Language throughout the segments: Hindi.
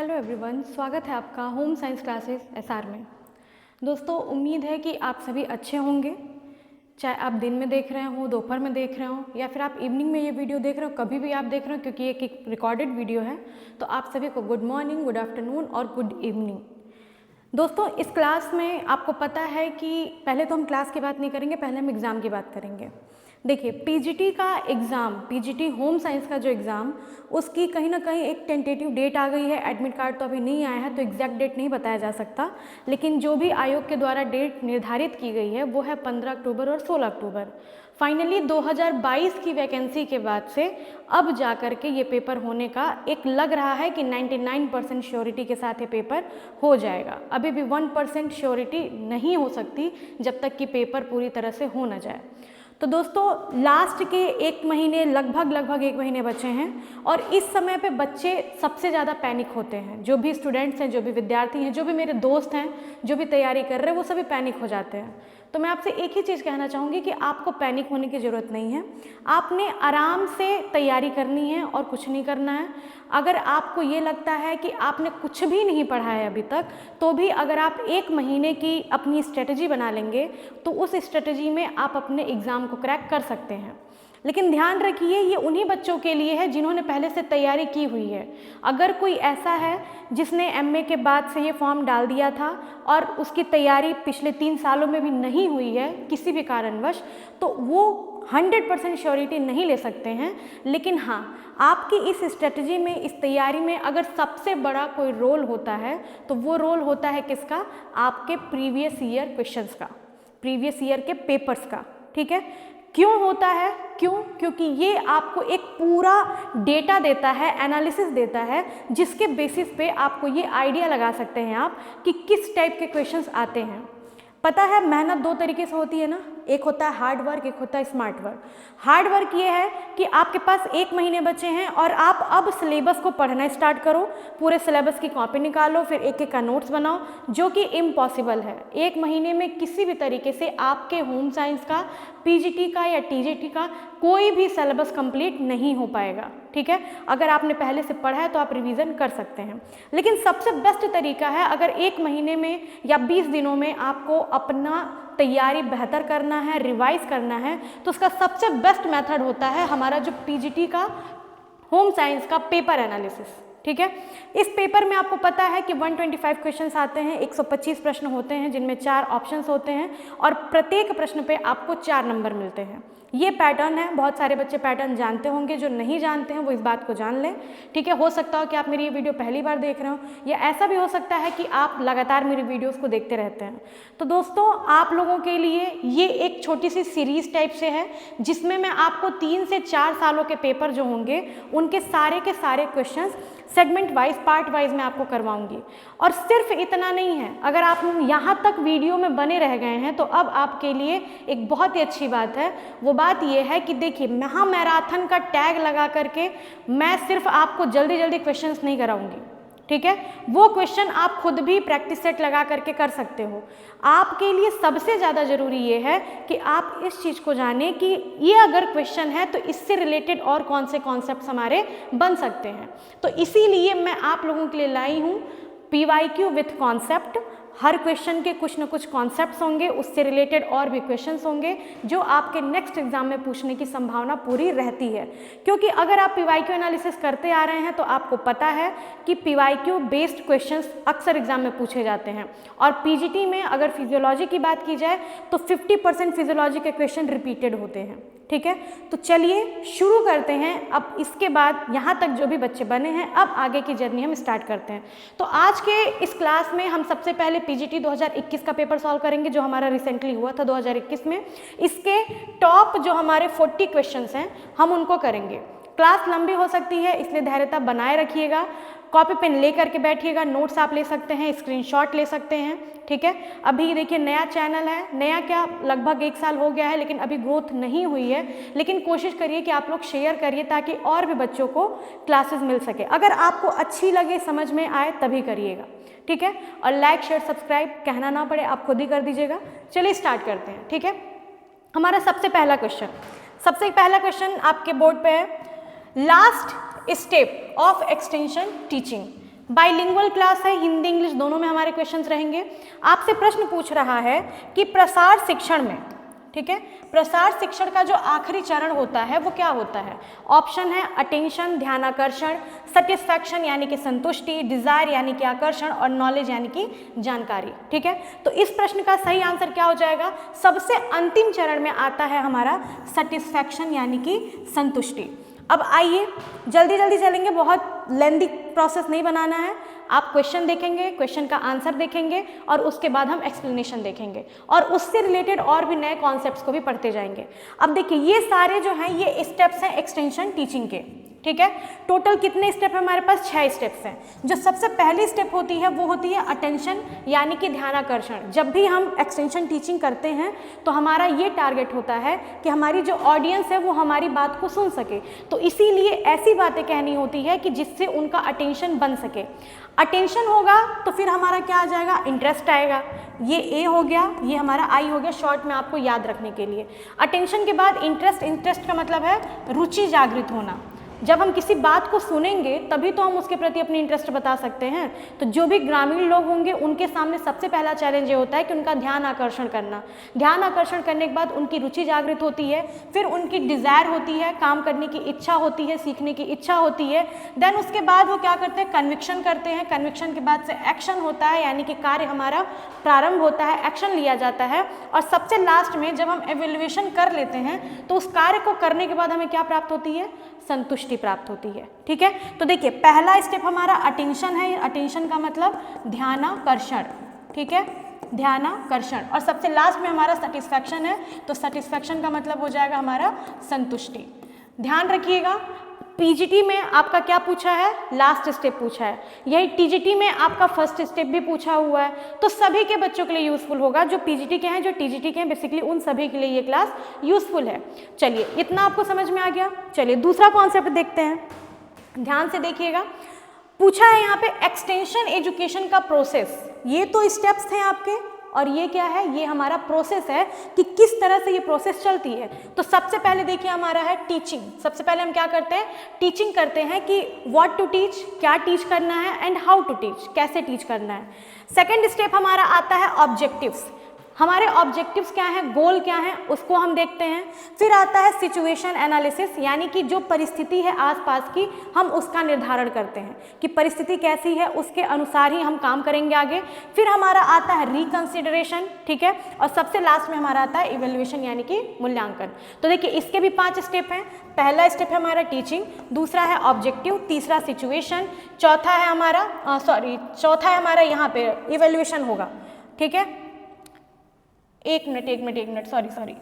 हेलो एवरीवन, स्वागत है आपका होम साइंस क्लासेस एसआर में। दोस्तों, उम्मीद है कि आप सभी अच्छे होंगे। चाहे आप दिन में देख रहे हो, दोपहर में देख रहे हो या फिर आप इवनिंग में ये वीडियो देख रहे हो, कभी भी आप देख रहे हो, क्योंकि ये एक रिकॉर्डेड वीडियो है। तो आप सभी को गुड मॉर्निंग, गुड आफ्टरनून और गुड इवनिंग। दोस्तों, इस क्लास में आपको पता है कि पहले तो हम क्लास की बात नहीं करेंगे, पहले हम एग्ज़ाम की बात करेंगे। देखिए, पीजीटी का एग्ज़ाम, पीजीटी होम साइंस का जो एग्ज़ाम, उसकी कहीं ना कहीं एक टेंटेटिव डेट आ गई है। एडमिट कार्ड तो अभी नहीं आया है, तो एग्जैक्ट डेट नहीं बताया जा सकता, लेकिन जो भी आयोग के द्वारा डेट निर्धारित की गई है वो है 15 अक्टूबर और 16 अक्टूबर। फाइनली 2022 की वैकेंसी के बाद से अब जा कर के ये पेपर होने का एक लग रहा है कि 99% श्योरिटी के साथ ये पेपर हो जाएगा। अभी भी 1% श्योरिटी नहीं हो सकती जब तक कि पेपर पूरी तरह से हो ना जाए। तो दोस्तों, लास्ट के एक महीने लगभग 1 महीने बचे हैं और इस समय पे बच्चे सबसे ज़्यादा पैनिक होते हैं। जो भी स्टूडेंट्स हैं, जो भी विद्यार्थी हैं, जो भी मेरे दोस्त हैं, जो भी तैयारी कर रहे हैं, वो सभी पैनिक हो जाते हैं। तो मैं आपसे एक ही चीज़ कहना चाहूँगी कि आपको पैनिक होने की ज़रूरत नहीं है। आपने आराम से तैयारी करनी है और कुछ नहीं करना है। अगर आपको ये लगता है कि आपने कुछ भी नहीं पढ़ा है अभी तक, तो भी अगर आप 1 महीने की अपनी स्ट्रेटजी बना लेंगे तो उस स्ट्रेटजी में आप अपने एग्ज़ाम को क्रैक कर सकते हैं। लेकिन ध्यान रखिए, ये उन्हीं बच्चों के लिए है जिन्होंने पहले से तैयारी की हुई है। अगर कोई ऐसा है जिसने एमए के बाद से ये फॉर्म डाल दिया था और उसकी तैयारी पिछले 3 सालों में भी नहीं हुई है किसी भी कारणवश, तो वो 100% श्योरिटी नहीं ले सकते हैं। लेकिन हाँ, आपकी इस स्ट्रेटजी में, इस तैयारी में अगर सबसे बड़ा कोई रोल होता है तो वो रोल होता है किसका? आपके प्रीवियस ईयर क्वेश्चंस का, प्रीवियस ईयर के पेपर्स का। ठीक है, क्यों होता है? क्योंकि ये आपको एक पूरा डेटा देता है, एनालिसिस देता है, जिसके बेसिस पे आपको ये आइडिया लगा सकते हैं आप कि किस टाइप के क्वेश्चंस आते हैं। पता है, मेहनत 2 तरीके से होती है ना, एक होता है हार्ड वर्क, एक होता है स्मार्ट वर्क। हार्ड वर्क ये है कि आपके पास 1 महीने बचे हैं और आप अब सिलेबस को पढ़ना स्टार्ट करो, पूरे सिलेबस की कॉपी निकालो, फिर एक का नोट्स बनाओ, जो कि इम्पॉसिबल है। 1 महीने में किसी भी तरीके से आपके होम साइंस का, पीजीटी का या टीजीटी का कोई भी सिलेबस कंप्लीट नहीं हो पाएगा। ठीक है, अगर आपने पहले से पढ़ा है तो आप रिवीजन कर सकते हैं। लेकिन सबसे बेस्ट तरीका है, अगर 1 महीने में या 20 दिनों में आपको अपना तैयारी बेहतर करना है, रिवाइज करना है, तो उसका सबसे बेस्ट मेथड होता है हमारा जो पीजीटी का होम साइंस का पेपर एनालिसिस। ठीक है, इस पेपर में आपको पता है कि 125 क्वेश्चंस आते हैं, 125 प्रश्न होते हैं जिनमें 4 ऑप्शंस होते हैं और प्रत्येक प्रश्न पे आपको 4 नंबर मिलते हैं। ये पैटर्न है। बहुत सारे बच्चे पैटर्न जानते होंगे, जो नहीं जानते हैं वो इस बात को जान लें। ठीक है, हो सकता हो कि आप मेरी ये वीडियो पहली बार देख रहे हो, या ऐसा भी हो सकता है कि आप लगातार मेरी वीडियोस को देखते रहते हैं। तो दोस्तों, आप लोगों के लिए ये एक छोटी सी सीरीज टाइप से है, जिसमें मैं आपको 3 से 4 सालों के पेपर जो होंगे उनके सारे के सारे questions segment wise, part wise मैं आपको करवाऊंगी। और सिर्फ इतना नहीं है, अगर आप यहाँ तक वीडियो में बने रह गए हैं तो अब आपके लिए एक बहुत ही अच्छी बात है। वो बात ये है कि देखिए, महा मैराथन का टैग लगा करके मैं सिर्फ आपको जल्दी जल्दी क्वेश्चंस नहीं कराऊंगी। ठीक है, वो क्वेश्चन आप खुद भी प्रैक्टिस सेट लगा करके कर सकते हो। आपके लिए सबसे ज़्यादा ज़रूरी ये है कि आप इस चीज़ को जानें कि ये अगर क्वेश्चन है तो इससे रिलेटेड और कौन से कॉन्सेप्ट्स हमारे बन सकते हैं। तो इसीलिए मैं आप लोगों के लिए लाई हूँ PYQ with concept. Her question के कुछ न कुछ कॉन्सेप्ट्स होंगे, उससे रिलेटेड और भी क्वेश्चंस होंगे जो आपके नेक्स्ट एग्जाम में पूछने की संभावना पूरी रहती है। क्योंकि अगर आप PYQ एनालिसिस करते आ रहे हैं तो आपको पता है कि PYQ बेस्ड क्वेश्चंस अक्सर एग्जाम में पूछे जाते हैं। और पीजीटी में अगर फिजियोलॉजी की बात की जाए तो 50% फिजियोलॉजी के क्वेश्चन रिपीटेड होते हैं। ठीक है, तो चलिए शुरू करते हैं। अब इसके बाद यहाँ तक जो भी बच्चे बने हैं, अब आगे की जर्नी हम स्टार्ट करते हैं। तो आज के इस क्लास में हम सबसे पहले पीजीटी 2021 का पेपर सॉल्व करेंगे, जो हमारा रिसेंटली हुआ था 2021 में। इसके टॉप जो हमारे 40 क्वेश्चंस हैं हम उनको करेंगे। क्लास लंबी हो सकती है, इसलिए धैर्यता बनाए रखिएगा। कॉपी पेन ले करके बैठिएगा, नोट्स आप ले सकते हैं, स्क्रीनशॉट ले सकते हैं। ठीक है, अभी देखिए नया चैनल है, नया क्या लगभग 1 साल हो गया है, लेकिन अभी ग्रोथ नहीं हुई है। लेकिन कोशिश करिए कि आप लोग शेयर करिए ताकि और भी बच्चों को क्लासेस मिल सके। अगर आपको अच्छी लगे, समझ में आए, तभी करिएगा। ठीक है, और लाइक शेयर सब्सक्राइब कहना ना पड़े, आप खुद ही कर दीजिएगा। चलिए स्टार्ट करते हैं। ठीक है, हमारा सबसे पहला क्वेश्चन आपके बोर्ड पे है। Last step of extension teaching. Bilingual class है, हिंदी इंग्लिश दोनों में हमारे क्वेश्चंस रहेंगे। आपसे प्रश्न पूछ रहा है कि प्रसार शिक्षण में, ठीक है, प्रसार शिक्षण का जो आखिरी चरण होता है वो क्या होता है? ऑप्शन है अटेंशन ध्यानाकर्षण, सेटिस्फैक्शन यानी कि संतुष्टि, डिजायर यानी कि आकर्षण और नॉलेज यानी कि जानकारी। ठीक है, तो इस प्रश्न का सही आंसर क्या हो जाएगा? सबसे अंतिम चरण में आता है हमारा सेटिस्फैक्शन यानी कि संतुष्टि। अब आइए जल्दी जल्दी चलेंगे, बहुत लेंदी प्रोसेस नहीं बनाना है। आप क्वेश्चन देखेंगे, क्वेश्चन का आंसर देखेंगे और उसके बाद हम एक्सप्लेनेशन देखेंगे और उससे रिलेटेड और भी नए कॉन्सेप्ट्स को भी पढ़ते जाएंगे। अब देखिए ये सारे जो हैं ये स्टेप्स हैं एक्सटेंशन टीचिंग के। ठीक है, टोटल कितने स्टेप है हमारे पास? 6 स्टेप्स हैं। जो सबसे पहली स्टेप होती है वो होती है अटेंशन यानी कि ध्यानाकर्षण। जब भी हम एक्सटेंशन टीचिंग करते हैं तो हमारा ये टारगेट होता है कि हमारी जो ऑडियंस है वो हमारी बात को सुन सके, तो इसीलिए ऐसी बातें कहनी होती है कि जिससे उनका अटेंशन बन सके। अटेंशन होगा तो फिर हमारा क्या आ जाएगा? इंटरेस्ट आएगा। ये ए हो गया, ये हमारा आई हो गया शॉर्ट में आपको याद रखने के लिए। अटेंशन के बाद इंटरेस्ट, इंटरेस्ट का मतलब है रुचि जागृत होना। जब हम किसी बात को सुनेंगे तभी तो हम उसके प्रति अपनी इंटरेस्ट बता सकते हैं। तो जो भी ग्रामीण लोग होंगे उनके सामने सबसे पहला चैलेंज ये होता है कि उनका ध्यान आकर्षण करना। ध्यान आकर्षण करने के बाद उनकी रुचि जागृत होती है, फिर उनकी डिज़ायर होती है, काम करने की इच्छा होती है, सीखने की इच्छा होती है। देन उसके बाद वो क्या करते हैं? कन्विक्शन करते हैं। कन्विक्शन के बाद से एक्शन होता है यानी कि कार्य हमारा प्रारंभ होता है, एक्शन लिया जाता है। और सबसे लास्ट में जब हम एवेल्युएशन कर लेते हैं तो उस कार्य को करने के बाद हमें क्या प्राप्त होती है? संतुष्टि प्राप्त होती है। ठीक है, तो देखिए पहला स्टेप हमारा अटेंशन है। अटेंशन का मतलब ध्यानाकर्षण। ठीक है, ध्यानाकर्षण। और सबसे लास्ट में हमारा सेटिस्फैक्शन है, तो सेटिस्फैक्शन का मतलब हो जाएगा हमारा संतुष्टि। ध्यान रखिएगा पीजीटी में आपका क्या पूछा है? लास्ट स्टेप पूछा है। यही टीजीटी में आपका फर्स्ट स्टेप भी पूछा हुआ है। तो सभी के बच्चों के लिए यूजफुल होगा, जो पीजीटी के हैं, जो टीजीटी के हैं, बेसिकली उन सभी के लिए ये क्लास यूजफुल है। चलिए इतना आपको समझ में आ गया। चलिए दूसरा कॉन्सेप्ट देखते हैं, ध्यान से देखिएगा। पूछा है यहाँ पे एक्सटेंशन एजुकेशन का प्रोसेस। ये तो स्टेप्स थे आपके और ये क्या है? ये हमारा प्रोसेस है कि किस तरह से ये प्रोसेस चलती है। तो सबसे पहले देखिए हमारा है टीचिंग। सबसे पहले हम क्या करते हैं? टीचिंग करते हैं कि व्हाट टू टीच, क्या टीच करना है, एंड हाउ टू टीच, कैसे टीच करना है। सेकेंड स्टेप हमारा आता है ऑब्जेक्टिव्स। हमारे ऑब्जेक्टिव्स क्या हैं, गोल क्या हैं, उसको हम देखते हैं। फिर आता है सिचुएशन एनालिसिस, यानी कि जो परिस्थिति है आसपास की हम उसका निर्धारण करते हैं कि परिस्थिति कैसी है, उसके अनुसार ही हम काम करेंगे आगे। फिर हमारा आता है रिकंसिडरेशन, ठीक है, और सबसे लास्ट में हमारा आता है इवेल्युएशन यानी कि मूल्यांकन। तो देखिए इसके भी 5 स्टेप हैं। पहला स्टेप है हमारा टीचिंग, दूसरा है ऑब्जेक्टिव, तीसरा सिचुएशन, चौथा है हमारा यहाँ पे इवेल्युएशन होगा। ठीक है, एक मिनट सॉरी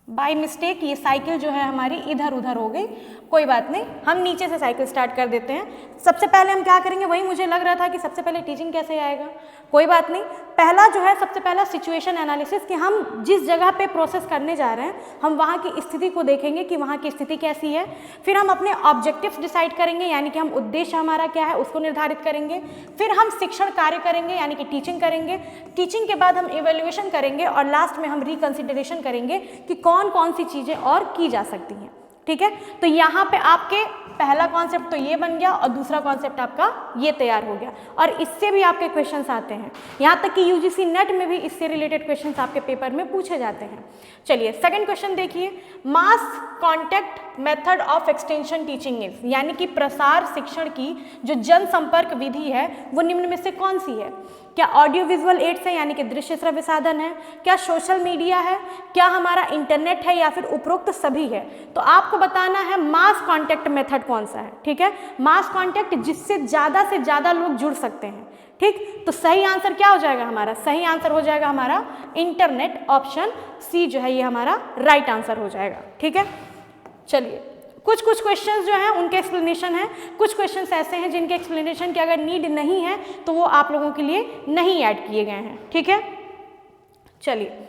बाय मिस्टेक ये साइकिल जो है हमारी इधर उधर हो गई। कोई बात नहीं, हम नीचे से साइकिल स्टार्ट कर देते हैं। सबसे पहले हम क्या करेंगे, वही मुझे लग रहा था कि सबसे पहले टीचिंग कैसे आएगा। कोई बात नहीं, पहला जो है सबसे पहला सिचुएशन एनालिसिस, कि हम जिस जगह पे प्रोसेस करने जा रहे हैं हम वहाँ की स्थिति को देखेंगे कि वहाँ की स्थिति कैसी है। फिर हम अपने ऑब्जेक्टिव्स डिसाइड करेंगे, यानी कि हम उद्देश्य हमारा क्या है उसको निर्धारित करेंगे। फिर हम शिक्षण कार्य करेंगे यानी कि टीचिंग करेंगे। टीचिंग के बाद हम इवेल्युएशन करेंगे और लास्ट में हम रिकंसिडरेशन करेंगे कि कौन कौन सी चीज़ें और की जा सकती हैं। ठीक है, तो यहाँ पे आपके पहला कॉन्सेप्ट तो ये बन गया और दूसरा कॉन्सेप्ट आपका ये तैयार हो गया। और इससे भी आपके क्वेश्चंस आते हैं, यहाँ तक कि यूजीसी नेट में भी इससे रिलेटेड क्वेश्चंस आपके पेपर में पूछे जाते हैं। चलिए सेकंड क्वेश्चन देखिए, mass contact method of extension teaching is, यानी कि प्रसार शिक्षण की जो जनसंपर्क विधि है वो निम्न में से कौन सी है? क्या ऑडियो विजुअल एड्स है यानी कि दृश्य श्रव्य साधन है, क्या सोशल मीडिया है, क्या हमारा इंटरनेट है, या फिर उपरोक्त सभी है? तो आपको बताना है मास कॉन्टैक्ट मेथड कौन सा है। ठीक है, मास कॉन्टैक्ट जिससे ज़्यादा से ज़्यादा लोग जुड़ सकते हैं। ठीक, तो सही आंसर क्या हो जाएगा हमारा? सही आंसर हो जाएगा हमारा इंटरनेट, ऑप्शन सी जो है ये हमारा राइट आंसर हो जाएगा। ठीक है, चलिए कुछ क्वेश्चंस जो हैं उनके एक्सप्लेनेशन है, कुछ क्वेश्चंस ऐसे हैं जिनके एक्सप्लेनेशन की अगर नीड नहीं है तो वो आप लोगों के लिए नहीं ऐड किए गए हैं। ठीक है, चलिए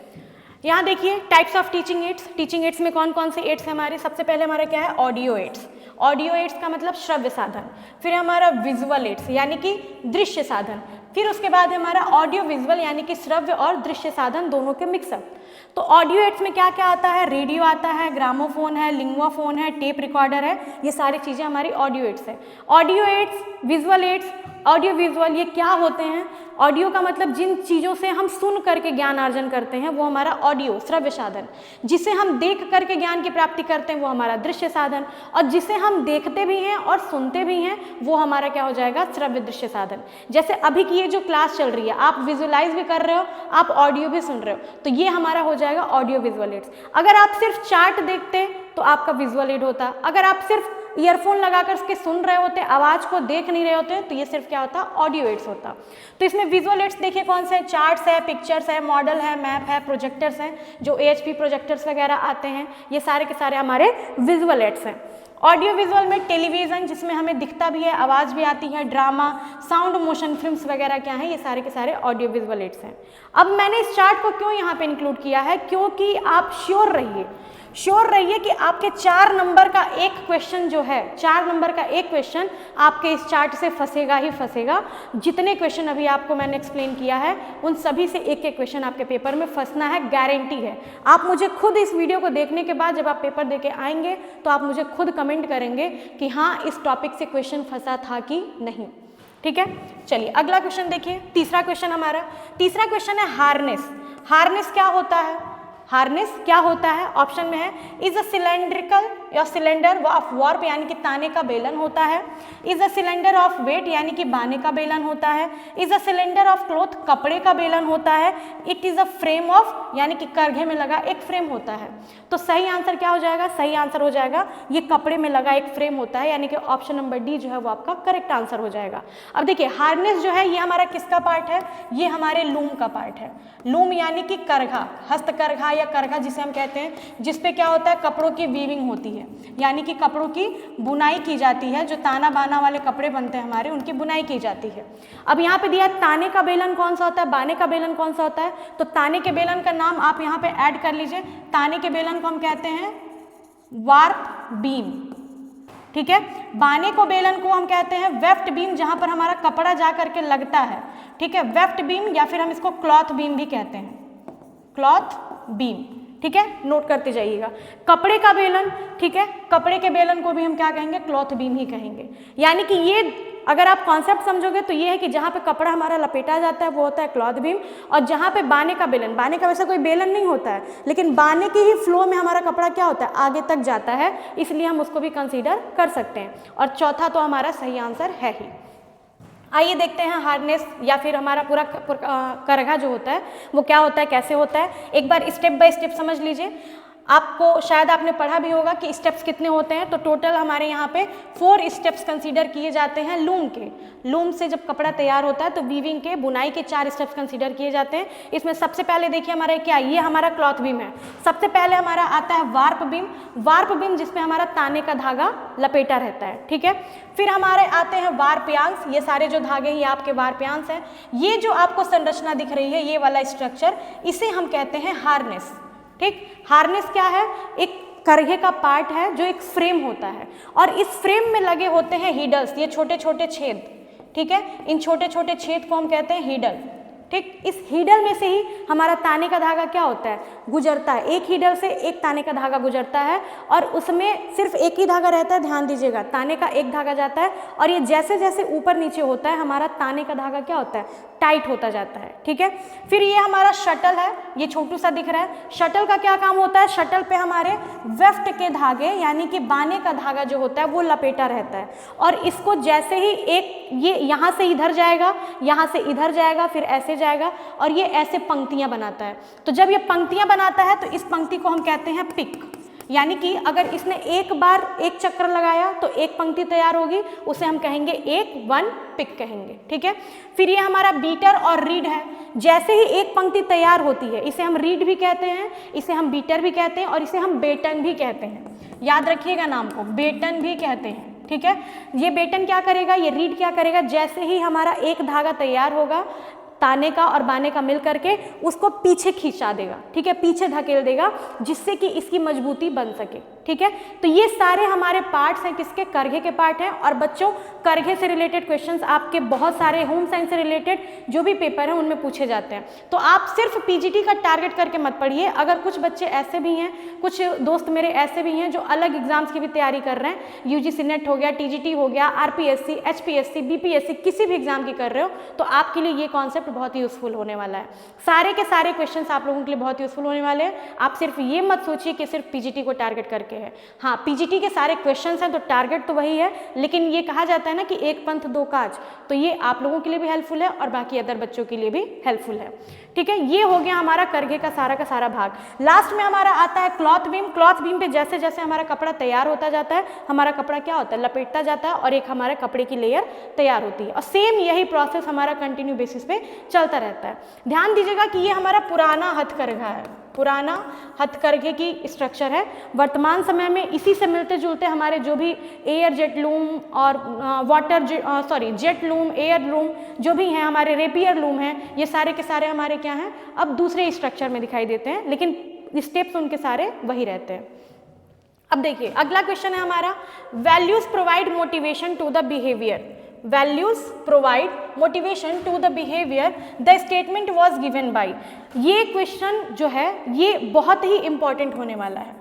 यहाँ देखिए types of teaching ads. Teaching ads में कौन कौन से एड्स हैं हमारे? सबसे पहले हमारा क्या है? Audio ads. ऑडियो एड्स का मतलब श्रव्य साधन। फिर हमारा विजुअल एड्स यानी कि दृश्य साधन। फिर उसके बाद हमारा ऑडियो विजुअल यानी कि श्रव्य और दृश्य साधन दोनों के मिक्सअप। तो ऑडियो एड्स में क्या क्या आता है, रेडियो आता है, ग्रामोफोन है, लिंग्वाफोन है, टेप रिकॉर्डर है, ये सारी चीज़ें हमारी ऑडियो एड्स है। Audio aids, visual aids, audio visual ये क्या होते हैं? ऑडियो का मतलब जिन चीज़ों से हम सुन करके ज्ञान अर्जन करते हैं वो हमारा ऑडियो श्रव्य साधन, जिसे हम देख करके ज्ञान की प्राप्ति करते हैं वो हमारा दृश्य साधन, और जिसे हम देखते भी हैं और सुनते भी हैं वो हमारा क्या हो जाएगा, श्रव्य दृश्य साधन। जैसे अभी की ये जो क्लास चल रही है आप विजुअलाइज भी कर रहे हो, आप ऑडियो भी सुन रहे हो, तो ये हमारा हो जाएगा ऑडियो विजुअल एड्स। अगर आप सिर्फ चार्ट देखते तो आपका विजुअल एड होता, अगर आप सिर्फ ईयरफोन लगाकर उसके सुन रहे होते, आवाज़ को देख नहीं रहे होते, तो ये सिर्फ क्या होता, ऑडियो एड्स होता। तो इसमें विजुअल एड्स देखिए कौन से हैं, चार्ट्स है, पिक्चर्स है, मॉडल है, मैप है, प्रोजेक्टर्स हैं, जो AHP प्रोजेक्टर्स वगैरह आते हैं, ये सारे के सारे हमारे विजुअल एड्स हैं। ऑडियो विजुअल में टेलीविज़न जिसमें हमें दिखता भी है, आवाज़ भी आती है, ड्रामा, साउंड मोशन फिल्म्स वगैरह क्या हैं, ये सारे के सारे ऑडियो विजुअल एड्स हैं। अब मैंने इस चार्ट को क्यों यहाँ पे इंक्लूड किया है, क्योंकि आप श्योर रहिए कि आपके 4 नंबर का एक क्वेश्चन जो है, 4 नंबर का एक क्वेश्चन आपके इस चार्ट से फंसेगा ही फंसेगा। जितने क्वेश्चन अभी आपको मैंने एक्सप्लेन किया है उन सभी से एक एक क्वेश्चन आपके पेपर में फंसना है, गारंटी है। आप मुझे खुद इस वीडियो को देखने के बाद जब आप पेपर देके आएंगे तो आप मुझे खुद कमेंट करेंगे कि हाँ इस टॉपिक से क्वेश्चन फंसा था कि नहीं। ठीक है, चलिए अगला क्वेश्चन देखिए। तीसरा क्वेश्चन है हार्नेस। हार्नेस क्या होता है? हार्नेस क्या होता है? ऑप्शन में है इज अ सिलेंड्रिकल या सिलेंडर ऑफ वार्प यानी कि ताने का बेलन होता है, is a cylinder of weft यानी कि बाने का बेलन होता है, is a cylinder of cloth कपड़े का बेलन होता है, it is a frame of यानी कि करघे में लगा एक फ्रेम होता है। तो सही आंसर क्या हो जाएगा? सही आंसर हो जाएगा ये कपड़े में लगा एक फ्रेम होता है, यानी कि ऑप्शन नंबर डी जो है वो आपका करेक्ट आंसर हो जाएगा। अब देखिए हार्नेस जो है ये हमारा किसका पार्ट है? ये हमारे लूम का पार्ट है। लूम यानी कि करघा, हस्तकरघा या करघा जिसे हम कहते हैं, जिसपे क्या होता है, कपड़ों की वीविंग होती है, यानी कि कपड़ों की बुनाई की जाती है। जो ताना बाना वाले कपड़े बनते हैं हमारे, उनकी बुनाई की जाती है। अब यहाँ पे दिया ताने का बेलन कौन सा होता है, बाने का बेलन कौन सा होता है, तो ताने के बेलन का नाम आप यहाँ पे ऐड कर लीजिए। ताने के बेलन को हम कहते हैं वार्प बीम, ठीक है। बाने को बेलन को हम कहते हैं वेफ्ट बीम, जहां पर हमारा कपड़ा जा करके लगता है, ठीक है, वेफ्ट बीम, या फिर हम इसको क्लॉथ बीम भी कहते हैं, क्लॉथ बीम, ठीक है, नोट करते जाइएगा। कपड़े का बेलन, ठीक है, कपड़े के बेलन को भी हम क्या कहेंगे, क्लॉथ बीम ही कहेंगे। यानी कि ये अगर आप कॉन्सेप्ट समझोगे तो ये है कि जहाँ पे कपड़ा हमारा लपेटा जाता है वो होता है क्लॉथ बीम, और जहाँ पे बाने का बेलन, बाने का वैसे कोई बेलन नहीं होता है, लेकिन बाने की ही फ्लो में हमारा कपड़ा क्या होता है, आगे तक जाता है, इसलिए हम उसको भी कंसीडर कर सकते हैं। और चौथा तो हमारा सही आंसर है ही। आइए देखते हैं हार्नेस या फिर हमारा पूरा करघा जो होता है वो क्या होता है, कैसे होता है। एक बार स्टेप बाय स्टेप समझ लीजिए। आपको शायद आपने पढ़ा भी होगा कि स्टेप्स कितने होते हैं, तो टोटल हमारे यहाँ पे 4 स्टेप्स कंसीडर किए जाते हैं लूम के। लूम से जब कपड़ा तैयार होता है तो वीविंग के, बुनाई के 4 स्टेप्स कंसीडर किए जाते हैं। इसमें सबसे पहले देखिए हमारा क्या, ये हमारा क्लॉथ बीम है। सबसे पहले हमारा आता है वार्प बीम, वार्प बीम जिसमें हमारा ताने का धागा लपेटा रहता है, ठीक है। फिर हमारे आते हैं वार्पयांश, ये सारे जो धागे ये आपके वार्पयांश हैं। ये जो आपको संरचना दिख रही है, ये वाला स्ट्रक्चर, इसे हम कहते हैं हार्नेस, ठीक। हार्नेस क्या है, एक करघे का पार्ट है जो एक फ्रेम होता है, और इस फ्रेम में लगे होते हैं हीडल्स, ये छोटे छोटे छेद, ठीक है। इन छोटे छोटे छेद को हम कहते हैं हीडल, ठीक। इस हीडल में से ही हमारा ताने का धागा क्या होता है, गुजरता है। एक हीडल से एक ताने का धागा गुजरता है, और उसमें सिर्फ एक ही धागा रहता है, ध्यान दीजिएगा, ताने का एक धागा जाता है, और ये जैसे जैसे ऊपर नीचे होता है हमारा ताने का धागा क्या होता है, टाइट होता जाता है, ठीक है। फिर ये हमारा शटल है, ये छोटू सा दिख रहा है। शटल का क्या काम होता है, शटल पे हमारे वेफ्ट के धागे यानी कि बाने का धागा जो होता है वो लपेटा रहता है, और इसको जैसे ही एक ये यहाँ से इधर जाएगा, यहाँ से इधर जाएगा, फिर ऐसे जाएगा, और ये ऐसे पंक्तियां बनाता है। तो जब ये पंक्तियां बनाता है तो इस पंक्ति को हम कहते हैं पिक, यानी कि अगर इसने एक बार एक चक्कर लगाया तो एक पंक्ति तैयार होगी, उसे हम कहेंगे वन पिक कहेंगे, ठीक है। फिर ये हमारा बीटर और रीड है। जैसे ही एक पंक्ति तैयार होती है इसे हम रीड भी कहते हैं, इसे हम बीटर भी कहते हैं, और इसे हम बेटन भी कहते हैं। याद रखिएगा नाम को, बेटन भी कहते हैं, ठीक है। ये बेटन क्या करेगा, ये रीड क्या करेगा, जैसे ही हमारा एक धागा तैयार होगा ताने का और बाने का मिल करके उसको पीछे खींचा देगा, ठीक है, पीछे धकेल देगा, जिससे कि इसकी मजबूती बन सके। ठीक है। तो ये सारे हमारे पार्ट्स हैं, किसके, करघे के पार्ट हैं। और बच्चों करघे से रिलेटेड क्वेश्चंस आपके बहुत सारे होम साइंस से रिलेटेड जो भी पेपर हैं उनमें पूछे जाते हैं। तो आप सिर्फ पीजीटी का टारगेट करके मत पढ़िए। अगर कुछ बच्चे ऐसे भी हैं, कुछ दोस्त मेरे ऐसे भी हैं जो अलग एग्जाम्स की भी तैयारी कर रहे हैं, यूजीसी नेट हो गया, टीजीटी हो गया, आरपीएससी, एचपीएससी, बीपीएससी, किसी भी एग्जाम की कर रहे हो, तो आपके लिए ये कॉन्सेप्ट बहुत ही यूजफुल होने वाला है। सारे के सारे क्वेश्चंस आप लोगों के लिए बहुत यूजफुल होने वाले हैं। आप सिर्फ ये मत सोचिए कि सिर्फ पीजीटी को टारगेट करके है। हाँ, पीजीटी के सारे क्वेश्चंस हैं तो टारगेट तो वही है, लेकिन ये कहा जाता है ना कि एक पंथ दो काज, तो ये आप लोगों के लिए भी हेल्पफुल है और बाकी अदर बच्चों के लिए भी हेल्पफुल है। ठीक है, ये हो गया हमारा करघे का सारा भाग। लास्ट में हमारा आता है क्लॉथ बीम। क्लॉथ बीम पे जैसे जैसे हमारा कपड़ा तैयार होता जाता है, हमारा कपड़ा क्या होता है, लपेटता जाता है और एक हमारे कपड़े की लेयर तैयार होती है। और सेम यही प्रोसेस हमारा कंटिन्यू बेसिस पे चलता रहता है। ध्यान दीजिएगा कि ये हमारा पुराना हथकरघा है, पुराना हथकरघे की स्ट्रक्चर है। वर्तमान समय में इसी से मिलते जुलते हमारे जो भी एयर जेट लूम और जेट लूम, एयर लूम जो भी हैं, हमारे रेपियर लूम हैं, ये सारे के सारे हमारे क्या हैं, अब दूसरे स्ट्रक्चर में दिखाई देते हैं, लेकिन स्टेप्स उनके सारे वही रहते हैं। अब देखिए अगला क्वेश्चन है हमारा, values provide motivation to the behaviour. Values provide motivation to the behaviour, the statement was given by. ये क्वेश्चन जो है ये बहुत ही इंपॉर्टेंट होने वाला है।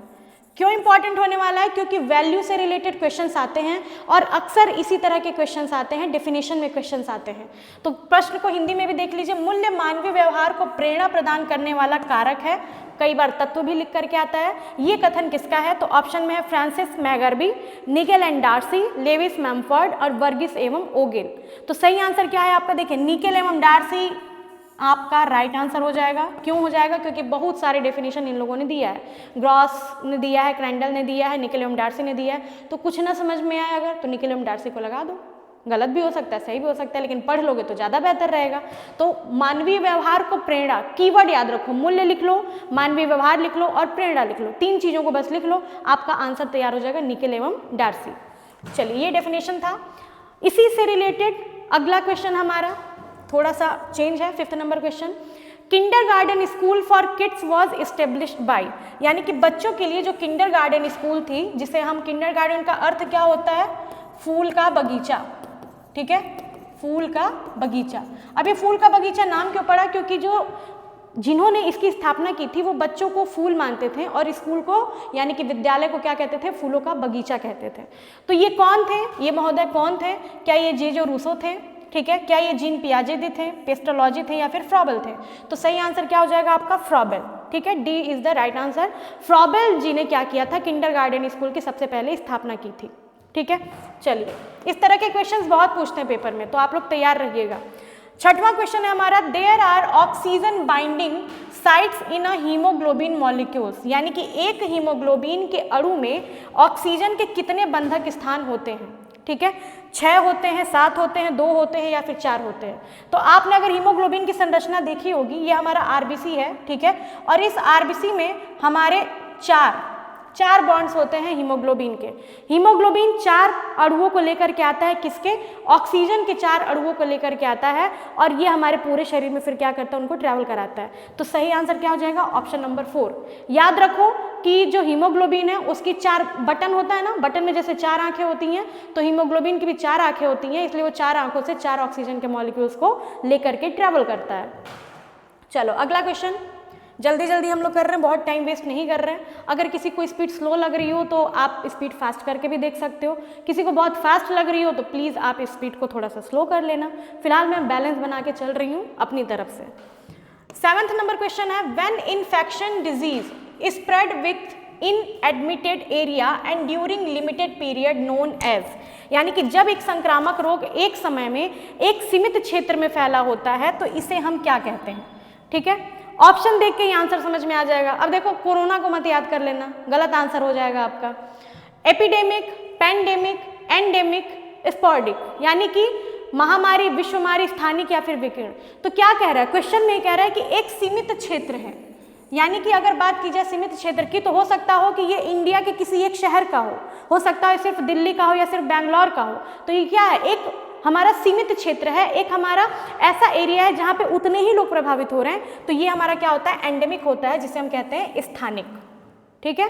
क्यों इंपॉर्टेंट होने वाला है? क्योंकि वैल्यू से रिलेटेड क्वेश्चंस आते हैं और अक्सर इसी तरह के क्वेश्चंस आते हैं, डेफिनेशन में क्वेश्चंस आते हैं। तो प्रश्न को हिंदी में भी देख लीजिए, मूल्य मानवीय व्यवहार को प्रेरणा प्रदान करने वाला कारक है, कई बार तत्व भी लिख करके आता है। ये कथन किसका है? तो ऑप्शन में है फ्रांसिस मैगरबी, Nickel and Darcy, Lewis Mumford और वर्गिस एवं ओगेल। तो सही आंसर क्या है आपका? देखिए निकेल एवं डार्सी आपका राइट आंसर हो जाएगा। क्यों हो जाएगा? क्योंकि बहुत सारे डेफिनेशन इन लोगों ने दिया है, ग्रॉस ने दिया है, क्रैंडल ने दिया है, निकेल एवं डार्सी ने दिया है। तो कुछ ना समझ में आए अगर, तो निकेल एवं डार्सी को लगा दो। गलत भी हो सकता है, सही भी हो सकता है, लेकिन पढ़ लोगे तो ज़्यादा बेहतर रहेगा। तो मानवीय व्यवहार को प्रेरणा, कीवर्ड याद रखो, मूल्य लिख लो, मानवीय व्यवहार लिख लो और प्रेरणा लिख लो, तीन चीज़ों को बस लिख लो, आपका आंसर तैयार हो जाएगा, निकेल एवं डार्सी। चलिए ये डेफिनेशन था। इसी से रिलेटेड अगला क्वेश्चन हमारा थोड़ा सा चेंज है, 5th number question. Kindergarten school for kids was established by, यानी कि बच्चों के लिए जो किंडरगार्टन स्कूल थी, जिसे हम किंडरगार्टन का अर्थ क्या होता है? फूल का बगीचा, ठीक है, फूल का बगीचा। अब ये फूल का बगीचा नाम क्यों पड़ा? क्योंकि जिन्होंने इसकी स्थापना की थी वो बच्चों को फूल मानते थे और स्कूल को यानी कि विद्यालय को क्या कहते थे? फूलों का बगीचा कहते थे। तो ये कौन थे? ये महोदय कौन थे? क्या ये जे रूसो थे? ठीक है, क्या ये जीन पियाजे थे, पेस्टोलॉजी थे या फिर फ्रॉबेल थे? तो सही आंसर क्या हो जाएगा आपका? फ्रॉबेल। ठीक है, D is the right answer. Froebel ji ने क्या किया था? किंडरगार्टन स्कूल की सबसे पहले स्थापना की थी। ठीक है, चलिए इस तरह के क्वेश्चंस बहुत पूछते हैं पेपर में, तो आप लोग तैयार रहिएगा। 6वां क्वेश्चन है हमारा, there are oxygen binding sites in a haemoglobin molecules, यानी कि एक हीमोग्लोबिन के अणु में ऑक्सीजन के कितने बंधक स्थान होते हैं? ठीक है, 6 होते हैं, 7 होते हैं, 2 होते हैं या फिर 4 होते हैं। तो आपने अगर हीमोग्लोबिन की संरचना देखी होगी, ये हमारा आरबीसी है, ठीक है, और इस आरबीसी में हमारे चार बॉन्ड्स होते हैं हीमोग्लोबिन के। हीमोग्लोबिन 4 अणुओं को लेकर के आता है, किसके? ऑक्सीजन के 4 अणुओं को लेकर के आता है और ये हमारे पूरे शरीर में फिर क्या करता है? उनको ट्रैवल कराता है। तो सही आंसर क्या हो जाएगा? Option number 4। याद रखो कि जो हीमोग्लोबिन है उसकी 4 बटन होता है ना, बटन में जैसे 4 आंखें होती हैं, तो हीमोग्लोबिन की भी 4 आंखें होती हैं, इसलिए वो 4 आंखों से 4 ऑक्सीजन के मॉलिक्यूल्स को लेकर के ट्रैवल करता है। चलो अगला क्वेश्चन, जल्दी जल्दी हम लोग कर रहे हैं, बहुत टाइम वेस्ट नहीं कर रहे हैं। अगर किसी को स्पीड स्लो लग रही हो तो आप स्पीड फास्ट करके भी देख सकते हो, किसी को बहुत फास्ट लग रही हो तो प्लीज़ आप स्पीड को थोड़ा सा स्लो कर लेना। फिलहाल मैं बैलेंस बना के चल रही हूँ अपनी तरफ से। 7th नंबर क्वेश्चन है, when infection disease spread with in admitted area and during limited period known as, यानी कि जब एक संक्रामक रोग एक समय में एक सीमित क्षेत्र में फैला होता है तो इसे हम क्या कहते हैं? ठीक है, ऑप्शन देख के ही आंसर समझ में आ जाएगा। अब देखो कोरोना को मत याद कर लेना, गलत आंसर हो जाएगा आपका। एपिडेमिक, पैंडेमिक, एंडेमिक, स्पोर्डिक, यानी कि महामारी, विश्वमारी, स्थानिक या फिर विकिरण। तो क्या कह रहा है क्वेश्चन में? कह रहा है कि एक सीमित क्षेत्र है, यानी कि अगर बात की जाए सीमित क्षेत्र की तो हो सकता हो कि ये इंडिया के किसी एक शहर का हो सकता है सिर्फ दिल्ली का हो या सिर्फ बैंगलोर का हो। तो ये क्या है? एक हमारा सीमित क्षेत्र है, एक हमारा ऐसा एरिया है जहाँ पे उतने ही लोग प्रभावित हो रहे हैं, तो ये हमारा क्या होता है? एंडेमिक होता है, जिसे हम कहते हैं स्थानिक। ठीक है,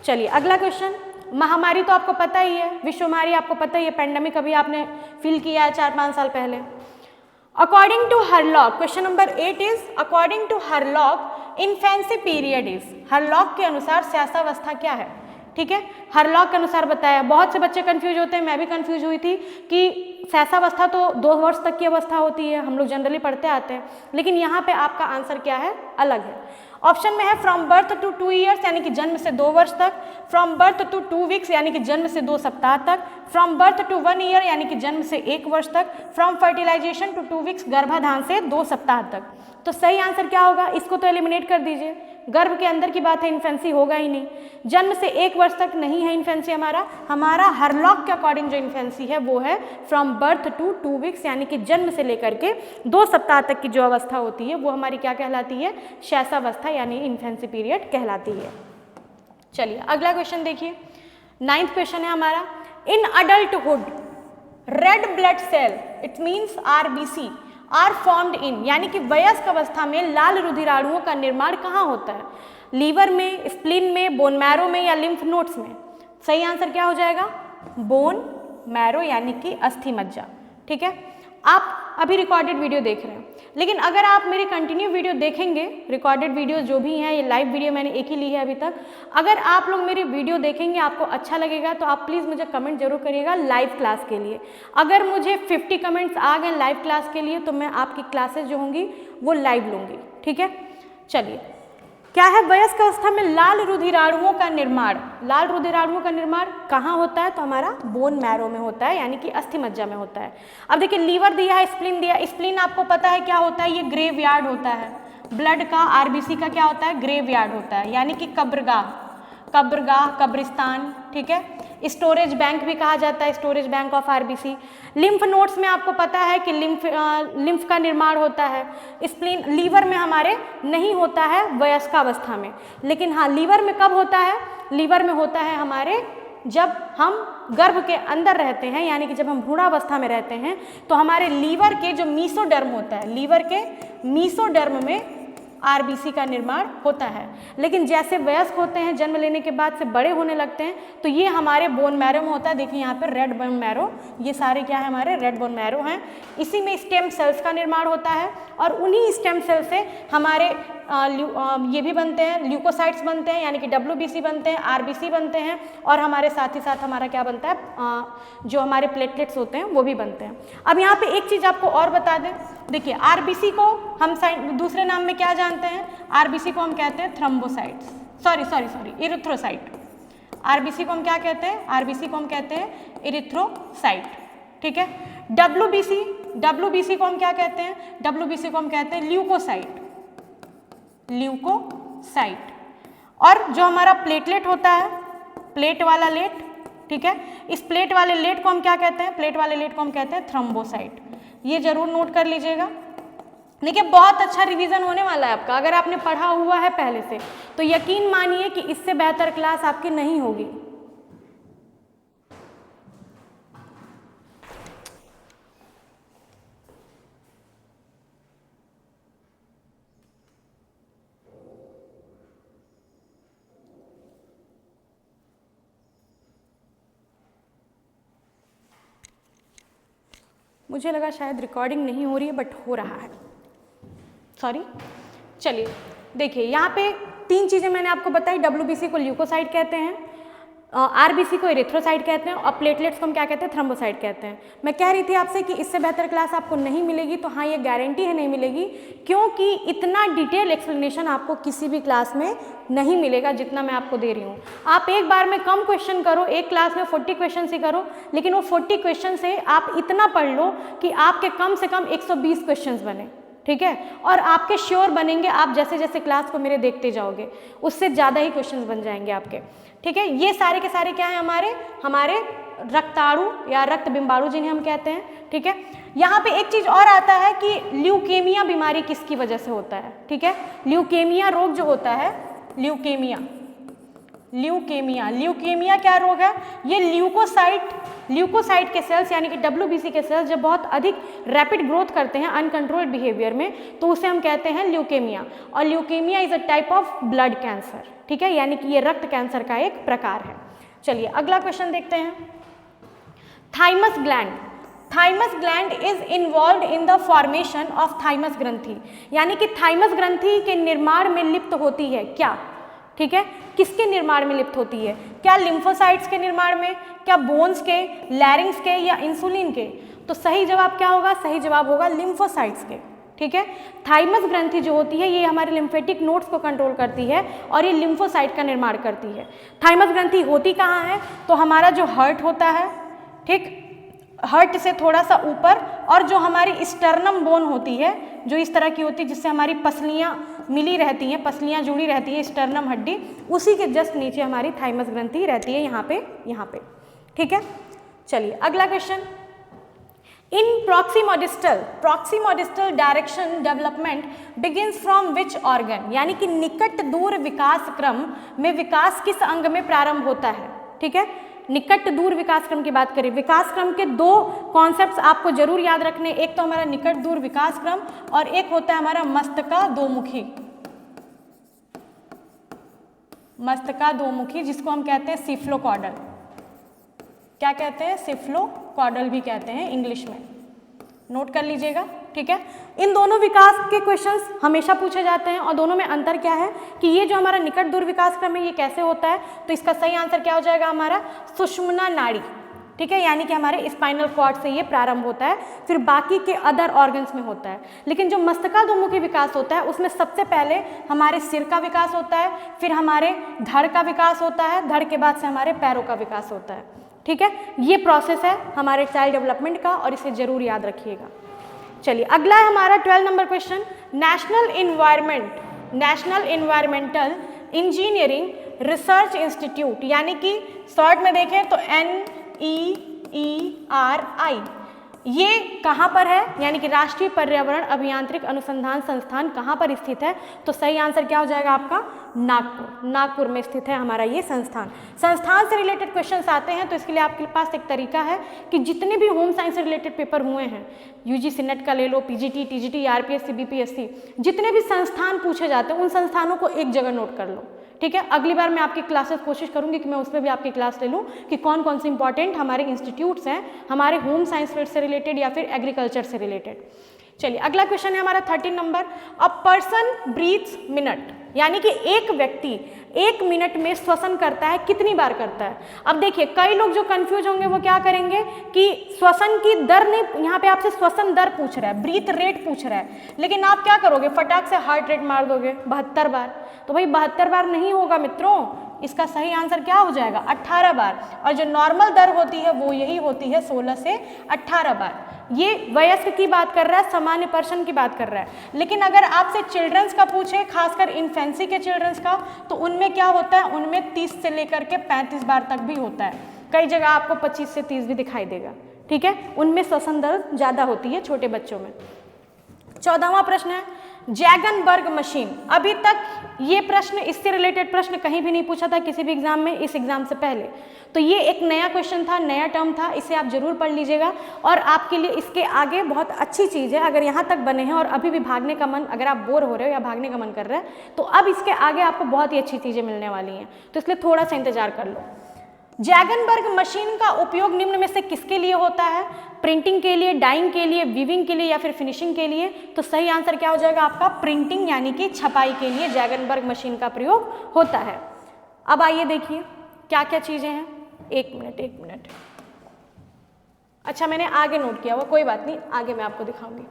चलिए अगला क्वेश्चन, महामारी तो आपको पता ही है, विश्व महामारी आपको पता ही है, पेंडेमिक अभी आपने फील किया है 4-5 साल पहले। According to Hurlock, question number 8 is according to Hurlock infancy period is, Hurlock के अनुसार शैशवावस्था क्या है? ठीक है, हरलॉक के अनुसार बताया। बहुत से बच्चे कंफ्यूज होते हैं, मैं भी कंफ्यूज हुई थी कि शैशवावस्था तो 2 वर्ष तक की अवस्था होती है, हम लोग जनरली पढ़ते आते हैं, लेकिन यहाँ पे आपका आंसर क्या है, अलग है। ऑप्शन में है फ्रॉम बर्थ टू 2 ईयर्स यानी कि जन्म से 2 वर्ष तक, फ्रॉम बर्थ टू 2 वीक्स यानी कि जन्म से 2 सप्ताह तक, फ्रॉम बर्थ टू 1 ईयर यानी कि जन्म से 1 वर्ष तक, फ्रॉम फर्टिलाइजेशन टू 2 वीक्स गर्भाधान से 2 सप्ताह तक। तो सही आंसर क्या होगा, इसको तो एलिमिनेट कर दीजिए, गर्भ के अंदर की बात है, इन्फेंसी होगा ही नहीं। जन्म से 1 वर्ष तक नहीं है इन्फेंसी हमारा हरलॉक के अकॉर्डिंग जो इन्फेंसी है वो है फ्रॉम बर्थ टू 2 वीक्स यानी कि जन्म से लेकर के 2 सप्ताह तक की जो अवस्था होती है वो हमारी क्या कहलाती है, शैशवावस्था यानी इन्फेंसी पीरियड कहलाती है। चलिए अगला क्वेश्चन देखिए, 9th क्वेश्चन है हमारा, in adulthood red blood cell it means RBC are formed in, यानी कि वयस्क अवस्था में लाल रुधिराणुओं का निर्माण कहाँ होता है, लीवर में, स्प्लीन में, बोन मैरो में या लिम्फ नोड्स में? सही आंसर क्या हो जाएगा, बोन मैरो यानी कि अस्थि मज्जा। ठीक है, आप अभी रिकॉर्डेड वीडियो देख रहे हैं, लेकिन अगर आप मेरी कंटिन्यू वीडियो देखेंगे, रिकॉर्डेड वीडियो जो भी हैं, ये लाइव वीडियो मैंने एक ही ली है अभी तक, अगर आप लोग मेरी वीडियो देखेंगे आपको अच्छा लगेगा तो आप प्लीज़ मुझे कमेंट जरूर करिएगा लाइव क्लास के लिए। अगर मुझे 50 कमेंट्स आ गए लाइव क्लास के लिए तो मैं आपकी क्लासेस जो होंगी वो लाइव लूँगी। ठीक है, चलिए क्या है, वयस्क अवस्था में लाल रुधिराणुओं का निर्माण, लाल रुधिराणुओं का निर्माण कहाँ होता है, तो हमारा बोन मैरो में होता है यानी कि अस्थि मज्जा में होता है। अब देखिए लीवर दिया है, स्प्लीन दिया, स्प्लीन आपको पता है क्या होता है, ये ग्रेवयार्ड होता है, ब्लड का RBC का क्या होता है, ग्रेवयार्ड होता है यानी कि कब्रगाह, कब्रिस्तान। ठीक है, स्टोरेज बैंक भी कहा जाता है, storage bank of RBC। Lymph nodes में आपको पता है कि लिम्फ का निर्माण होता है। स्प्लीन लीवर में हमारे नहीं होता है वयस्कावस्था में, लेकिन हाँ लीवर में कब होता है, लीवर में होता है हमारे जब हम गर्भ के अंदर रहते हैं यानी कि जब हम भ्रूणावस्था में रहते हैं तो हमारे लीवर के जो मीसोडर्म होता है, लीवर के मीसोडर्म में RBC का निर्माण होता है। लेकिन जैसे वयस्क होते हैं, जन्म लेने के बाद से बड़े होने लगते हैं, तो ये हमारे बोन मैरो में होता है। देखिए यहाँ पर रेड बोन मैरो, ये सारे क्या है, हमारे रेड बोन मैरो हैं। इसी में स्टेम सेल्स का निर्माण होता है और उन्हीं स्टेम सेल से हमारे ये भी बनते हैं, ल्यूकोसाइट्स बनते हैं यानी कि WBC बनते हैं, RBC बनते हैं और हमारे साथ ही साथ हमारा क्या बनता है, जो हमारे प्लेटलेट्स होते हैं वो भी बनते हैं। अब यहाँ पे एक चीज़ आपको और बता दें, देखिए RBC को हम दूसरे नाम में क्या जानते हैं, RBC को हम कहते हैं थ्रोम्बोसाइट्स, सॉरी इरिथ्रोसाइट। RBC को हम क्या कहते हैं, RBC को हम कहते हैं इरिथ्रोसाइट। ठीक है, WBC को हम क्या कहते हैं, WBC को हम कहते हैं ल्यूकोसाइट। और जो हमारा प्लेटलेट होता है, प्लेट वाला लेट, ठीक है, इस प्लेट वाले लेट को हम क्या कहते हैं, प्लेट वाले लेट को हम कहते हैं थ्रोम्बोसाइट। ये जरूर नोट कर लीजिएगा। देखिए बहुत अच्छा रिवीजन होने वाला है आपका, अगर आपने पढ़ा हुआ है पहले से तो यकीन मानिए कि इससे बेहतर क्लास आपकी नहीं होगी। मुझे लगा शायद रिकॉर्डिंग नहीं हो रही है, बट हो रहा है, सॉरी। चलिए देखिए यहाँ पे 3 चीज़ें मैंने आपको बताई, WBC को ल्यूकोसाइट कहते हैं, RBC को इरिथ्रोसाइट कहते हैं और प्लेटलेट्स को हम क्या कहते हैं, थ्रोम्बोसाइट कहते हैं। मैं कह रही थी आपसे कि इससे बेहतर क्लास आपको नहीं मिलेगी, तो हाँ ये गारंटी है नहीं मिलेगी, क्योंकि इतना डिटेल एक्सप्लेनेशन आपको किसी भी क्लास में नहीं मिलेगा जितना मैं आपको दे रही हूँ। आप एक बार में कम क्वेश्चन करो, एक क्लास में 40 क्वेश्चन ही करो, लेकिन वो 40 क्वेश्चन से आप इतना पढ़ लो कि आपके कम से कम 120 क्वेश्चन बने। ठीक है, और आपके श्योर बनेंगे, आप जैसे जैसे क्लास को मेरे देखते जाओगे उससे ज़्यादा ही क्वेश्चंस बन जाएंगे आपके। ठीक है, ये सारे के सारे क्या हैं, हमारे रक्ताणु या रक्त बिंबाणु जिन्हें हम कहते हैं। ठीक है, यहाँ पे एक चीज़ और आता है कि ल्यूकेमिया बीमारी किसकी वजह से होता है। ठीक है, ल्यूकेमिया रोग जो होता है, ल्यूकेमिया। ल्यूकेमिया क्या रोग है? ये ल्यूकोसाइट के सेल्स यानी कि WBC के सेल्स जब बहुत अधिक रैपिड ग्रोथ करते हैं अनकंट्रोल्ड बिहेवियर में, तो उसे हम कहते हैं ल्यूकेमिया। और leukaemia is a type of blood cancer, ठीक है, यानी कि ये रक्त कैंसर का एक प्रकार है। चलिए अगला क्वेश्चन देखते हैं। Thymus gland. Thymus gland is involve in the formation of thymus ग्रंथि, यानी कि थाइमस ग्रंथि के निर्माण में लिप्त होती है क्या? ठीक है, किसके निर्माण में लिप्त होती है? क्या लिम्फोसाइट्स के निर्माण में, क्या बोन्स के, लैरिंग्स के या इंसुलिन के? तो सही जवाब क्या होगा? सही जवाब होगा लिम्फोसाइट्स के। ठीक है, थाइमस ग्रंथि जो होती है ये हमारे लिम्फेटिक नोड्स को कंट्रोल करती है और ये लिम्फोसाइट का निर्माण करती है। थाइमस ग्रंथि होती कहाँ है? तो हमारा जो हार्ट होता है, ठीक, हार्ट से थोड़ा सा ऊपर, और जो हमारी स्टर्नम बोन होती है जो इस तरह की होती है जिससे हमारी पसलियाँ मिली रहती हैं, पसलियाँ जुड़ी रहती हैं, स्टर्नम हड्डी, उसी के जस्ट नीचे हमारी थाइमस ग्रंथि रहती है, यहाँ पे। ठीक है, चलिए अगला question. In proximodistal direction development begins from which organ, यानी कि निकट दूर विकास क्रम में विकास किस अंग में प्रारंभ होता है? ठीक है, निकट दूर विकास क्रम की बात करें, विकास क्रम के दो कॉन्सेप्ट्स आपको जरूर याद रखने, एक तो हमारा निकट दूर विकास क्रम और एक होता है हमारा मस्तकाधोमुखी, जिसको हम कहते हैं सिफ्लोकॉडल। क्या कहते हैं? सिफ्लोकॉडल भी कहते हैं इंग्लिश में, नोट कर लीजिएगा। ठीक है, इन दोनों विकास के क्वेश्चंस हमेशा पूछे जाते हैं और दोनों में अंतर क्या है कि ये जो हमारा निकट दूर विकास क्रम है ये कैसे होता है, तो इसका सही आंसर क्या हो जाएगा हमारा? सुषुम्ना नाड़ी। ठीक है, यानी कि हमारे स्पाइनल कॉर्ड से ये प्रारंभ होता है, फिर बाकी के अदर ऑर्गन्स में होता है। लेकिन जो मस्तकाधोमुखी विकास होता है उसमें सबसे पहले हमारे सिर का विकास होता है, फिर हमारे धड़ का विकास होता है, धड़ के बाद से हमारे पैरों का विकास होता है। ठीक है, ये प्रोसेस है हमारे चाइल्ड डेवलपमेंट का और इसे जरूर याद रखिएगा। चलिए अगला है हमारा 12 number question. National environmental engineering research institute, यानी कि शॉर्ट में देखें तो NEERI, ये कहाँ पर है? यानी कि राष्ट्रीय पर्यावरण अभियांत्रिक अनुसंधान संस्थान कहाँ पर स्थित है? तो सही आंसर क्या हो जाएगा आपका? नागपुर में स्थित है हमारा ये संस्थान से रिलेटेड क्वेश्चंस आते हैं, तो इसके लिए आपके पास एक तरीका है कि जितने भी होम साइंस से रिलेटेड पेपर हुए हैं, UGC नेट का ले लो, PGT, TGT, RPSC, BPSC, जितने भी संस्थान पूछे जाते हैं उन संस्थानों को एक जगह नोट कर लो। ठीक है, अगली बार मैं आपकी क्लासेस कोशिश करूंगी कि मैं उसमें भी आपकी क्लास ले लूँ कि कौन कौन से इंपॉर्टेंट हमारे इंस्टीट्यूट्स हैं हमारे होम साइंस फील्ड से रिलेटेड या फिर एग्रीकल्चर से रिलेटेड। चलिए अगला क्वेश्चन है हमारा 13 नंबर। अ पर्सन ब्रीथ्स मिनट, यानी कि एक व्यक्ति 1 मिनट में श्वसन करता है, कितनी बार करता है? अब देखिए कई लोग जो कंफ्यूज होंगे वो क्या करेंगे कि श्वसन की दर नहीं, यहाँ पे आपसे श्वसन दर पूछ रहा है, ब्रीथ रेट पूछ रहा है, लेकिन आप क्या करोगे? फटाक से हार्ट रेट मार दोगे 72 बार। तो भाई 72 बार नहीं होगा मित्रों, इसका सही आंसर क्या हो जाएगा? 18 बार। और जो नॉर्मल दर होती है वो यही होती है 16 से 18 बार। ये वयस्क की बात कर रहा है, सामान्य पर्सन की बात कर रहा है। लेकिन अगर आपसे चिल्ड्रंस का पूछे, खासकर इन्फेंसी के चिल्ड्रंस का, तो उनमें क्या होता है? उनमें 30 से लेकर के 35 बार तक भी होता है, कई जगह आपको 25 से 30 भी दिखाई देगा। ठीक है, उनमें श्वसन दर ज़्यादा होती है छोटे बच्चों में। 14वां प्रश्न है जैगनबर्ग मशीन। अभी तक ये प्रश्न, इससे रिलेटेड प्रश्न कहीं भी नहीं पूछा था किसी भी एग्जाम में, इस एग्जाम से पहले, तो ये एक नया क्वेश्चन था, नया टर्म था, इसे आप जरूर पढ़ लीजिएगा और आपके लिए इसके आगे बहुत अच्छी चीज़ है। अगर यहाँ तक बने हैं और अभी भी भागने का मन, अगर आप बोर हो रहे हो या भागने का मन कर रहा है, तो अब इसके आगे आपको बहुत ही अच्छी चीज़ें मिलने वाली हैं, तो इसलिए थोड़ा सा इंतजार कर लो। जैगनबर्ग मशीन का उपयोग निम्न में से किसके लिए होता है? प्रिंटिंग के लिए, डाइंग के लिए, वीविंग के लिए या फिर फिनिशिंग के लिए? तो सही आंसर क्या हो जाएगा आपका? प्रिंटिंग, यानी कि छपाई के लिए जैगनबर्ग मशीन का प्रयोग होता है। अब आइए देखिए क्या क्या चीजें हैं। एक मिनट, अच्छा मैंने आगे नोट किया हुआ, कोई बात नहीं, आगे मैं आपको दिखाऊंगी।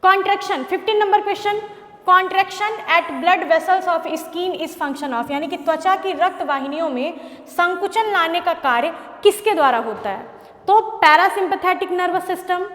Contraction, 15 number question. Contraction at blood vessels of skin is function of, यानी कि त्वचा की रक्त वाहिनियों में संकुचन लाने का कार्य किसके द्वारा होता है? तो parasympathetic nervous system,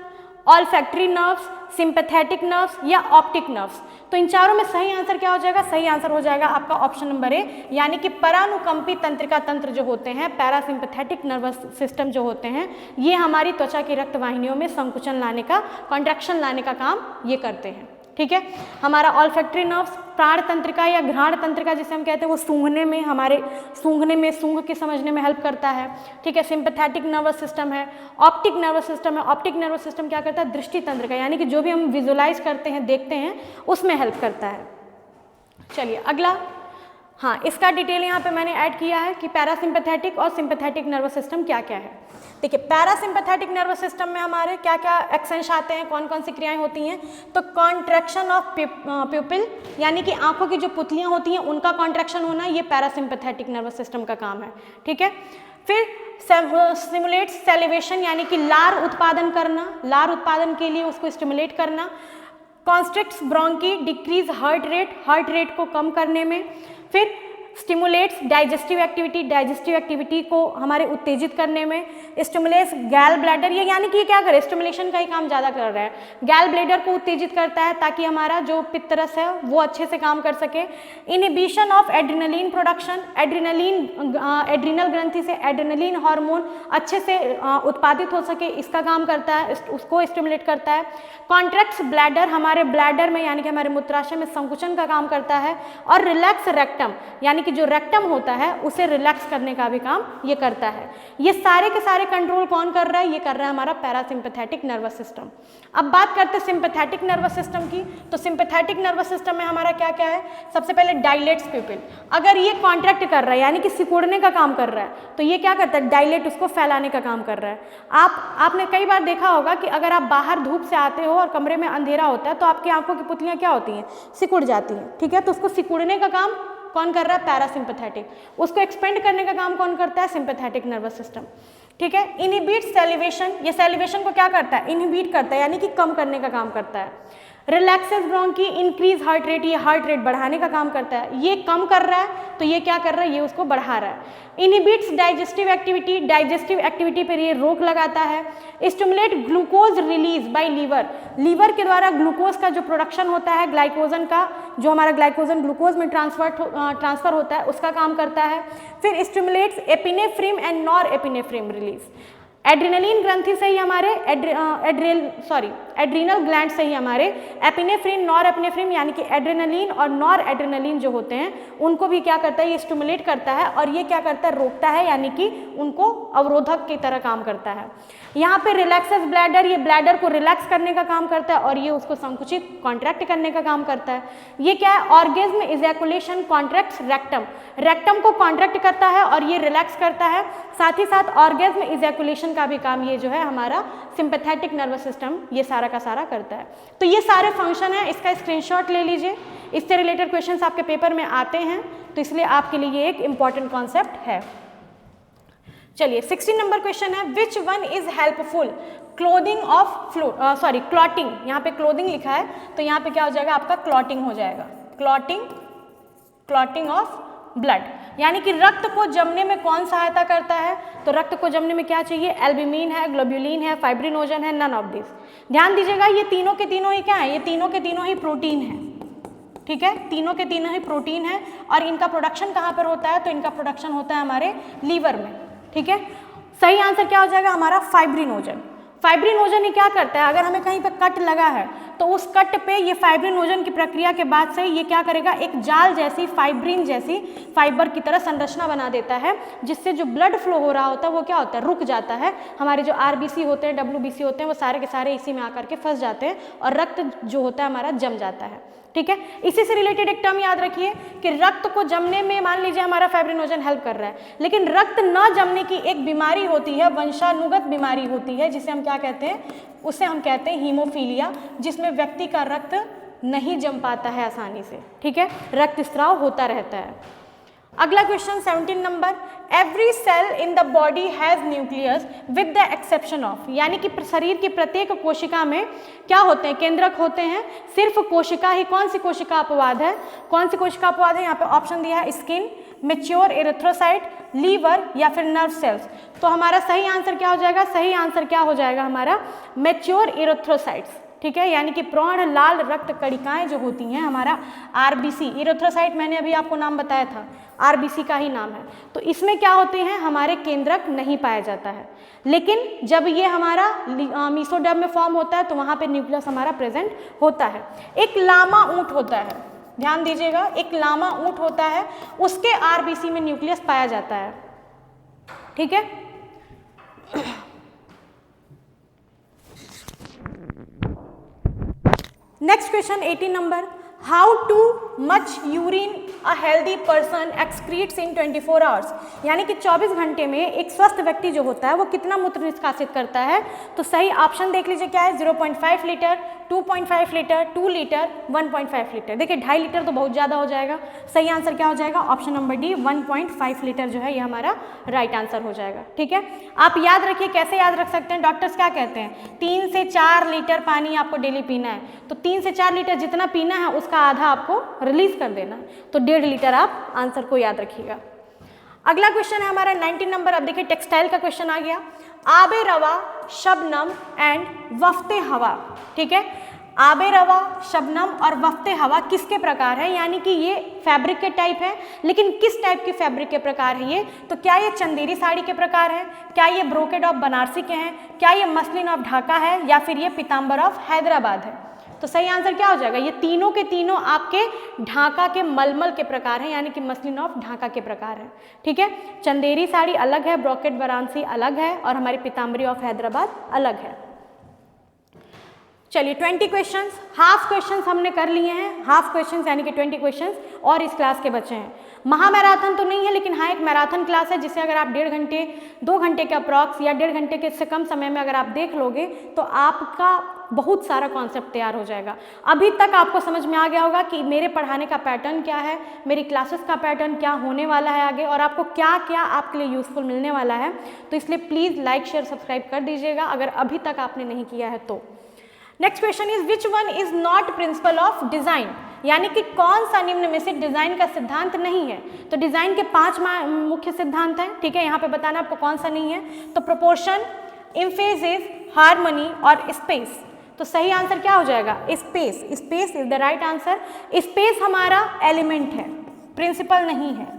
olfactory nerves, sympathetic nerves या ऑप्टिक नर्व्स। तो इन चारों में सही आंसर क्या हो जाएगा? सही आंसर हो जाएगा आपका ऑप्शन नंबर ए, यानी कि परानुकंपी तंत्रिका तंत्र जो होते हैं, पैरासिम्पैथेटिक नर्वस सिस्टम जो होते हैं, ये हमारी त्वचा की रक्त वाहिनियों में संकुचन लाने का, कॉन्ट्रैक्शन लाने का काम ये करते हैं। ठीक है, हमारा ऑल्फैक्टरी नर्व्स प्राण तंत्रिका या घ्राण तंत्रिका जिसे हम कहते हैं वो सूंघने में, हमारे सूंघने में, सूंघ के समझने में हेल्प करता है, ठीक है। सिंपैथेटिक नर्वस सिस्टम है, ऑप्टिक नर्वस सिस्टम है। ऑप्टिक नर्वस सिस्टम क्या करता है, दृष्टि तंत्रिका, यानी कि जो भी हम विजुलाइज करते हैं, देखते हैं, उसमें हेल्प करता है। चलिए अगला, हाँ इसका डिटेल यहाँ पे मैंने ऐड किया है कि पैरासिम्पैथेटिक और सिंपैथेटिक नर्वस सिस्टम क्या क्या है। देखिए पैरासिम्पैथेटिक नर्वस सिस्टम में हमारे क्या क्या एक्शंस आते हैं, कौन कौन सी क्रियाएं होती हैं। तो कॉन्ट्रैक्शन ऑफ प्यूपिल, यानी कि आंखों की जो पुतलियां होती हैं उनका कॉन्ट्रैक्शन होना, ये पैरासिम्पैथेटिक नर्वस सिस्टम का काम है, ठीक है। फिर स्टिमुलेट सैलिवेशन, यानी कि लार उत्पादन करना, लार उत्पादन के लिए उसको स्टिमुलेट करना। कॉन्स्ट्रिक्ट्स ब्रोंकी, डिक्रीज हार्ट रेट को कम करने में। फिर stimulates digestive activity, digestive activity को हमारे उत्तेजित करने में। स्टिमुलेट्स गैल ब्लैडर, ये यानी कि ये क्या करे, स्टिमुलेशन का ही काम ज़्यादा कर रहा है। गैल ब्लैडर को उत्तेजित करता है ताकि हमारा जो पित्तरस है वो अच्छे से काम कर सके। Inhibition of adrenaline production, adrenal ग्रंथि से एड्रेनलिन हार्मोन अच्छे से उत्पादित हो सके, इसका काम करता है, उसको स्टिमुलेट करता है। कॉन्ट्रैक्ट्स ब्लैडर, हमारे ब्लैडर में यानी कि हमारे मूत्राशय में संकुचन का काम करता है। और रिलैक्स रेक्टम, यानी कि जो रेक्टम होता है उसे रिलैक्स करने का भी काम ये करता है। ये सारे के सारे कंट्रोल कौन कर रहा है, ये कर रहा है हमारा पैरासिम्पैथेटिक नर्वस सिस्टम। अब बात करते हैं सिंपैथेटिक नर्वस सिस्टम की। तो सिंपैथेटिक नर्वस सिस्टम में हमारा क्या क्या है, सबसे पहले डायलेट्स प्यूपिल, अगर ये कॉन्ट्रैक्ट कर रहा है यानी कि सिकुड़ने का काम कर रहा है तो ये क्या करता है, डायलेट, उसको फैलाने का काम कर रहा है। आपने कई बार देखा होगा कि अगर आप बाहर धूप से आते हो और कमरे में अंधेरा होता है तो आपकी आंखों की पुतलियां क्या होती हैं, सिकुड़ जाती हैं, ठीक है। तो उसको सिकुड़ने का काम कौन कर रहा है, पैरासिम्पैथेटिक। उसको एक्सपेंड करने का काम कौन करता है, सिंपैथेटिक नर्वस सिस्टम, ठीक है। इनहिबिट सैलिवेशन, ये सैलिवेशन को क्या करता है, इनहिबिट करता है, यानी कि कम करने का काम करता है। Relaxes bronchi, increase heart rate, ये हार्ट रेट बढ़ाने का काम करता है। ये कम कर रहा है तो ये क्या कर रहा है, ये उसको बढ़ा रहा है। Inhibits digestive activity, digestive activity पर ये रोक लगाता है। Stimulate glucose release by liver, liver के द्वारा ग्लूकोज का जो प्रोडक्शन होता है, ग्लाइकोजन का, जो हमारा ग्लाइकोजन ग्लूकोज में ट्रांसफर होता है, उसका काम करता है। फिर stimulates epinephrine and nor epinephrine release, adrenaline ग्रंथि से ही हमारे एड्रीनल ग्लैंड से ही हमारे एपिनेफ्रिन, नॉर एपिनेफ्रिन, यानी कि एड्रेनलिन और नॉर एड्रेनलिन जो होते हैं उनको भी क्या करता है, ये स्टिमुलेट करता है और ये क्या करता है, रोकता है, यानी कि उनको अवरोधक की तरह काम करता है। यहाँ पे रिलैक्सेस ब्लैडर, ये ब्लैडर को रिलैक्स करने का काम करता है और ये उसको संकुचित, कॉन्ट्रैक्ट करने का काम करता है। ये क्या है, orgasm ejaculation contracts rectum, rectum को कॉन्ट्रैक्ट करता है और ये रिलैक्स करता है। साथ ही साथ ऑर्गेज्म इजैकुलेशन का भी काम ये जो है हमारा सिंपैथेटिक नर्वस सिस्टम ये सारा का सारा करता है। तो ये सारे फंक्शन है, इसका स्क्रीनशॉट ले लीजिए, इससे रिलेटेड क्वेश्चंस आपके पेपर में आते हैं तो इसलिए आपके लिए ये एक इंपॉर्टेंट कॉन्सेप्ट है। चलिए 16 नंबर क्वेश्चन है, विच one is helpful clothing of clotting, यहाँ पे क्लोदिंग लिखा है तो यहाँ पे क्या हो जाएगा आपका, क्लॉटिंग हो जाएगा, क्लॉटिंग ऑफ ब्लड, यानी कि रक्त को जमने में कौन सहायता करता है। तो रक्त को जमने में क्या चाहिए, एल्ब्यूमिन है, ग्लोब्यूलिन है, फाइब्रिनोजन है, नन ऑफ दिस। ध्यान दीजिएगा ये तीनों के तीनों ही क्या है, ये तीनों के तीनों ही प्रोटीन है, ठीक है, तीनों के तीनों ही प्रोटीन है और इनका प्रोडक्शन कहाँ पर होता है, तो इनका प्रोडक्शन होता है हमारे लीवर में, ठीक है। सही आंसर क्या हो जाएगा हमारा, फाइब्रिनोजन। फाइब्रिनोजन ये क्या करता है, अगर हमें कहीं पर कट लगा है तो उस कट पे ये फाइब्रिनोजन की प्रक्रिया के बाद से ये क्या करेगा, एक जाल जैसी, फाइब्रिन जैसी, फाइबर की तरह संरचना बना देता है, जिससे जो ब्लड फ्लो हो रहा होता है वो क्या होता है, रुक जाता है। हमारे जो आरबीसी होते हैं, डब्ल्यूबीसी होते हैं, वो सारे के सारे इसी में आकर के फंस जाते हैं और रक्त जो होता है हमारा जम जाता है, ठीक है। इसी से रिलेटेड एक टर्म याद रखिए कि रक्त को जमने में मान लीजिए हमारा फाइब्रिनोजन हेल्प कर रहा है, लेकिन रक्त न जमने की एक बीमारी होती है, वंशानुगत बीमारी होती है, जिसे हम क्या कहते हैं, उसे हम कहते हैं हीमोफीलिया, जिसमें व्यक्ति का रक्त नहीं जम पाता है आसानी से, ठीक है, रक्तस्राव होता रहता है। अगला question 17 number, every cell in the body has nucleus with the exception of, यानी कि शरीर की प्रत्येक कोशिका में क्या होते हैं, केंद्रक होते हैं, सिर्फ कोशिका ही, कौन सी कोशिका अपवाद है, कौन सी कोशिका अपवाद है, यहाँ पे ऑप्शन दिया है, स्किन, मैच्योर एरिथ्रोसाइट, लीवर या फिर नर्व सेल्स। तो हमारा सही आंसर क्या हो जाएगा, सही आंसर क्या हो जाएगा हमारा, मैच्योर एरिथ्रोसाइट्स, ठीक है, यानी कि प्रौढ़ लाल रक्त कणिकाएं जो होती हैं, हमारा आरबीसी, इरिथ्रोसाइट मैंने अभी आपको नाम बताया था, आरबीसी का ही नाम है। तो इसमें क्या होते हैं, हमारे केंद्रक नहीं पाया जाता है, लेकिन जब ये हमारा मीसोडर्म में फॉर्म होता है तो वहाँ पे न्यूक्लियस हमारा प्रेजेंट होता है। एक लामा ऊंट होता है, ध्यान दीजिएगा, एक लामा ऊंट होता है, उसके आरबीसी में न्यूक्लियस पाया जाता है, ठीक है। Next question 18 number, how too much urine a healthy person excretes in 24 hours, यानी कि 24 घंटे में एक स्वस्थ व्यक्ति जो होता है वो कितना मूत्र निष्कासित करता है। तो सही ऑप्शन देख लीजिए क्या है, 0.5 लीटर, 2.5 लीटर, 2 लीटर, 1.5 लीटर। देखिए 2.5 लीटर तो बहुत ज़्यादा हो जाएगा, सही आंसर क्या हो जाएगा, ऑप्शन नंबर डी 1.5 लीटर जो है ये हमारा राइट आंसर हो जाएगा, ठीक है। आप याद रखिए, कैसे याद रख सकते हैं, डॉक्टर्स क्या कहते हैं, 3 से 4 लीटर पानी आपको डेली पीना है, तो 3 से 4 लीटर जितना पीना है उसका आधा आपको रिलीज कर देना, तो 1.5 लीटर आप आंसर को याद रखिएगा। अगला क्वेश्चन है हमारा 19 नंबर, अब देखिए टेक्सटाइल का क्वेश्चन आ गया, आबे रवा, शबनम एंड वफ्ते हवा, ठीक है। आबे रवा, शबनम और वफ्ते हवा किसके प्रकार है, यानी कि ये फैब्रिक के टाइप है, लेकिन किस टाइप के फैब्रिक के प्रकार है ये, तो क्या ये चंदेरी साड़ी के प्रकार है, क्या ये ब्रोकेड ऑफ बनारसी के हैं, क्या ये मसलिन ऑफ ढाका है, या फिर ये पीताम्बर ऑफ हैदराबाद है। तो सही आंसर क्या हो जाएगा, ये तीनों के तीनों आपके ढाका के मलमल के प्रकार हैं, यानी कि मसलिन ऑफ ढाका के प्रकार है, ठीक है। चंदेरी साड़ी अलग है, ब्रोकेड बनारसी अलग है, और हमारी पीताम्बरी ऑफ हैदराबाद अलग है। चलिए 20 क्वेश्चंस, हाफ क्वेश्चंस हमने कर लिए हैं, हाफ क्वेश्चंस यानी कि 20 क्वेश्चंस और इस क्लास के बचे हैं। महा मैराथन तो नहीं है, लेकिन हाँ एक मैराथन क्लास है, जिसे अगर आप 1.5 घंटे 2 घंटे के अप्रॉक्स या 1.5 घंटे के से कम समय में अगर आप देख लोगे तो आपका बहुत सारा कॉन्सेप्ट तैयार हो जाएगा। अभी तक आपको समझ में आ गया होगा कि मेरे पढ़ाने का पैटर्न क्या है, मेरी क्लासेस का पैटर्न क्या होने वाला है आगे, और आपको क्या क्या आपके लिए यूजफुल मिलने वाला है। तो इसलिए प्लीज़ लाइक शेयर सब्सक्राइब कर दीजिएगा अगर अभी तक आपने नहीं किया है तो। Next question is which one is not principle of design, यानी कि कौन सा निम्न में से डिजाइन का सिद्धांत नहीं है। तो डिजाइन के 5 मुख्य सिद्धांत हैं, ठीक है, यहाँ पे बताना आपको कौन सा नहीं है। तो प्रोपोर्शन, एम्फेसिस, हार्मनी और स्पेस। तो सही आंसर क्या हो जाएगा, space. Space is the right answer. Space हमारा एलिमेंट है, प्रिंसिपल नहीं है,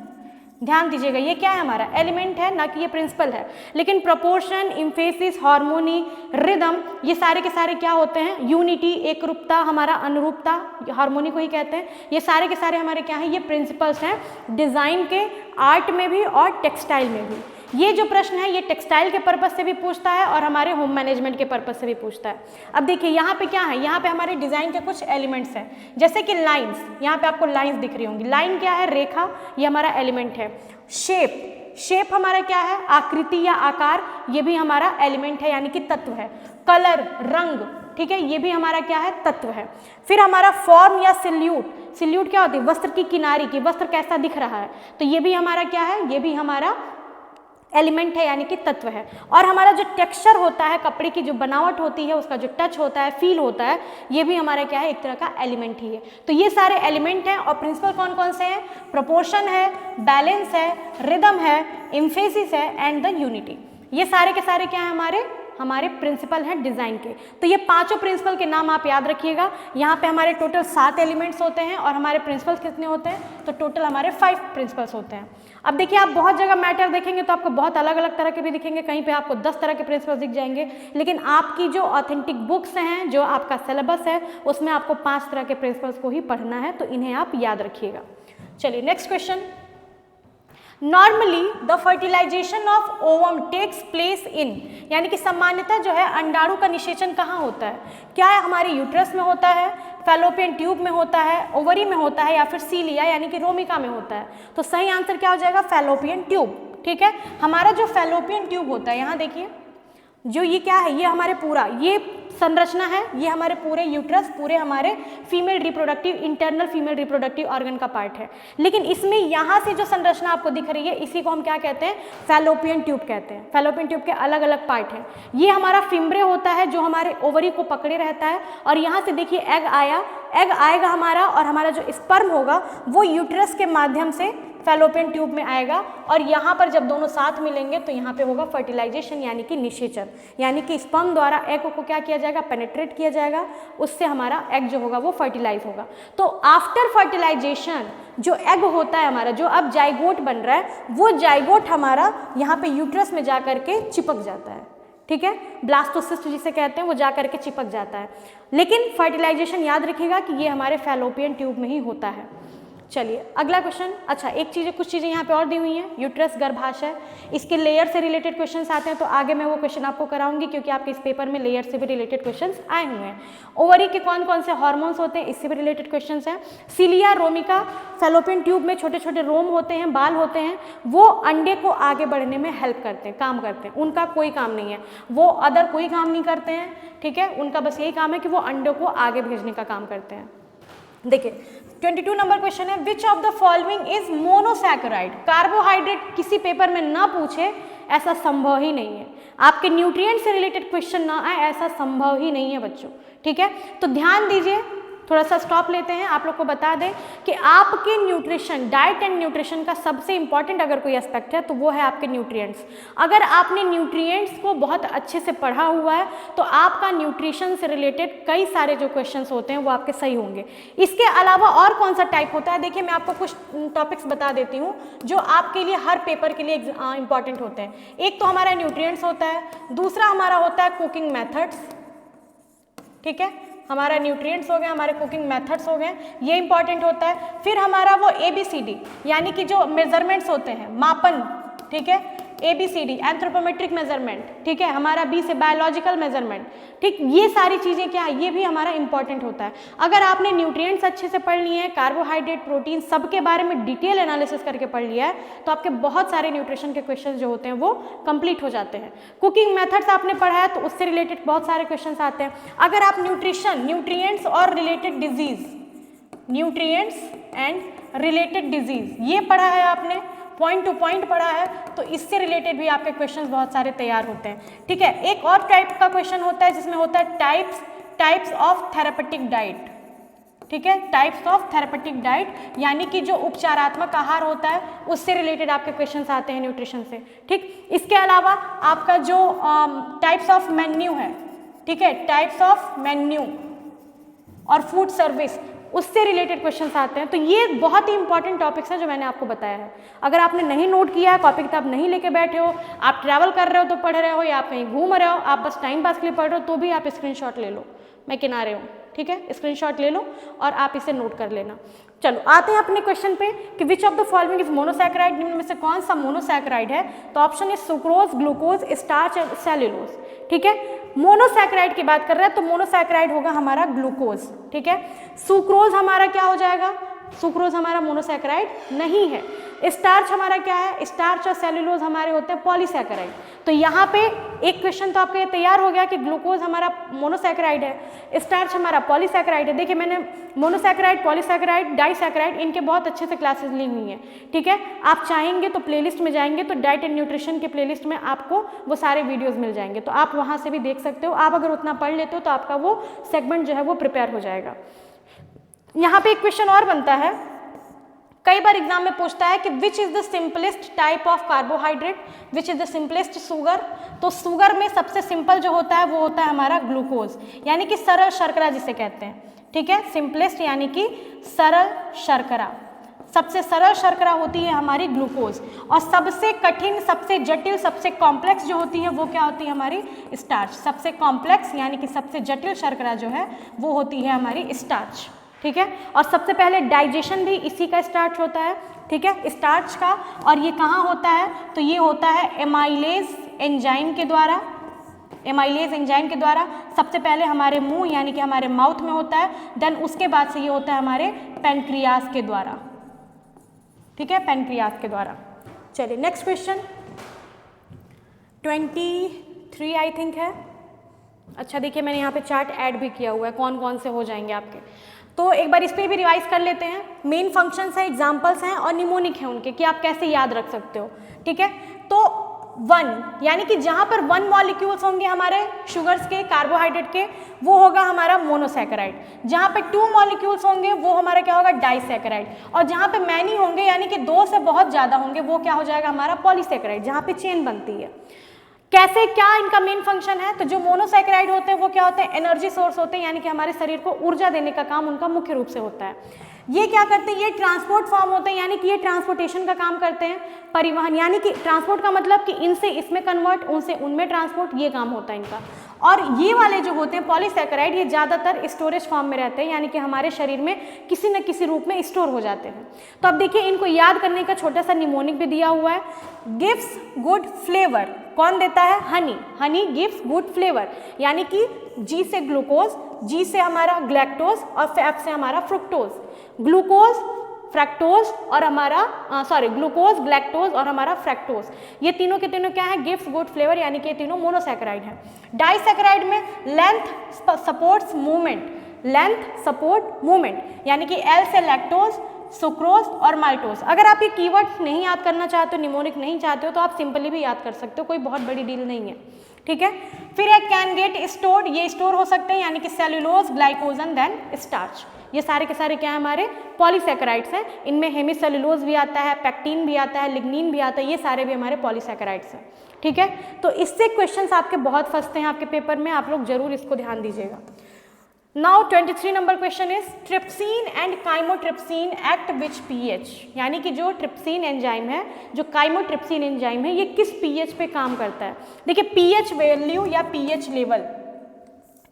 ध्यान दीजिएगा, ये क्या है हमारा एलिमेंट है, ना कि ये प्रिंसिपल है। लेकिन प्रोपोर्शन, एम्फेसिस, हार्मोनी, रिदम, ये सारे के सारे क्या होते हैं, यूनिटी, एकरूपता, हमारा अनुरूपता, हार्मोनी को ही कहते हैं, ये सारे के सारे हमारे क्या हैं, ये प्रिंसिपल्स हैं डिज़ाइन के, आर्ट में भी और टेक्सटाइल में भी। ये जो प्रश्न है ये टेक्सटाइल के पर्पस से भी पूछता है और हमारे होम मैनेजमेंट के पर्पस से भी पूछता है। अब देखिए यहाँ पे क्या है, यहाँ पे हमारे डिज़ाइन के कुछ एलिमेंट्स हैं, जैसे कि लाइंस, यहाँ पे आपको लाइंस दिख रही होंगी। लाइन क्या है, रेखा, ये हमारा एलिमेंट है। शेप, शेप हमारा क्या है, आकृति या आकार, ये भी हमारा एलिमेंट है, यानी कि तत्व है। कलर, रंग, ठीक है, ये भी हमारा क्या है, तत्व है। फिर हमारा फॉर्म या सिल्यूट, सिल्यूट क्या होती है, वस्त्र की किनारी की, वस्त्र कैसा दिख रहा है, तो ये भी हमारा क्या है, ये भी हमारा एलिमेंट है, यानी कि तत्व है। और हमारा जो टेक्सचर होता है, कपड़े की जो बनावट होती है, उसका जो टच होता है, फील होता है, ये भी हमारा क्या है, एक तरह का एलिमेंट ही है। तो ये सारे एलिमेंट हैं। और प्रिंसिपल कौन कौन से हैं, प्रोपोर्शन है, बैलेंस है, रिदम है, एम्फेसिस है एंड द यूनिटी। ये सारे के सारे क्या है, हमारे प्रिंसिपल हैं डिज़ाइन के। तो ये 5 प्रिंसिपल के नाम आप याद रखिएगा। यहाँ पे हमारे टोटल 7 एलिमेंट्स होते हैं और हमारे प्रिंसिपल्स कितने होते हैं, तो टोटल हमारे 5 प्रिंसिपल्स होते हैं। अब देखिए आप बहुत जगह मैटर देखेंगे तो आपको बहुत अलग अलग तरह के भी दिखेंगे, कहीं पे आपको 10 तरह के प्रिंसिपल्स दिख जाएंगे, लेकिन आपकी जो ऑथेंटिक बुक्स हैं, जो आपका सिलेबस है, उसमें आपको 5 तरह के प्रिंसिपल्स को ही पढ़ना है, तो इन्हें आप याद रखिएगा। चलिए next question, normally the fertilisation of ovum takes place in, यानी कि सामान्यतः जो है अंडाणु का निषेचन कहाँ होता है, क्या है, हमारे यूट्रस में होता है, फैलोपियन ट्यूब में होता है, ओवरी में होता है, या फिर सीलिया यानी कि रोमिका में होता है। तो सही आंसर क्या हो जाएगा, फैलोपियन ट्यूब, ठीक है। हमारा जो फैलोपियन ट्यूब होता है, यहाँ देखिए जो ये क्या है, ये हमारे पूरा ये संरचना है, ये हमारे पूरे यूट्रस, पूरे हमारे female reproductive, internal female reproductive organ का पार्ट है। लेकिन इसमें यहाँ से जो संरचना आपको दिख रही है, इसी को हम क्या कहते हैं, फैलोपियन ट्यूब कहते हैं। फैलोपियन ट्यूब के अलग अलग पार्ट हैं। ये हमारा फिम्ब्रे होता है जो हमारे ओवरी को पकड़े रहता है, और यहाँ से देखिए एग आया, एग आएगा हमारा, और हमारा जो स्पर्म होगा वो यूट्रस के माध्यम से फैलोपियन ट्यूब में आएगा, और यहाँ पर जब दोनों साथ मिलेंगे तो यहाँ पे होगा फर्टिलाइजेशन, यानी कि निषेचन, यानी कि स्पर्म द्वारा एग को क्या किया जाएगा, पेनेट्रेट किया जाएगा, उससे हमारा एग जो होगा वो फर्टिलाइज होगा। तो आफ्टर फर्टिलाइजेशन जो एग होता है हमारा, जो अब जाइगोट बन रहा है, वो जाइगोट हमारा यहाँ पे यूट्रस में जा करके चिपक जाता है, ठीक है, ब्लास्टोसिस्ट जिसे कहते हैं वो जा करके चिपक जाता है। लेकिन फर्टिलाइजेशन याद रखिएगा कि ये हमारे फैलोपियन ट्यूब में ही होता है। चलिए अगला क्वेश्चन। अच्छा, एक चीज़, कुछ चीज़ें यहाँ पे और दी हुई हैं, यूट्रस गर्भाशय, इसके लेयर से रिलेटेड क्वेश्चंस आते हैं, तो आगे मैं वो क्वेश्चन आपको कराऊंगी क्योंकि आपके इस पेपर में लेयर से भी रिलेटेड क्वेश्चंस आए हुए हैं। ओवरी के कौन कौन से हार्मोन्स होते हैं, इससे भी रिलेटेड क्वेश्चंस हैं। सिलिया रोमिका, फैलोपियन ट्यूब में छोटे छोटे रोम होते हैं, बाल होते हैं, वो अंडे को आगे बढ़ने में हेल्प करते हैं, काम करते हैं, उनका कोई काम नहीं है, वो अदर कोई काम नहीं करते हैं, ठीक है, उनका बस यही काम है कि वो अंडों को आगे भेजने का काम करते हैं। देखिए 22 नंबर क्वेश्चन है, विच of the following is monosaccharide. Carbohydrate किसी पेपर में ना पूछे ऐसा संभव ही नहीं है, आपके न्यूट्रिएंट से रिलेटेड क्वेश्चन ना आए ऐसा संभव ही नहीं है बच्चों, ठीक है। तो ध्यान दीजिए, थोड़ा सा स्टॉप लेते हैं, आप लोग को बता दें कि आपके न्यूट्रिशन, डाइट एंड न्यूट्रिशन का सबसे इंपॉर्टेंट अगर कोई एस्पेक्ट है तो वो है आपके न्यूट्रिएंट्स। अगर आपने न्यूट्रिएंट्स को बहुत अच्छे से पढ़ा हुआ है तो आपका न्यूट्रिशन से रिलेटेड कई सारे जो क्वेश्चंस होते हैं वो आपके सही होंगे। इसके अलावा और कौन सा टाइप होता है, देखिए मैं आपको कुछ टॉपिक्स बता देती हूँ जो आपके लिए हर पेपर के लिए इंपॉर्टेंट होते हैं। एक तो हमारा न्यूट्रिएंट्स होता है, दूसरा हमारा होता है कुकिंग मेथड्स, ठीक है, हमारा न्यूट्रिएंट्स हो गए, हमारे कुकिंग मेथड्स हो गए, ये इंपॉर्टेंट होता है। फिर हमारा वो ABCD यानी कि जो मेजरमेंट्स होते हैं, मापन, ठीक है, ABCD एंथ्रोपोमेट्रिक मेजरमेंट, ठीक है, हमारा B से बायोलॉजिकल मेजरमेंट, ठीक, ये सारी चीज़ें क्या है, ये भी हमारा इंपॉर्टेंट होता है। अगर आपने न्यूट्रिएंट्स अच्छे से पढ़ लिए हैं, कार्बोहाइड्रेट, प्रोटीन, सबके बारे में डिटेल एनालिसिस करके पढ़ लिया है तो आपके बहुत सारे न्यूट्रिशन के क्वेश्चन जो होते हैं वो कंप्लीट हो जाते हैं। कुकिंग मेथड्स आपने पढ़ा है तो उससे रिलेटेड बहुत सारे क्वेश्चन आते हैं। अगर आप न्यूट्रिशन, न्यूट्रिएंट्स और related disease, nutrients and related disease ये पढ़ा है आपने, पॉइंट टू पॉइंट पढ़ा है, तो इससे रिलेटेड भी आपके क्वेश्चंस बहुत सारे तैयार होते हैं, ठीक है। एक और टाइप का क्वेश्चन होता है जिसमें होता है टाइप्स ऑफ थेरेपेटिक डाइट, ठीक है, टाइप्स ऑफ थेरेपेटिक डाइट यानी कि जो उपचारात्मक आहार होता है उससे रिलेटेड आपके क्वेश्चंस आते हैं न्यूट्रिशन से, ठीक। इसके अलावा आपका जो टाइप्स ऑफ मेन्यू है, ठीक है, टाइप्स ऑफ मेन्यू और फूड सर्विस, उससे रिलेटेड क्वेश्चंस आते हैं। तो ये बहुत ही इंपॉर्टेंट टॉपिक्स हैं जो मैंने आपको बताया है। अगर आपने नहीं नोट किया है, कॉपी किताब नहीं लेके बैठे हो, आप ट्रैवल कर रहे हो तो पढ़ रहे हो, या आप कहीं घूम रहे हो, आप बस टाइम पास के लिए पढ़ रहे हो, तो भी आप स्क्रीनशॉट ले लो, मैं किनारे हूँ, ठीक है, स्क्रीनशॉट ले लो और आप इसे नोट कर लेना। चलो आते हैं अपने क्वेश्चन पे कि विच of the following is monosaccharide, निम्न में से कौन सा मोनोसैकेराइड है। तो option is sucrose, glucose, starch and cellulose, ठीक है। मोनोसैकेराइड की बात कर रहे हैं तो मोनोसैकेराइड होगा हमारा ग्लूकोज, ठीक है। सुक्रोज हमारा क्या हो जाएगा, सुक्रोज हमारा मोनोसैकेराइड नहीं है। स्टार्च हमारा क्या है, स्टार्च और सेल्यूलोज हमारे होते हैं पॉलीसैकेराइड। तो यहाँ पे एक क्वेश्चन तो आपका ये तैयार हो गया कि ग्लूकोज हमारा मोनोसैकेराइड है, स्टार्च हमारा पॉलीसैकेराइड है। देखिए मैंने मोनोसैकेराइड, पॉलीसैकेराइड, डाइसैकेराइड इनके बहुत अच्छे से क्लासेस ली हुई हैं, ठीक है। आप चाहेंगे तो प्लेलिस्ट में जाएंगे तो डाइट एंड न्यूट्रिशन के प्लेलिस्ट में आपको वो सारे वीडियोज़ मिल जाएंगे, तो आप वहाँ से भी देख सकते हो। आप अगर उतना पढ़ लेते हो तो आपका वो सेगमेंट जो है वो प्रिपेयर हो जाएगा। यहाँ पे एक क्वेश्चन और बनता है, कई बार एग्जाम में पूछता है कि which is the simplest type of carbohydrate, which is the simplest sugar. तो शुगर में सबसे सिंपल जो होता है वो होता है हमारा ग्लूकोज, यानी कि सरल शर्करा जिसे कहते हैं, ठीक है। सिंपलेस्ट यानी कि सरल शर्करा, सबसे सरल शर्करा होती है हमारी ग्लूकोज। और सबसे कठिन, सबसे जटिल, सबसे कॉम्प्लेक्स जो होती है वो क्या होती है हमारी स्टार्च। सबसे कॉम्प्लेक्स यानी कि सबसे जटिल शर्करा जो है वो होती है हमारी स्टार्च, ठीक है। और सबसे पहले डाइजेशन भी इसी का स्टार्च होता है, ठीक है, स्टार्च का। और ये कहाँ होता है, तो ये होता है एमाइलेज एंजाइम के द्वारा, एमाइलेज एंजाइम के द्वारा। सबसे पहले हमारे मुंह यानी कि हमारे माउथ में होता है, देन उसके बाद से ये होता है हमारे पैनक्रियास के द्वारा, ठीक है, पैनक्रियास के द्वारा। चलिए नेक्स्ट क्वेश्चन 23 आई थिंक है। अच्छा देखिए मैंने यहाँ पे चार्ट ऐड भी किया हुआ है कौन कौन से हो जाएंगे आपके, तो एक बार इस पर भी रिवाइज कर लेते हैं। मेन फंक्शंस हैं, एग्जाम्पल्स हैं और निमोनिक हैं उनके कि आप कैसे याद रख सकते हो, ठीक है। तो 1 यानी कि जहाँ पर 1 मॉलिक्यूल्स होंगे हमारे शुगर्स के, कार्बोहाइड्रेट के, वो होगा हमारा मोनोसैकेराइड। जहाँ पे 2 मॉलिक्यूल्स होंगे वो हमारा क्या होगा, डाइसैकेराइड। और जहाँ पे मैनी होंगे यानी कि 2 से बहुत ज़्यादा होंगे वो क्या हो जाएगा हमारा पॉलीसैकेराइड, जहाँ पे चेन बनती है। कैसे, क्या इनका मेन फंक्शन है, तो जो मोनोसैकेराइड होते हैं वो क्या होते हैं, एनर्जी सोर्स होते हैं, यानी कि हमारे शरीर को ऊर्जा देने का काम उनका मुख्य रूप से होता है। ये क्या करते हैं, ये ट्रांसपोर्ट फॉर्म होते हैं, यानी कि ये ट्रांसपोर्टेशन का काम करते हैं, परिवहन, यानी कि ट्रांसपोर्ट का मतलब कि इनसे इसमें कन्वर्ट, उनसे उनमें ट्रांसपोर्ट, ये काम होता है इनका। और ये वाले जो होते हैं पॉलीसैकेराइड, ये ज़्यादातर स्टोरेज फॉर्म में रहते हैं, यानी कि हमारे शरीर में किसी न किसी रूप में स्टोर हो जाते हैं। तो अब देखिए इनको याद करने का छोटा सा निमोनिक भी दिया हुआ है, गिव्स गुड फ्लेवर, कौन देता है, Honey, Honey gives good flavour, यानी कि जी से ग्लूकोज, जी से हमारा ग्लैक्टोज और एफ से हमारा फ्रुक्टोज, ग्लूकोज, फ्रैक्टोज और हमारा ग्लूकोज, ग्लैक्टोज और हमारा फ्रैक्टोज, ये तीनों के तीनों क्या है, गिव्स गुड फ्लेवर, यानी कि ये तीनों मोनोसैकेराइड हैं। डाइसैकेराइड में length supports movement, length support movement, यानी कि एल से लैक्टोज, सुक्रोज और माल्टोज। अगर आप ये कीवर्ड नहीं याद करना चाहते हो, निमोनिक नहीं चाहते हो, तो आप सिंपली भी याद कर सकते हो, कोई बहुत बड़ी डील नहीं है, ठीक है। फिर एक कैन गेट स्टोर्ड, ये स्टोर हो सकते हैं, यानी कि सेल्यूलोज, ग्लाइकोजन देन स्टार्च, ये सारे के सारे क्या है, हमारे पॉलीसैकेराइड्स हैं। इनमें हेमिसेल्यूलोज भी आता है, पैक्टीन भी आता है, लिग्निन भी आता है, ये सारे भी हमारे पॉलीसैकेराइड्स हैं, ठीक है। तो इससे क्वेश्चंस आपके बहुत फंसते हैं आपके पेपर में, आप लोग जरूर इसको ध्यान दीजिएगा। Now 23 number question is trypsin and chymotrypsin act which pH, यानी कि जो ट्रिप्सिन एंजाइम है, जो काइमोट्रिप्सिन एंजाइम है, ये किस पीएच पे काम करता है। देखिए पीएच वैल्यू या पीएच लेवल,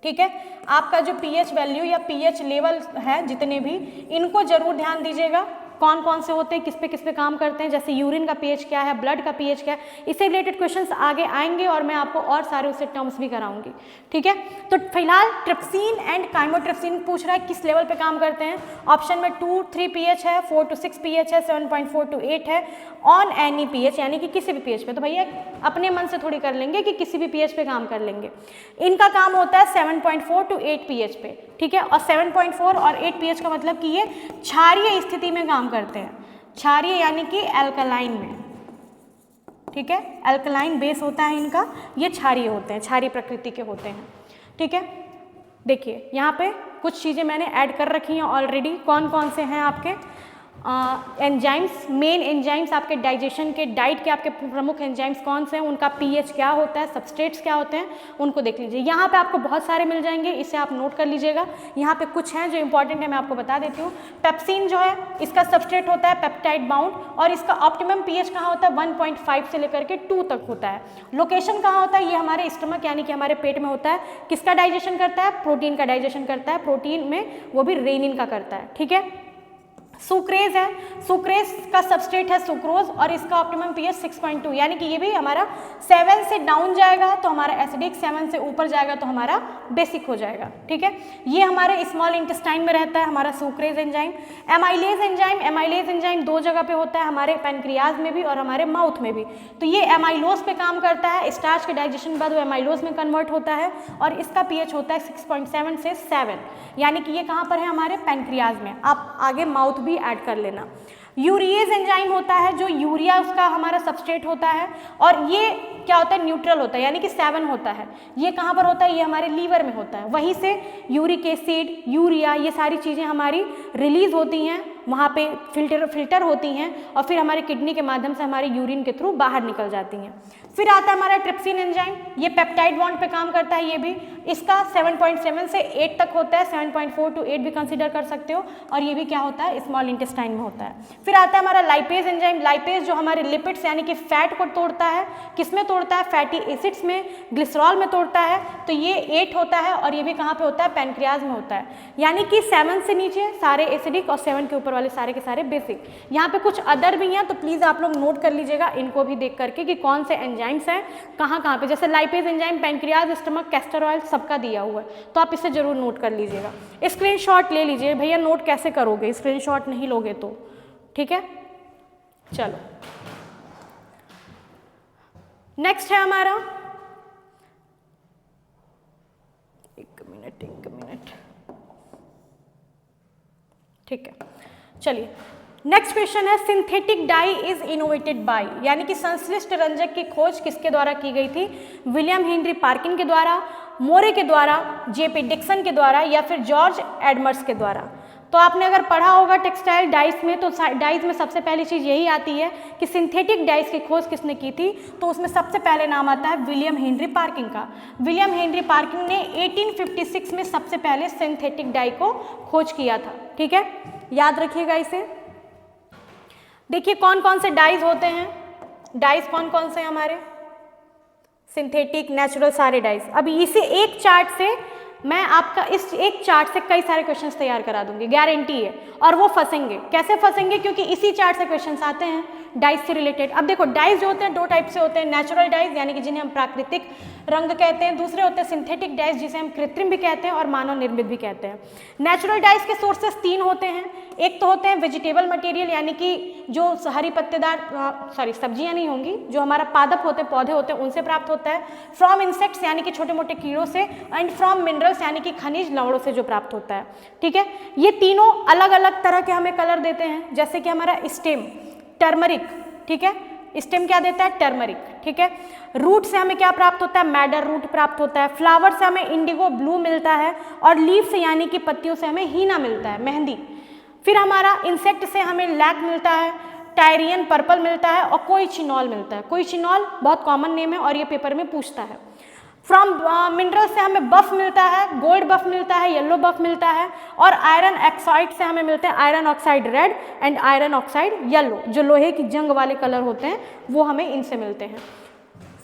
ठीक है, आपका जो पीएच वैल्यू या पीएच लेवल है जितने भी, इनको जरूर ध्यान दीजिएगा, कौन कौन से होते हैं, किस पे काम करते हैं, जैसे यूरिन का पीएच क्या है, ब्लड का पीएच क्या है, इससे रिलेटेड क्वेश्चंस आगे आएंगे और मैं आपको और सारे उससे टर्म्स भी कराऊंगी, ठीक है। तो फिलहाल ट्रिप्सिन एंड काइमोट्रिप्सिन पूछ रहा है किस लेवल पे काम करते हैं। ऑप्शन में 2-3 पीएच है, 4-6 पीएच है, 7.4-8 है, ऑन एनी पीएच, यानी कि किसी भी पीएच पे। तो भैया अपने मन से थोड़ी कर लेंगे कि किसी भी पीएच पे काम कर लेंगे, इनका काम होता है 7.4-8 पीएच पे, ठीक है। और 7.4 और 8 पीएच का मतलब कि ये क्षारीय स्थिति में काम करते हैं, क्षारीय यानी कि एल्कलाइन में, ठीक है, एल्कलाइन बेस होता है इनका, ये क्षारीय होते हैं, क्षारीय प्रकृति के होते हैं, ठीक है। देखिए यहाँ पे कुछ चीज़ें मैंने ऐड कर रखी हैं ऑलरेडी, कौन कौन से हैं आपके एंजाइम्स, मेन एंजाइम्स आपके डाइजेशन के, डाइट के आपके प्रमुख एंजाइम्स कौन से हैं, उनका पीएच क्या होता है, सबस्ट्रेट्स क्या होते हैं, उनको देख लीजिए। यहाँ पे आपको बहुत सारे मिल जाएंगे, इसे आप नोट कर लीजिएगा। यहाँ पे कुछ हैं जो इंपॉर्टेंट है, मैं आपको बता देती हूँ। पेप्सिन जो है इसका सबस्ट्रेट होता है पेप्टाइड बाउंड, और इसका ऑप्टिमम पीएच कहाँ होता है, 1.5 से लेकर के 2 तक होता है। लोकेशन कहाँ होता है, ये हमारे स्टमक यानी कि हमारे पेट में होता है। किसका डाइजेशन करता है, प्रोटीन का डाइजेशन करता है, प्रोटीन में वो भी रेनिन का करता है, ठीक है। सुक्रेज है, सुक्रेज का सबस्ट्रेट है सुक्रोज, और इसका ऑप्टिमम पीएच 6.2, यानी कि ये भी हमारा 7 से डाउन जाएगा तो हमारा एसिडिक, 7 से ऊपर जाएगा तो हमारा बेसिक हो जाएगा, ठीक है। ये हमारे स्मॉल इंटेस्टाइन में रहता है हमारा sucrase enzyme. Amylase enzyme, amylase enzyme 2 जगह पे होता है, हमारे पैनक्रियाज में भी और हमारे माउथ में भी। तो ये एमाइलोज पे काम करता है, स्टार्च के डाइजेशन के बाद वो एमाइलोज में कन्वर्ट होता है, और इसका पीएच होता है 6.7 से 7, यानी कि ये कहाँ पर है, हमारे पैनक्रियाज में। आप आगे माउथ भी ऐड कर लेना। यूरिएज एंजाइम होता है, जो यूरिया उसका हमारा सबस्ट्रेट होता है, और ये क्या होता है, न्यूट्रल होता है, यानी कि 7 होता है। ये कहाँ पर होता है, ये हमारे लीवर में होता है। वहीं से यूरिक एसिड, यूरिया, ये सारी चीज़ें हमारी रिलीज होती हैं, वहाँ पे फिल्टर होती हैं, और फिर हमारे किडनी के माध्यम से हमारे यूरिन के थ्रू बाहर निकल जाती हैं। फिर आता है हमारा ट्रिप्सिन एंजाइम, ये पेप्टाइड बॉन्ड पे काम करता है, ये भी इसका 7.7 से 8 तक होता है, 7.4 to 8 भी कंसीडर कर सकते हो, और ये भी क्या होता है, स्मॉल इंटेस्टाइन में होता है। फिर आता है हमारा लाइपेज एंजाइम, लाइपेज जो हमारे लिपिड्स यानी कि फैट को तोड़ता है, किसमें तोड़ता है, फैटी एसिड्स में, ग्लिसरॉल में तोड़ता है। तो ये 8 होता है, और ये भी कहाँ पे होता है, पैनक्रियाज में होता है, यानी कि 7 से नीचे सारे एसिडिक और 7 के ऊपर वाले सारे के सारे बेसिक। यहाँ पे कुछ अदर भी हैं, तो प्लीज़ आप लोग नोट कर लीजिएगा इनको भी देख करके कि कौन से एंजाइम्स हैं कहाँ पे, जैसे lipase enzyme pancreas, stomach, castor oil सबका दिया हुआ है, तो आप इसे जरूर नोट कर लीजिएगा। स्क्रीनशॉट ले लीजिए भैया, नोट कैसे करोगे, स्क्रीनशॉट नहीं लोगे तो, ठीक है। चलो नेक्स्ट है हमारा, एक मिनट, ठीक है, चलिए नेक्स्ट क्वेश्चन है, synthetic dye is innovated by, यानी कि संश्लिष्ट रंजक की खोज किसके द्वारा की गई थी, विलियम हेनरी पार्किन के द्वारा, मोरे के द्वारा, जेपी डिक्सन के द्वारा, या फिर जॉर्ज एडमर्स के द्वारा। तो आपने अगर पढ़ा होगा टेक्सटाइल डाइस में, तो डाइस में सबसे पहली चीज़ यही आती है कि सिंथेटिक डाइस की खोज किसने की थी, तो उसमें सबसे पहले नाम आता है विलियम हेनरी पार्किन का। विलियम हेनरी पार्किन ने 1856 में सबसे पहले सिंथेटिक डाई को खोज किया था, ठीक है। याद रखिएगा इसे। देखिए कौन कौन से डाइज होते हैं, डाइज कौन कौन से हैं हमारे, सिंथेटिक, नेचुरल, सारे डाइज। अभी इसे एक चार्ट से मैं आपका इस एक चार्ट से कई सारे क्वेश्चंस तैयार करा दूंगी, गारंटी है। और वो फंसेंगे, कैसे फंसेंगे, क्योंकि इसी चार्ट से क्वेश्चंस आते हैं डाइज से रिलेटेड। अब देखो डाइज जो होते हैं दो टाइप से होते हैं, नेचुरल डाइज यानी कि जिन्हें हम प्राकृतिक रंग कहते हैं, दूसरे होते हैं सिंथेटिक डाइज जिसे हम कृत्रिम भी कहते हैं और मानव निर्मित भी कहते हैं। नेचुरल डाइज के सोर्सेस तीन होते हैं, एक तो होते हैं वेजिटेबल मटेरियल यानी कि जो हरी पत्तेदार सब्जियां नहीं होंगी, जो हमारा पादप होते हैं, पौधे होते हैं, उनसे प्राप्त होता है। फ्रॉम इंसेक्ट्स यानी कि छोटे मोटे कीड़ों से, एंड फ्रॉम मिनरल्स यानी कि खनिज लवणों से जो प्राप्त होता है। ठीक है, ये तीनों अलग अलग तरह के हमें कलर देते हैं, जैसे कि हमारा स्टेम टर्मरिक, ठीक है, स्टेम क्या देता है, टर्मरिक। ठीक है, रूट से हमें क्या प्राप्त होता है, मैडर रूट प्राप्त होता है। फ्लावर से हमें इंडिगो ब्लू मिलता है, और लीफ से यानी कि पत्तियों से हमें हीना मिलता है, मेहंदी। फिर हमारा इंसेक्ट से हमें लैक मिलता है, टायरियन पर्पल मिलता है, और कोइचिनॉल मिलता है। कोइचिनॉल बहुत कॉमन नेम है और ये पेपर में पूछता है। फ्रॉम मिनरल से हमें बफ मिलता है, गोल्ड बफ मिलता है, येलो बफ मिलता है, और आयरन ऑक्साइड से हमें मिलते हैं iron oxide red and iron oxide yellow, जो लोहे की जंग वाले कलर होते हैं वो हमें इनसे मिलते हैं।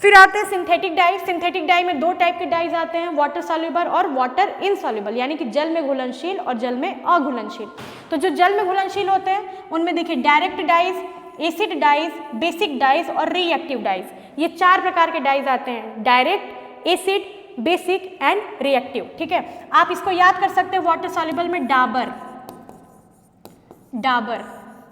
फिर आते हैं सिंथेटिक डाइज। सिंथेटिक डाई में दो टाइप के डाइज आते हैं, वाटर सॉल्युबल और वाटर इनसॉल्युबल, यानी कि जल में घुलनशील और जल में अघुलनशील। तो जो जल में घुलनशील होते हैं उनमें देखिए direct dyes, acid dyes, basic dyes और रिएक्टिव डाइज, ये चार प्रकार के डाइज आते हैं, direct, acid, basic and reactive. ठीक है, आप इसको याद कर सकते हैं वाटर सॉल्युबल में डाबर, डाबर,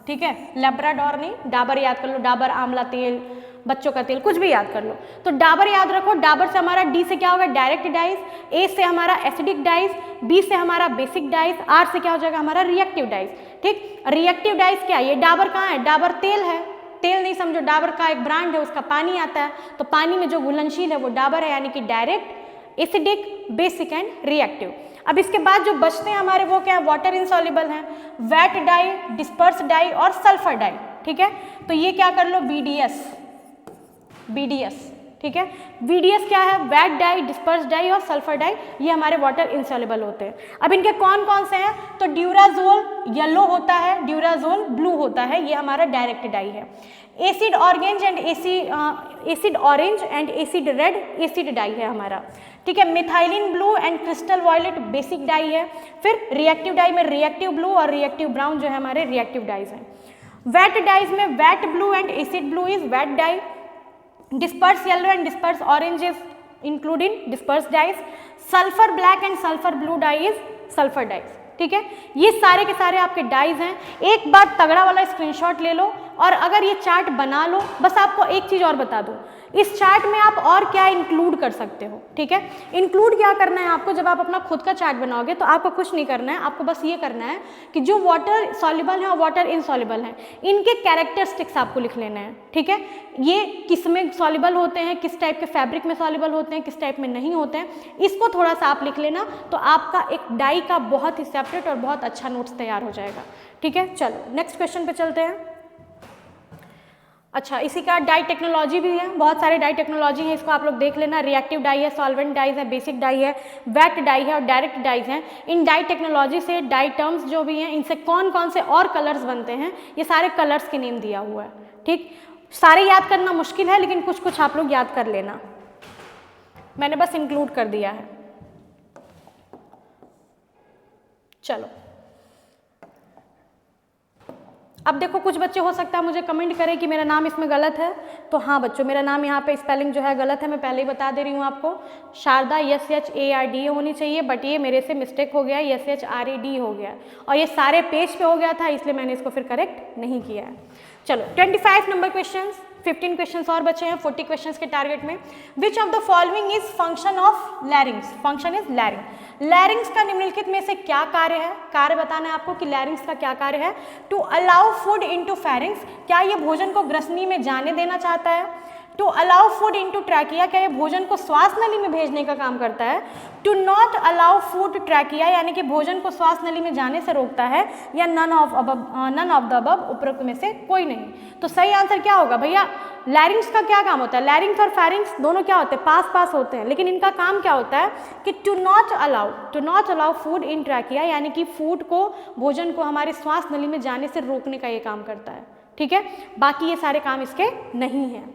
ठीक है, लैब्राडोर नहीं, डाबर याद कर लो, डाबर आंवला तेल, बच्चों का तेल, कुछ भी याद कर लो। तो डाबर याद रखो, डाबर से हमारा डी से क्या होगा, डायरेक्ट डाइज, ए से हमारा एसिडिक डाइज, बी से हमारा बेसिक डाइज, आर से क्या हो जाएगा हमारा रिएक्टिव डाइज। ठीक, रिएक्टिव डाइज क्या है, ये डाबर कहाँ है, डाबर तेल है, तेल नहीं समझो, डाबर का एक ब्रांड है, उसका पानी आता है, तो पानी में जो घुलनशील है वो डाबर है, यानी कि direct, acidic, basic and reactive. अब इसके बाद जो बचते हैं हमारे वो क्या है, वाटर इनसॉल्युबल हैं, वेट डाई, डिस्पर्स डाई और सल्फर डाई। ठीक है, तो ये क्या कर लो, बीडीएस, बीडीएस। ठीक है, बीडीएस क्या है, वेट डाई, डिस्पर्स डाई और सल्फर डाई, ये हमारे वाटर इनसॉल्युबल होते हैं। अब इनके कौन कौन से हैं, तो ड्यूराजोल येलो होता है, ड्यूराजोल ब्लू होता है, ये हमारा डायरेक्ट डाई है। Acid orange and acid orange and acid red acid dye है हमारा। ठीक है, methylene blue and crystal violet basic dye है। फिर रिएक्टिव डाई में रिएक्टिव ब्लू और रिएक्टिव ब्राउन जो है हमारे रिएक्टिव डाइज हैं। वेट डाइज में vat blue and acid blue is vat dye, disperse yellow and disperse orange is including disperse dyes, sulfur black and sulfur blue dye is sulfur dyes। ठीक है, ये सारे के सारे आपके डाइज हैं। एक बार तगड़ा वाला स्क्रीनशॉट ले लो, और अगर ये चार्ट बना लो, बस आपको एक चीज़ और बता दूं, इस चार्ट में आप और क्या इंक्लूड कर सकते हो। ठीक है, इंक्लूड क्या करना है आपको, जब आप अपना खुद का चार्ट बनाओगे तो आपको कुछ नहीं करना है, आपको बस ये करना है कि जो वाटर सॉल्युबल हैं और वाटर इनसॉल्युबल हैं, इनके कैरेक्टरिस्टिक्स आपको लिख लेना है। ठीक है, ये किस में सॉल्युबल होते हैं, किस टाइप के फैब्रिक में सॉल्युबल होते हैं, किस टाइप में नहीं होते हैं, इसको थोड़ा सा आप लिख लेना, तो आपका एक डाई का बहुत ही सेपरेट और बहुत अच्छा नोट्स तैयार हो जाएगा। ठीक है, चलो नेक्स्ट क्वेश्चन पे चलते हैं। अच्छा, इसी का डाई टेक्नोलॉजी भी है, बहुत सारे डाई टेक्नोलॉजी है, इसको आप लोग देख लेना। रिएक्टिव डाई है, सॉल्वेंट डाइज है, बेसिक डाई है, वेट डाई है और डायरेक्ट डाइज हैं। इन डाई टेक्नोलॉजी से डाई टर्म्स जो भी हैं, इनसे कौन कौन से और कलर्स बनते हैं, ये सारे कलर्स के नेम दिया हुआ है। ठीक, सारे याद करना मुश्किल है, लेकिन कुछ कुछ आप लोग याद कर लेना, मैंने बस इंक्लूड कर दिया है। चलो, अब देखो कुछ बच्चे हो सकता है मुझे कमेंट करें कि मेरा नाम इसमें गलत है, तो हाँ बच्चों, मेरा नाम यहाँ पे स्पेलिंग जो है गलत है, मैं पहले ही बता दे रही हूँ आपको। शारदा SHARDA होनी चाहिए, बट ये मेरे से मिस्टेक हो गया, SHRAD हो गया, और ये सारे पेज पे हो गया था, इसलिए मैंने इसको फिर करेक्ट नहीं किया है। चलो 25 नंबर क्वेश्चन, 15 क्वेश्चंस और बचे हैं 40 क्वेश्चंस के टारगेट में। विच of the following is function of लैरिंग्स, function is larynx. लैरिंग्स का निम्नलिखित में से क्या कार्य है, कार्य बताना है आपको कि लैरिंग्स का क्या कार्य है। To allow food into pharynx, क्या ये भोजन को ग्रसनी में जाने देना चाहता है। To allow food into trachea, क्या ये भोजन को श्वास नली में भेजने का काम करता है? To not allow food trachea, यानी कि भोजन को श्वास नली में जाने से रोकता है, या नन ऑफ द अबव, उपरोक्त में से कोई नहीं। तो सही आंसर क्या होगा भैया? लैरिंग्स का क्या काम होता है? लैरिंग्स और फैरिंग्स दोनों क्या होते हैं? पास पास होते हैं, लेकिन इनका काम क्या होता है कि to not allow food in trachea, यानी कि फूड को, भोजन को हमारे श्वास नली में जाने से रोकने का ये काम करता है। ठीक है, बाकी ये सारे काम इसके नहीं हैं।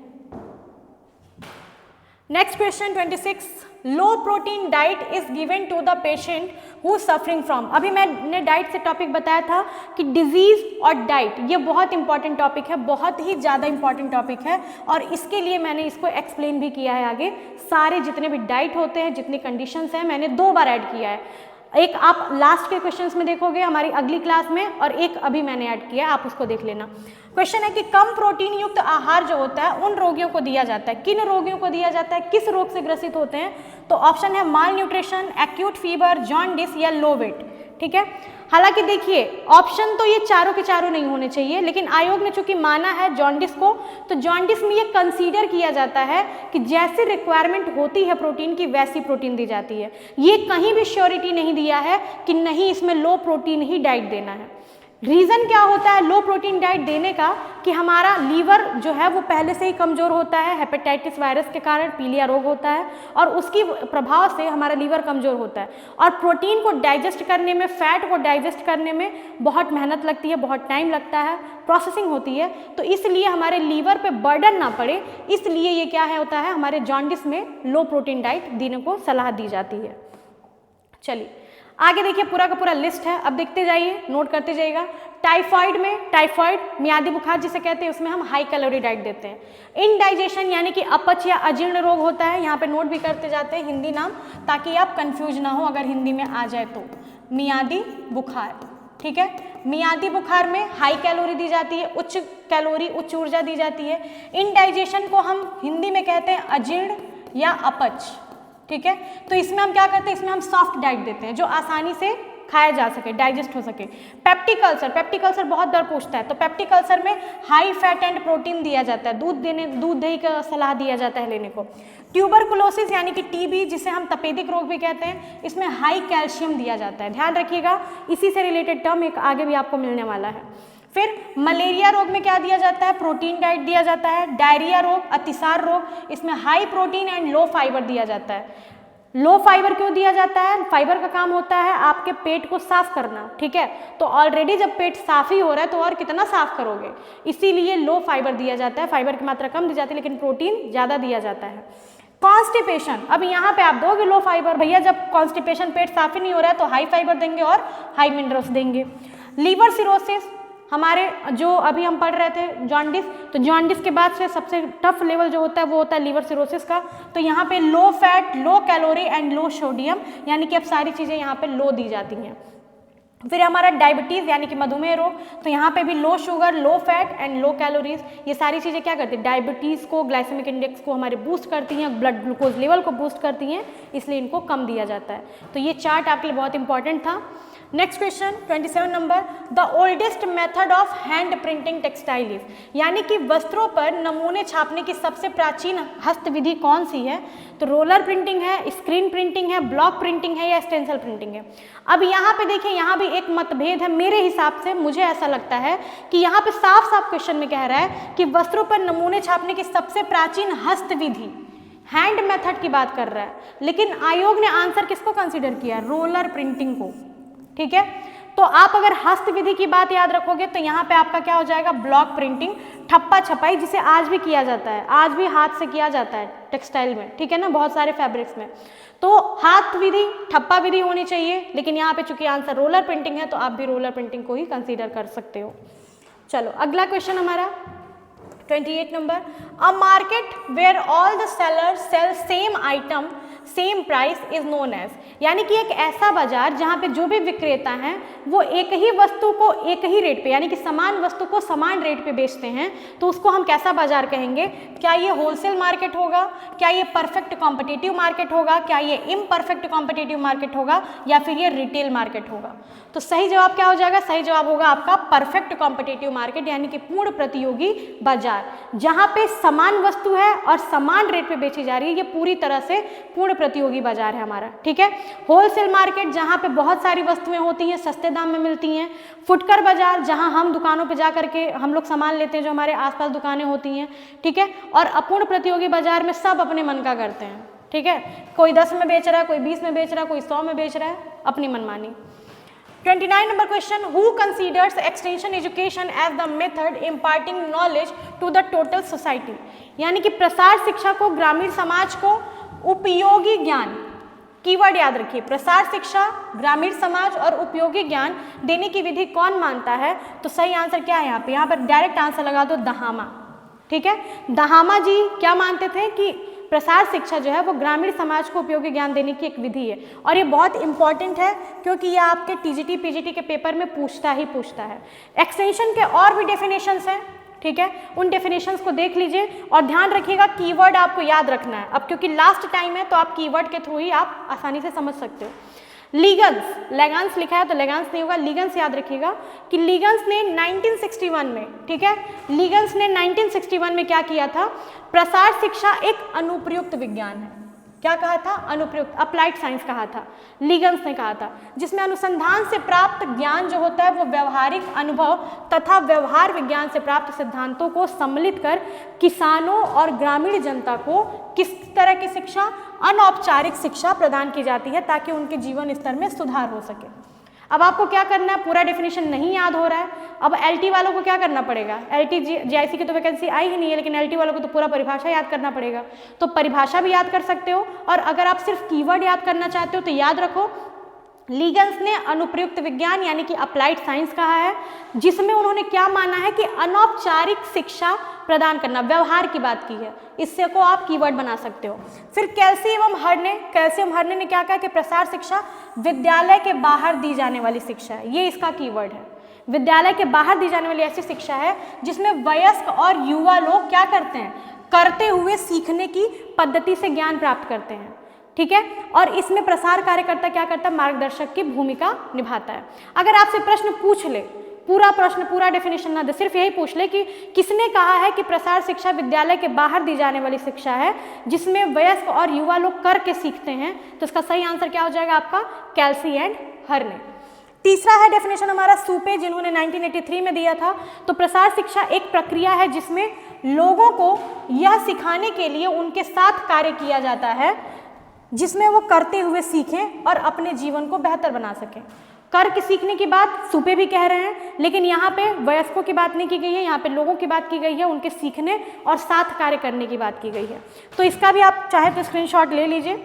Next question 26, low protein diet is given to the patient who suffering from. अभी मैंने डाइट से टॉपिक बताया था कि डिजीज और डाइट ये बहुत इंपॉर्टेंट टॉपिक है, बहुत ही ज़्यादा इंपॉर्टेंट टॉपिक है, और इसके लिए मैंने इसको एक्सप्लेन भी किया है आगे। सारे जितने भी डाइट होते हैं, जितनी कंडीशंस हैं, मैंने 2 बार ऐड किया है। एक आप लास्ट के क्वेश्चंस में देखोगे हमारी अगली क्लास में, और एक अभी मैंने ऐड किया है, आप उसको देख लेना। क्वेश्चन है कि कम प्रोटीन युक्त आहार जो होता है उन रोगियों को दिया जाता है। किन रोगियों को दिया जाता है? किस रोग से ग्रसित होते हैं? तो ऑप्शन है माल न्यूट्रिशन, एक्यूट फीवर, जॉन्डिस या लो वेट। ठीक है, हालांकि देखिए ऑप्शन तो ये चारों के चारों नहीं होने चाहिए, लेकिन आयोग ने चूंकि माना है जॉन्डिस को, तो जॉन्डिस में ये कंसीडर किया जाता है कि जैसी रिक्वायरमेंट होती है प्रोटीन की, वैसी प्रोटीन दी जाती है। ये कहीं भी श्योरिटी नहीं दिया है कि नहीं इसमें लो प्रोटीन ही डाइट देना है। रीज़न क्या होता है लो प्रोटीन डाइट देने का? कि हमारा लीवर जो है वो पहले से ही कमज़ोर होता है, हेपेटाइटिस वायरस के कारण पीलिया रोग होता है, और उसकी प्रभाव से हमारा लीवर कमज़ोर होता है, और प्रोटीन को डाइजेस्ट करने में, फैट को डाइजेस्ट करने में बहुत मेहनत लगती है, बहुत टाइम लगता है, प्रोसेसिंग होती है, तो इसलिए हमारे लीवर पे बर्डन ना पड़े, इसलिए ये क्या है होता है, हमारे जॉन्डिस में लो प्रोटीन डाइट देने को सलाह दी जाती है। चलिए आगे देखिए, पूरा का पूरा लिस्ट है, अब देखते जाइए, नोट करते जाइएगा। टाइफाइड में, टाइफाइड मियादी बुखार जिसे कहते हैं, उसमें हम हाई कैलोरी डाइट देते हैं। इनडाइजेशन यानी कि अपच या अजीर्ण रोग होता है, यहाँ पे नोट भी करते जाते हैं हिंदी नाम, ताकि आप कंफ्यूज ना हो अगर हिंदी में आ जाए तो। मियादी बुखार, ठीक है, मियादी बुखार में हाई कैलोरी दी जाती है, उच्च कैलोरी, उच्च ऊर्जा दी जाती है। इनडाइजेशन को हम हिंदी में कहते हैं अजीर्ण या अपच। ठीक है, तो इसमें हम क्या करते हैं, इसमें हम सॉफ्ट डाइट देते हैं जो आसानी से खाया जा सके, डाइजेस्ट हो सके। पेप्टिक अल्सर बहुत डर पूछता है, तो पेप्टिक अल्सर में हाई फैट एंड प्रोटीन दिया जाता है, दूध दही का सलाह दिया जाता है लेने को। ट्यूबरकुलोसिस यानी कि टीबी जिसे हम तपेदिक रोग भी कहते हैं, इसमें हाई कैल्शियम दिया जाता है, ध्यान रखिएगा, इसी से रिलेटेड टर्म एक आगे भी आपको मिलने वाला है। फिर मलेरिया रोग में क्या दिया जाता है, प्रोटीन डाइट दिया जाता है। डायरिया रोग, अतिसार रोग, इसमें high protein and low fibre दिया जाता है। लो फाइबर क्यों दिया जाता है? फाइबर का काम होता है आपके पेट को साफ करना, ठीक है, तो ऑलरेडी जब पेट साफ ही हो रहा है तो और कितना साफ करोगे, इसीलिए लो फाइबर दिया जाता है। फाइबर की मात्रा कम दी जाती है लेकिन प्रोटीन ज़्यादा दिया जाता है। कॉन्स्टिपेशन, अब यहाँ पे आप दोगे लो फाइबर, भैया जब कॉन्स्टिपेशन पेट साफ ही नहीं हो रहा है तो हाई फाइबर देंगे और हाई मिनरल्स देंगे। लीवर सिरोसिस, हमारे जो अभी हम पढ़ रहे थे जॉन्डिस, तो जॉन्डिस के बाद से सबसे टफ लेवल जो होता है वो होता है लीवर सिरोसिस का, तो यहाँ पे low fat, low calorie and low sodium, यानी कि अब सारी चीज़ें यहाँ पे लो दी जाती हैं। फिर हमारा डायबिटीज़ यानी कि मधुमेह रोग, तो यहाँ पे भी low sugar, low fat and low calories, ये सारी चीज़ें क्या करती है, डायबिटीज़ को, ग्लाइसेमिक इंडेक्स को हमारे बूस्ट करती हैं, ब्लड ग्लूकोज लेवल को बूस्ट करती हैं, इसलिए इनको कम दिया जाता है। तो ये चार्ट आपके लिए बहुत इंपॉर्टेंट था। Next question 27 number, the oldest method of hand printing textile is, यानी कि वस्त्रों पर नमूने छापने की सबसे प्राचीन हस्तविधि कौन सी है? तो रोलर प्रिंटिंग है, स्क्रीन प्रिंटिंग है, ब्लॉक प्रिंटिंग है या स्टेंसिल प्रिंटिंग है। अब यहाँ पे देखिए, यहाँ भी एक मतभेद है मेरे हिसाब से, मुझे ऐसा लगता है कि यहाँ पे साफ साफ क्वेश्चन में कह रहा है कि वस्त्रों पर नमूने छापने की सबसे प्राचीन हस्तविधि हैंड मेथड की बात कर रहा है, लेकिन आयोग ने आंसर किसको कंसिडर किया? रोलर प्रिंटिंग को, ठीक है। तो आप अगर हस्तविधि की बात याद रखोगे तो यहाँ पे आपका क्या हो जाएगा, ब्लॉक प्रिंटिंग, ठप्पा छपाई, जिसे आज भी किया जाता है, आज भी हाथ से किया जाता है टेक्सटाइल में, ठीक है ना, बहुत सारे फैब्रिक्स में। तो हाथ विधि, ठप्पा विधि होनी चाहिए, लेकिन यहाँ पे चूंकि आंसर रोलर प्रिंटिंग है तो आप भी रोलर प्रिंटिंग को ही कंसीडर कर सकते हो। चलो अगला क्वेश्चन हमारा 28 नंबर, a market where all the seller sell same item same price is known as, यानी कि एक ऐसा बाजार जहाँ पे जो भी विक्रेता हैं वो एक ही वस्तु को एक ही रेट पे, यानी कि समान वस्तु को समान रेट पे बेचते हैं, तो उसको हम कैसा बाजार कहेंगे? क्या ये होलसेल मार्केट होगा, क्या ये परफेक्ट कॉम्पिटिटिव मार्केट होगा, क्या ये इम्परफेक्ट कॉम्पिटिटिव मार्केट होगा, या फिर ये रिटेल मार्केट होगा? तो सही जवाब क्या हो जाएगा? सही जवाब होगा आपका परफेक्ट कॉम्पिटिटिव मार्केट, यानी कि पूर्ण प्रतियोगी बाजार, जहां पे समान वस्तु है और समान रेट पे बेची जा रही है। ये पूरी तरह से पूर्ण प्रतियोगी बाजार है हमारा, ठीक है। होलसेल मार्केट जहां पे बहुत सारी वस्तुएं होती हैं, सस्ते दाम में मिलती हैं। फुटकर बाजार जहां हम दुकानों पे जा करके हम लोग सामान लेते हैं, जो हमारे आसपास दुकानें होती हैं, ठीक है। और अपूर्ण प्रतियोगी बाजार में सब अपने मन का करते हैं, ठीक है। कोई 10 में बेच रहा है, कोई 20 में बेच रहा है, कोई 100 में बेच रहा है, अपनी मनमानी। 29 number question, who considers extension education as the method imparting knowledge to the total society? यानी कि प्रसार शिक्षा को ग्रामीण समाज को उपयोगी ज्ञान, कीवर्ड याद रखिए, प्रसार शिक्षा, ग्रामीण समाज और उपयोगी ज्ञान देने की विधि कौन मानता है? तो सही आंसर क्या है यहाँ पर डायरेक्ट आंसर लगा दो, दहामा, ठीक है। दहामा जी क्या मानते थे कि प्रसार शिक्षा जो है वो ग्रामीण समाज को उपयोगी ज्ञान देने की एक विधि है। और ये बहुत इंपॉर्टेंट है क्योंकि ये आपके टीजीटी पीजीटी के पेपर में पूछता है। एक्सटेंशन के और भी डेफिनेशंस हैं, ठीक है, उन डेफिनेशंस को देख लीजिए और ध्यान रखिएगा कीवर्ड आपको याद रखना है। अब क्योंकि लास्ट टाइम है तो आप कीवर्ड के थ्रू ही आप आसानी से समझ सकते हो। लीगन्स, लेगांस लिखा है तो लेगांस नहीं होगा, लीगन्स याद रखिएगा कि लीगन्स ने 1961 में, ठीक है, लीगन्स ने 1961 में क्या किया था? प्रसार शिक्षा एक अनुप्रयुक्त विज्ञान है। क्या कहा था? अनुप्रयुक्त, अप्लाइड साइंस कहा था, लीगन्स ने कहा था, जिसमें अनुसंधान से प्राप्त ज्ञान जो होता है वो व्यवहारिक अनुभव तथा व्यवहार विज्ञान से प्राप्त सिद्धांतों को सम्मिलित कर किसानों और ग्रामीण जनता को किस तरह की शिक्षा? अनौपचारिक शिक्षा प्रदान की जाती है ताकि उनके जीवन स्तर में सुधार हो सके। अब आपको क्या करना है? पूरा डेफिनेशन नहीं याद हो रहा है, अब एलटी वालों को क्या करना पड़ेगा? एलटी जीआईसी की तो वैकेंसी आई ही नहीं है, लेकिन एलटी वालों को तो पूरा परिभाषा याद करना पड़ेगा। तो परिभाषा भी याद कर सकते हो, और अगर आप सिर्फ कीवर्ड याद करना चाहते हो तो याद रखो लीगन्स ने अनुप्रयुक्त विज्ञान यानी कि अप्लाइड साइंस कहा है, जिसमें उन्होंने क्या माना है कि अनौपचारिक शिक्षा प्रदान करना, व्यवहार की बात की है। इससे को आप कीवर्ड बना सकते हो। फिर कैल्सियम हर्ने ने क्या कहा कि प्रसार शिक्षा विद्यालय के बाहर दी जाने वाली शिक्षा है, ये इसका कीवर्ड है। विद्यालय के बाहर दी जाने वाली ऐसी शिक्षा है जिसमें वयस्क और युवा लोग क्या करते हैं? करते हुए सीखने की पद्धति से ज्ञान प्राप्त करते हैं, ठीक है। और इसमें प्रसार कार्यकर्ता क्या करता है? मार्गदर्शक की भूमिका निभाता है। अगर आपसे प्रश्न पूछ ले, पूरा डेफिनेशन ना दे, सिर्फ यही पूछ ले कि किसने कहा है कि प्रसार शिक्षा विद्यालय के बाहर दी जाने वाली शिक्षा है जिसमें वयस्क और युवा लोग करके सीखते हैं, तो इसका सही आंसर क्या हो जाएगा आपका? कैल्सी एंड हर्ने। तीसरा है डेफिनेशन हमारा सुपे, जिन्होंने 1983 में दिया था। तो प्रसार शिक्षा एक प्रक्रिया है जिसमें लोगों को यह सिखाने के लिए उनके साथ कार्य किया जाता है जिसमें वो करते हुए सीखें और अपने जीवन को बेहतर बना सकें। करके सीखने की बात सुपे भी कह रहे हैं, लेकिन यहाँ पे वयस्कों की बात नहीं की गई है, यहाँ पे लोगों की बात की गई है, उनके सीखने और साथ कार्य करने की बात की गई है। तो इसका भी आप चाहे तो स्क्रीनशॉट ले लीजिए।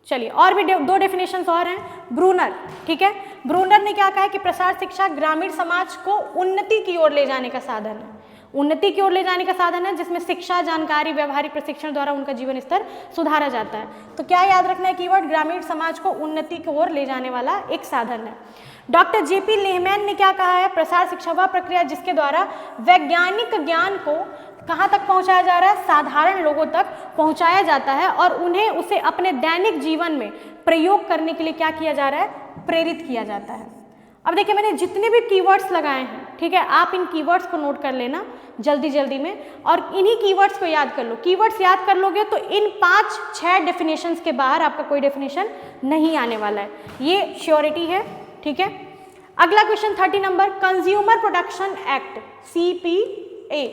चलिए, और भी दो डेफिनेशंस और हैं। ब्रूनर, ठीक है, ब्रूनर ने क्या कहा है कि प्रसार शिक्षा ग्रामीण समाज को उन्नति की ओर ले जाने का साधन है। उन्नति की ओर ले जाने का साधन है जिसमें शिक्षा, जानकारी, व्यवहारिक प्रशिक्षण द्वारा उनका जीवन स्तर सुधारा जाता है। तो क्या याद रखना है कीवर्ड? ग्रामीण समाज को उन्नति की ओर ले जाने वाला एक साधन है। डॉक्टर जेपी लेहमैन ने क्या कहा है? प्रसार शिक्षा वह प्रक्रिया जिसके द्वारा वैज्ञानिक ज्ञान को कहाँ तक पहुँचाया जा रहा है? साधारण लोगों तक पहुँचाया जाता है और उन्हें उसे अपने दैनिक जीवन में प्रयोग करने के लिए क्या किया जा रहा है? प्रेरित किया जाता है। अब देखिए, मैंने जितने भी कीवर्ड्स लगाए हैं, ठीक है, आप इन कीवर्ड्स को नोट कर लेना जल्दी में, और इन्हीं कीवर्ड्स को याद कर लो। कीवर्ड्स याद कर लोगे तो इन 5-6 डेफिनेशंस के बाहर आपका कोई डेफिनेशन नहीं आने वाला है, ये श्योरिटी है, ठीक है। अगला क्वेश्चन 30 नंबर, consumer protection act CPA,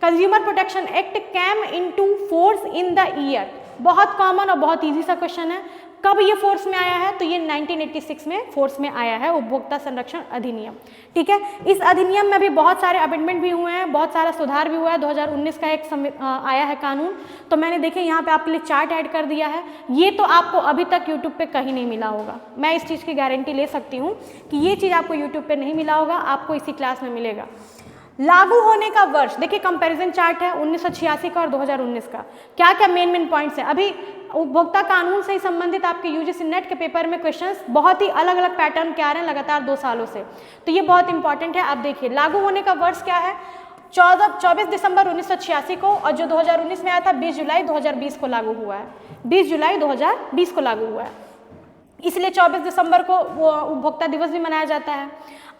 consumer protection act came into force in the year. बहुत कॉमन और बहुत इजी सा क्वेश्चन है। कब ये फोर्स में आया है? तो ये 1986 में फोर्स में आया है, उपभोक्ता संरक्षण अधिनियम, ठीक है। इस अधिनियम में भी बहुत सारे अमेंडमेंट भी हुए हैं, बहुत सारा सुधार भी हुआ है। 2019 का एक आया है कानून, तो मैंने देखे यहाँ पे आपके लिए चार्ट ऐड कर दिया है। ये तो आपको अभी तक यूट्यूब पे कहीं नहीं मिला होगा, मैं इस चीज़ की गारंटी ले सकती हूँ कि ये चीज़ आपको यूट्यूब पे नहीं मिला होगा, आपको इसी क्लास में मिलेगा। लागू होने का वर्ष, देखिए कंपैरिजन चार्ट है 1986 का और 2019 का। क्या क्या मेन पॉइंट्स हैं। अभी उपभोक्ता कानून से संबंधित आपके यूजीसी नेट के पेपर में क्वेश्चंस बहुत ही अलग अलग पैटर्न के आ रहे हैं लगातार 2 सालों से, तो ये बहुत इंपॉर्टेंट है। आप देखिए लागू होने का वर्ष क्या है, 24 दिसंबर 1986 को, और जो 2019 में आया था 20 जुलाई 2020 को लागू हुआ है, 20 जुलाई 2020 को लागू हुआ है, इसलिए 24 दिसंबर को वो उपभोक्ता दिवस भी मनाया जाता है।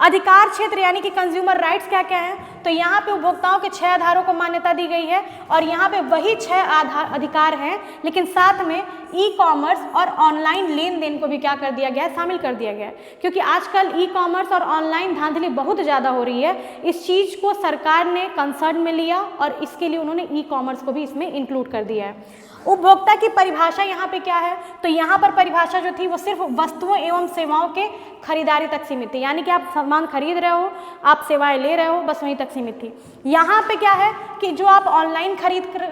अधिकार क्षेत्र यानी कि कंज्यूमर राइट्स क्या क्या है, तो यहाँ पे उपभोक्ताओं के 6 आधारों को मान्यता दी गई है, और यहाँ पे वही 6 अधिकार हैं, लेकिन साथ में ई कॉमर्स और ऑनलाइन लेन देन को भी क्या कर दिया गया है, शामिल कर दिया गया है। क्योंकि आजकल ई कॉमर्स और ऑनलाइन धांधली बहुत ज़्यादा हो रही है, इस चीज़ को सरकार ने कंसर्न में लिया और इसके लिए उन्होंने ई कॉमर्स को भी इसमें इंक्लूड कर दिया है। उपभोक्ता की परिभाषा यहाँ पे क्या है, तो यहाँ पर परिभाषा जो थी वो सिर्फ वस्तुओं एवं सेवाओं के खरीदारी तक सीमित थी, यानी कि आप सामान खरीद रहे हो, आप सेवाएं ले रहे हो, बस वहीं तक सीमित थी। यहाँ पे क्या है कि जो आप ऑनलाइन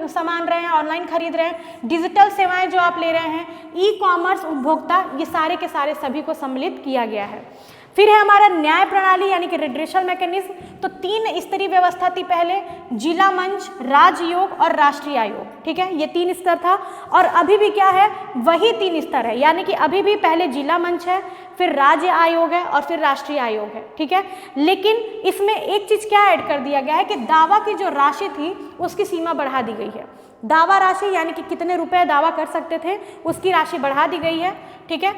सामान रहे हैं, ऑनलाइन खरीद रहे हैं, डिजिटल सेवाएं जो आप ले रहे हैं, ई कॉमर्स, उपभोक्ता, ये सारे के सारे सभी को सम्मिलित किया गया है। फिर है हमारा न्याय प्रणाली यानी कि रिड्रेशल मैकेनिज्म, तो 3 स्तरीय व्यवस्था थी पहले, जिला मंच, राज्य आयोग और राष्ट्रीय आयोग, ठीक है, ये 3 स्तर था, और अभी भी क्या है, वही 3 स्तर है, यानी कि अभी भी पहले जिला मंच है, फिर राज्य आयोग है और फिर राष्ट्रीय आयोग है, ठीक है। लेकिन इसमें एक चीज क्या ऐड कर दिया गया है कि दावा की जो राशि थी उसकी सीमा बढ़ा दी गई है। दावा राशि यानी कि कितने रुपए दावा कर सकते थे उसकी राशि बढ़ा दी गई है, ठीक है।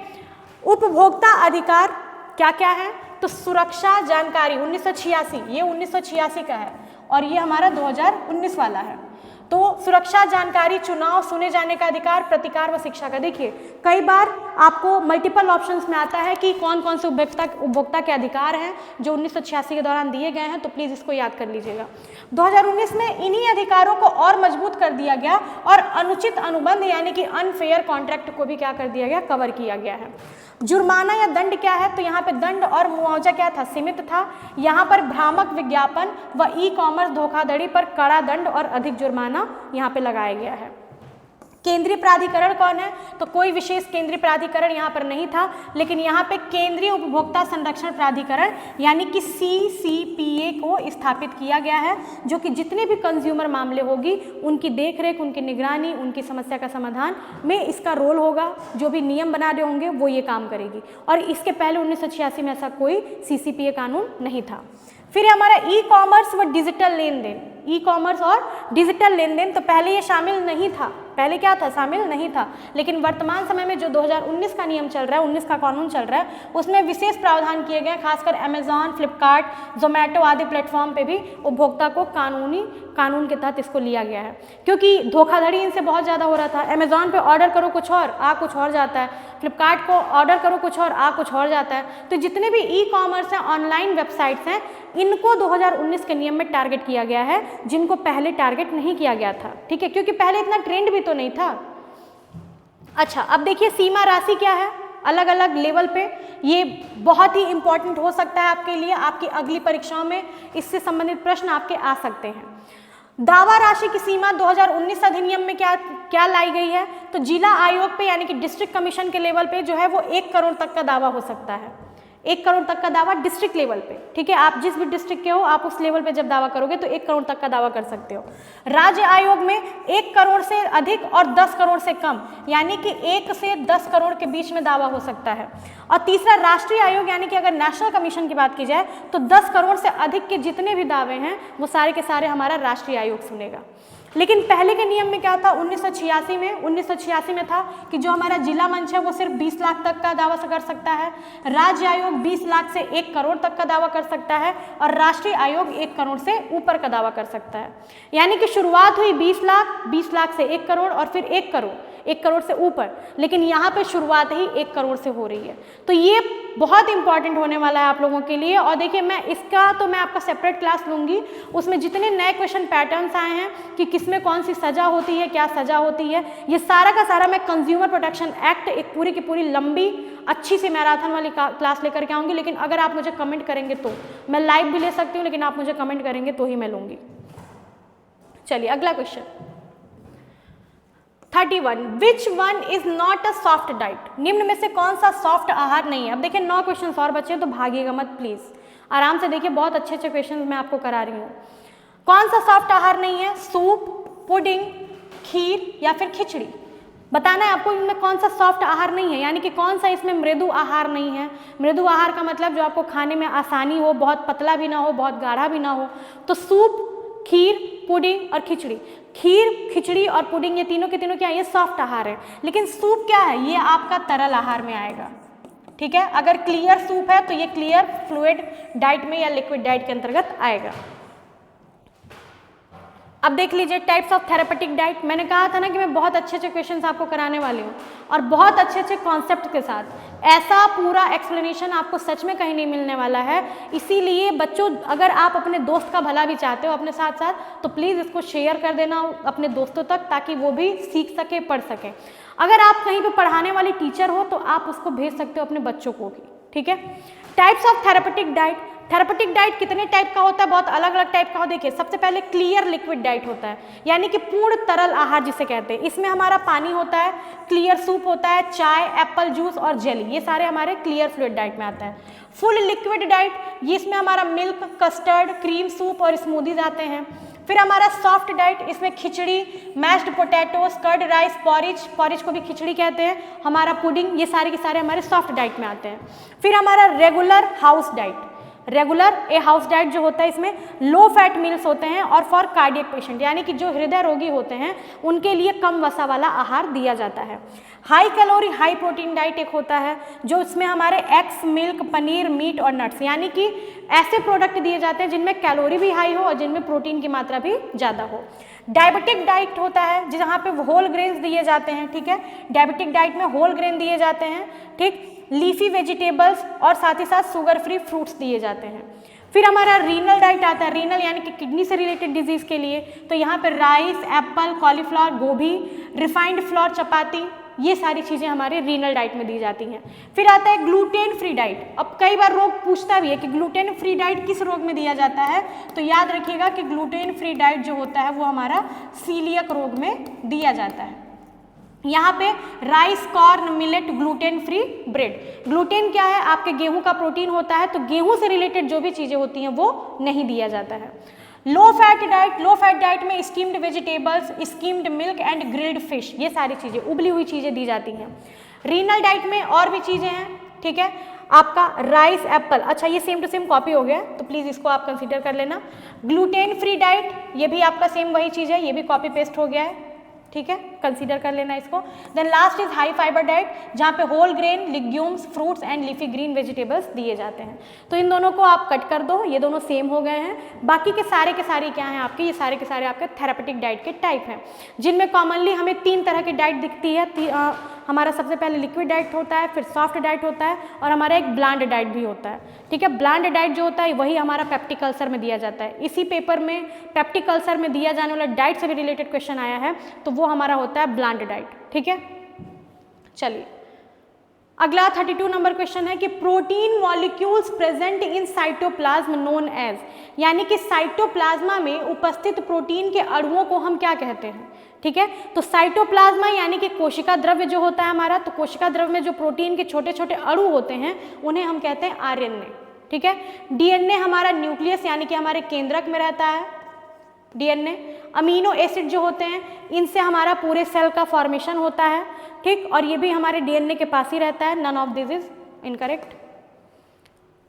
उपभोक्ता अधिकार क्या क्या है, तो सुरक्षा जानकारी 1986, ये 1986 का है और ये हमारा 2019 वाला है। तो सुरक्षा जानकारी, चुनाव, सुने जाने का अधिकार, प्रतिकार व शिक्षा का। देखिए कई बार आपको मल्टीपल ऑप्शंस में आता है कि कौन कौन से उपभोक्ता के अधिकार हैं जो 1986 के दौरान दिए गए हैं, तो प्लीज़ इसको याद कर लीजिएगा। 2019 में इन्हीं अधिकारों को और मजबूत कर दिया गया और अनुचित अनुबंध यानी कि अनफेयर कॉन्ट्रैक्ट को भी क्या कर दिया गया, कवर किया गया है। जुर्माना या दंड क्या है, तो यहाँ पे दंड और मुआवजा क्या था, सीमित था। यहाँ पर भ्रामक विज्ञापन व ई कॉमर्स धोखाधड़ी पर कड़ा दंड और अधिक जुर्माना यहाँ पे लगाया गया है। केंद्रीय प्राधिकरण कौन है, तो कोई विशेष केंद्रीय प्राधिकरण यहाँ पर नहीं था, लेकिन यहाँ पे केंद्रीय उपभोक्ता संरक्षण प्राधिकरण यानी कि CCPA को स्थापित किया गया है, जो कि जितने भी कंज्यूमर मामले होगी उनकी देखरेख, उनकी निगरानी, उनकी समस्या का समाधान में इसका रोल होगा। जो भी नियम बना रहे होंगे वो ये काम करेगी, और इसके पहले 1986 में ऐसा कोई CCPA कानून नहीं था। फिर हमारा ई कॉमर्स व डिजिटल लेन देन, ई कॉमर्स और डिजिटल लेन देन, तो पहले ये शामिल नहीं था, पहले क्या था, शामिल नहीं था, लेकिन वर्तमान समय में जो 2019 का नियम चल रहा है, 19 का कानून चल रहा है, उसमें विशेष प्रावधान किए गए, खासकर अमेजॉन, फ्लिपकार्ट, जोमेटो आदि प्लेटफॉर्म पे भी उपभोक्ता को कानून के तहत इसको लिया गया है, क्योंकि धोखाधड़ी इनसे बहुत ज़्यादा हो रहा था। अमेजॉन पे ऑर्डर करो कुछ और आ कुछ और जाता है, फ्लिपकार्ट को ऑर्डर करो कुछ और आ कुछ और जाता है। तो जितने भी ई कॉमर्स हैं, ऑनलाइन वेबसाइट्स हैं, इनको 2019 के नियम में टारगेट किया गया है, जिनको पहले टारगेट नहीं किया गया था, ठीक है, क्योंकि पहले इतना ट्रेंड भी तो नहीं था। अच्छा, अब देखिए सीमा राशि क्या है, अलग अलग लेवल पे, ये बहुत ही इंपॉर्टेंट हो सकता है आपके लिए, आपकी अगली परीक्षाओं में इससे संबंधित प्रश्न आपके आ सकते हैं। दावा राशि की सीमा 2019 अधिनियम में क्या लाई गई है, तो जिला आयोग पे यानी कि डिस्ट्रिक्ट कमीशन के लेवल पे जो है वो 1 करोड़ तक का दावा हो सकता है, 1 करोड़ तक का दावा डिस्ट्रिक्ट लेवल पे, ठीक है। आप जिस भी डिस्ट्रिक्ट के हो, आप उस लेवल पे जब दावा करोगे तो 1 करोड़ तक का दावा कर सकते हो। राज्य आयोग में 1 करोड़ से अधिक और 10 करोड़ से कम, यानी कि 1 से 10 करोड़ के बीच में दावा हो सकता है। और तीसरा राष्ट्रीय आयोग यानी कि अगर नेशनल कमीशन की बात की जाए तो 10 करोड़ से अधिक के जितने भी दावे हैं वो सारे के सारे हमारा राष्ट्रीय आयोग सुनेगा। लेकिन पहले के नियम में क्या था, 1986 में था कि जो हमारा जिला मंच है वो सिर्फ 20 लाख तक का दावा कर सकता है, राज्य आयोग 20 लाख से 1 करोड़ तक का दावा कर सकता है, और राष्ट्रीय आयोग 1 करोड़ से ऊपर का दावा कर सकता है। यानी कि शुरुआत हुई 20 लाख से 1 करोड़ और फिर 1 करोड़ से ऊपर, लेकिन यहाँ पे शुरुआत ही 1 करोड़ से हो रही है। तो ये बहुत इंपॉर्टेंट होने वाला है आप लोगों के लिए। और देखिए मैं आपका सेपरेट क्लास लूँगी, उसमें जितने नए क्वेश्चन पैटर्न्स आए हैं कि किसमें कौन सी सजा होती है, क्या सजा होती है, ये सारा का सारा मैं कंज्यूमर प्रोटेक्शन एक्ट एक पूरी की पूरी लंबी अच्छी सी मैराथन वाली क्लास लेकर के आऊँगी। लेकिन अगर आप मुझे कमेंट करेंगे तो मैं लाइव भी ले सकती हूँ, लेकिन आप मुझे कमेंट करेंगे तो ही मैं लूँगी। चलिए अगला question 31, which one is not a soft diet, निम्न में से कौन सा सॉफ्ट आहार नहीं है। अब देखिए 9 क्वेश्चन और बचे हैं तो भागिएगा मत प्लीज, आराम से देखिए, बहुत अच्छे अच्छे क्वेश्चन मैं आपको करा रही हूँ। कौन सा सॉफ्ट आहार नहीं है? सूप, पुडिंग, खीर या फिर खिचड़ी। बताना है आपको इनमें कौन सा सॉफ्ट आहार नहीं है, यानी कि कौन सा इसमें मृदु आहार नहीं है। मृदु आहार का मतलब जो आपको खाने में आसानी हो, बहुत पतला भी ना हो, बहुत गाढ़ा भी ना हो। तो सूप, खीर, पुडिंग और खिचड़ी। खीर, खिचड़ी और पुडिंग ये तीनों के तीनों क्या है? ये सॉफ्ट आहार है। लेकिन सूप क्या है? ये आपका तरल आहार में आएगा, ठीक है। अगर क्लियर सूप है तो ये क्लियर फ्लूइड डाइट में या लिक्विड डाइट के अंतर्गत आएगा। अब देख लीजिए टाइप्स ऑफ थेरेपेटिक डाइट। मैंने कहा था ना कि मैं बहुत अच्छे अच्छे क्वेश्चंस आपको कराने वाली हूँ और बहुत अच्छे अच्छे कॉन्सेप्ट के साथ। ऐसा पूरा एक्सप्लेनेशन आपको सच में कहीं नहीं मिलने वाला है। इसीलिए बच्चों, अगर आप अपने दोस्त का भला भी चाहते हो अपने साथ साथ, तो प्लीज़ इसको शेयर कर देना अपने दोस्तों तक, ताकि वो भी सीख सके, पढ़ सके। अगर आप कहीं पर पढ़ाने वाली टीचर हो तो आप उसको भेज सकते हो अपने बच्चों को भी, ठीक है। Types of therapeutic diet. Therapeutic diet कितने टाइप का होता है? बहुत अलग अलग टाइप का हो। देखिए, सबसे पहले क्लियर लिक्विड डाइट होता है, यानी कि पूर्ण तरल आहार जिसे कहते हैं। इसमें हमारा पानी होता है, क्लियर सूप होता है, चाय, एप्पल जूस और जेली, ये सारे हमारे क्लियर फ्लूइड डाइट में आता है। फुल लिक्विड डाइट, ये इसमें हमारा मिल्क, कस्टर्ड, क्रीम सूप और स्मूदीज आते हैं। फिर हमारा सॉफ्ट डाइट, इसमें khichdi, mashed potatoes, curd rice, porridge को भी खिचड़ी कहते हैं, हमारा पुडिंग, ये सारे के सारे हमारे सॉफ्ट डाइट में आते हैं। फिर हमारा regular house diet. Regular house diet जो होता है, इसमें लो फैट मील्स होते हैं और फॉर कार्डियक पेशेंट, यानी कि जो हृदय रोगी होते हैं उनके लिए कम वसा वाला आहार दिया जाता है। High calorie high protein diet एक होता है, जो इसमें हमारे एग्स, मिल्क, पनीर, मीट और नट्स, यानी कि ऐसे प्रोडक्ट दिए जाते हैं जिनमें कैलोरी भी हाई हो और जिनमें प्रोटीन की मात्रा भी ज़्यादा हो। डायबिटिक डाइट होता है जहाँ पे होल ग्रेन्स दिए जाते हैं, ठीक है। डायबिटिक डाइट में होल ग्रेन दिए जाते हैं, ठीक। लीफी वेजिटेबल्स और साथ ही साथ शुगर फ्री फ्रूट्स दिए जाते हैं। फिर हमारा रीनल डाइट आता है। रीनल यानी कि किडनी से रिलेटेड डिजीज के लिए, तो यहाँ पे राइस, एप्पल, कॉलीफ्लावर, गोभी, रिफाइंड फ्लोर, चपाती, ये सारी चीज़ें हमारे रीनल डाइट में दी जाती हैं। फिर आता है ग्लूटेन फ्री डाइट। अब कई बार रोग पूछता भी है कि ग्लूटेन फ्री डाइट किस रोग में दिया जाता है, तो याद रखिएगा कि ग्लूटेन फ्री डाइट जो होता है वो हमारा सीलियक रोग में दिया जाता है। यहाँ पे rice, corn, millet, gluten free bread. Gluten क्या है? आपके गेहूं का प्रोटीन होता है, तो गेहूं से रिलेटेड जो भी चीज़ें होती हैं वो नहीं दिया जाता है। Low fat diet. Low fat diet में steamed vegetables, skimmed milk and grilled fish, ये सारी चीज़ें, उबली हुई चीज़ें दी जाती हैं। रीनल डाइट में और भी चीज़ें हैं, ठीक है। आपका राइस, एप्पल, अच्छा ये सेम टू सेम कॉपी हो गया, तो प्लीज़ इसको आप कंसीडर कर लेना। ग्लूटेन फ्री डाइट, ये भी आपका सेम वही चीज़ है, ये भी कॉपी पेस्ट हो गया है, ठीक है, कंसीडर कर लेना इसको। Then last is high fibre diet, जहाँ पे whole grain, legumes, fruits and leafy green vegetables दिए जाते हैं। तो इन दोनों को आप कट कर दो, ये दोनों सेम हो गए हैं। बाकी के सारे क्या हैं आपके? ये सारे के सारे आपके थेरेपेटिक डाइट के टाइप हैं, जिनमें कॉमनली हमें 3 तरह की डाइट दिखती है। हमारा सबसे पहले लिक्विड डाइट होता है, फिर सॉफ्ट डाइट होता है और हमारा एक ब्लांड डाइट भी होता है, ठीक है। ब्लांड डाइट जो होता है वही हमारा पेप्टिक अल्सर में दिया जाता है। इसी पेपर में पेप्टिक अल्सर में दिया जाने वाला डाइट से भी रिलेटेड क्वेश्चन आया है, तो वो हमारा होता है ब्लांड डाइट, ठीक है। चलिए अगला 32 नंबर क्वेश्चन है कि protein molecules present in cytoplasm known as, यानी कि साइटोप्लाज्मा में उपस्थित प्रोटीन के अणुओं को हम क्या कहते हैं, ठीक है। तो साइटोप्लाज्मा यानी कि कोशिका द्रव्य जो होता है हमारा, तो कोशिका द्रव्य में जो प्रोटीन के छोटे छोटे अणु होते हैं उन्हें हम कहते हैं आरएनए, ठीक है। डीएनए हमारा न्यूक्लियस यानी कि हमारे केंद्रक में रहता है डीएनए। अमीनो एसिड जो होते हैं इनसे हमारा पूरे सेल का फॉर्मेशन होता है, ठीक, और ये भी हमारे डीएनए के पास ही रहता है। None of this is incorrect.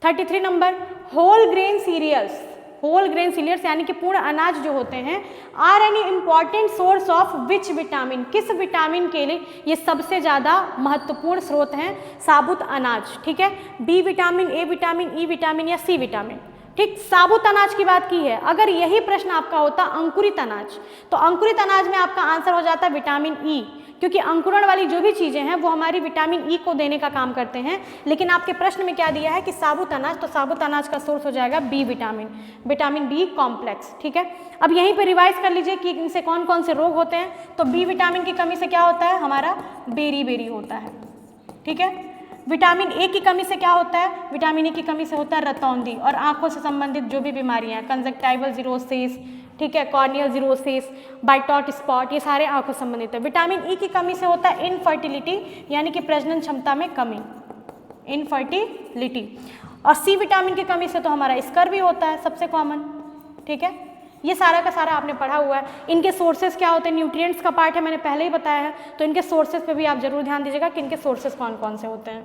33 number, whole grain cereals. Whole grain cereals यानी कि पूर्ण अनाज जो होते हैं, are any important source of which vitamin, किस विटामिन के लिए ये सबसे ज़्यादा महत्वपूर्ण स्रोत हैं? साबुत अनाज, ठीक है। B vitamin, A vitamin, E vitamin या सी विटामिन, ठीक। साबुत अनाज की बात की है। अगर यही प्रश्न आपका होता अंकुरित अनाज, तो अंकुरित अनाज में आपका आंसर हो जाता विटामिन ई, क्योंकि अंकुरण वाली जो भी चीज़ें हैं वो हमारी विटामिन ई को देने का काम करते हैं। लेकिन आपके प्रश्न में क्या दिया है कि साबुत अनाज, तो साबुत अनाज का सोर्स हो जाएगा B vitamin, vitamin B complex, ठीक है। अब यहीं पे रिवाइज कर लीजिए कि इनसे कौन कौन से रोग होते हैं। तो बी विटामिन की कमी से क्या होता है? हमारा बेरी होता है, ठीक है। विटामिन ए की कमी से क्या होता है? विटामिन ए की कमी से होता है रतौंधी और आंखों से संबंधित जो भी बीमारियां हैं, कंजक्टाइवल जीरोसिस, ठीक है, कॉर्नियल जीरोसिस, बाइटॉट स्पॉट, ये सारे आंखों से संबंधित है। विटामिन ई की कमी से होता है इनफर्टिलिटी, यानी कि प्रजनन क्षमता में कमी, इनफर्टिलिटी। और सी विटामिन की कमी से तो हमारा स्कर्वी होता है सबसे कॉमन, ठीक है। ये सारा का सारा आपने पढ़ा हुआ है। इनके सोर्सेज क्या होते हैं, न्यूट्रिएंट्स का पार्ट है, मैंने पहले ही बताया है, तो इनके सोर्सेज पे भी आप जरूर ध्यान दीजिएगा कि इनके सोर्सेज कौन कौन से होते हैं,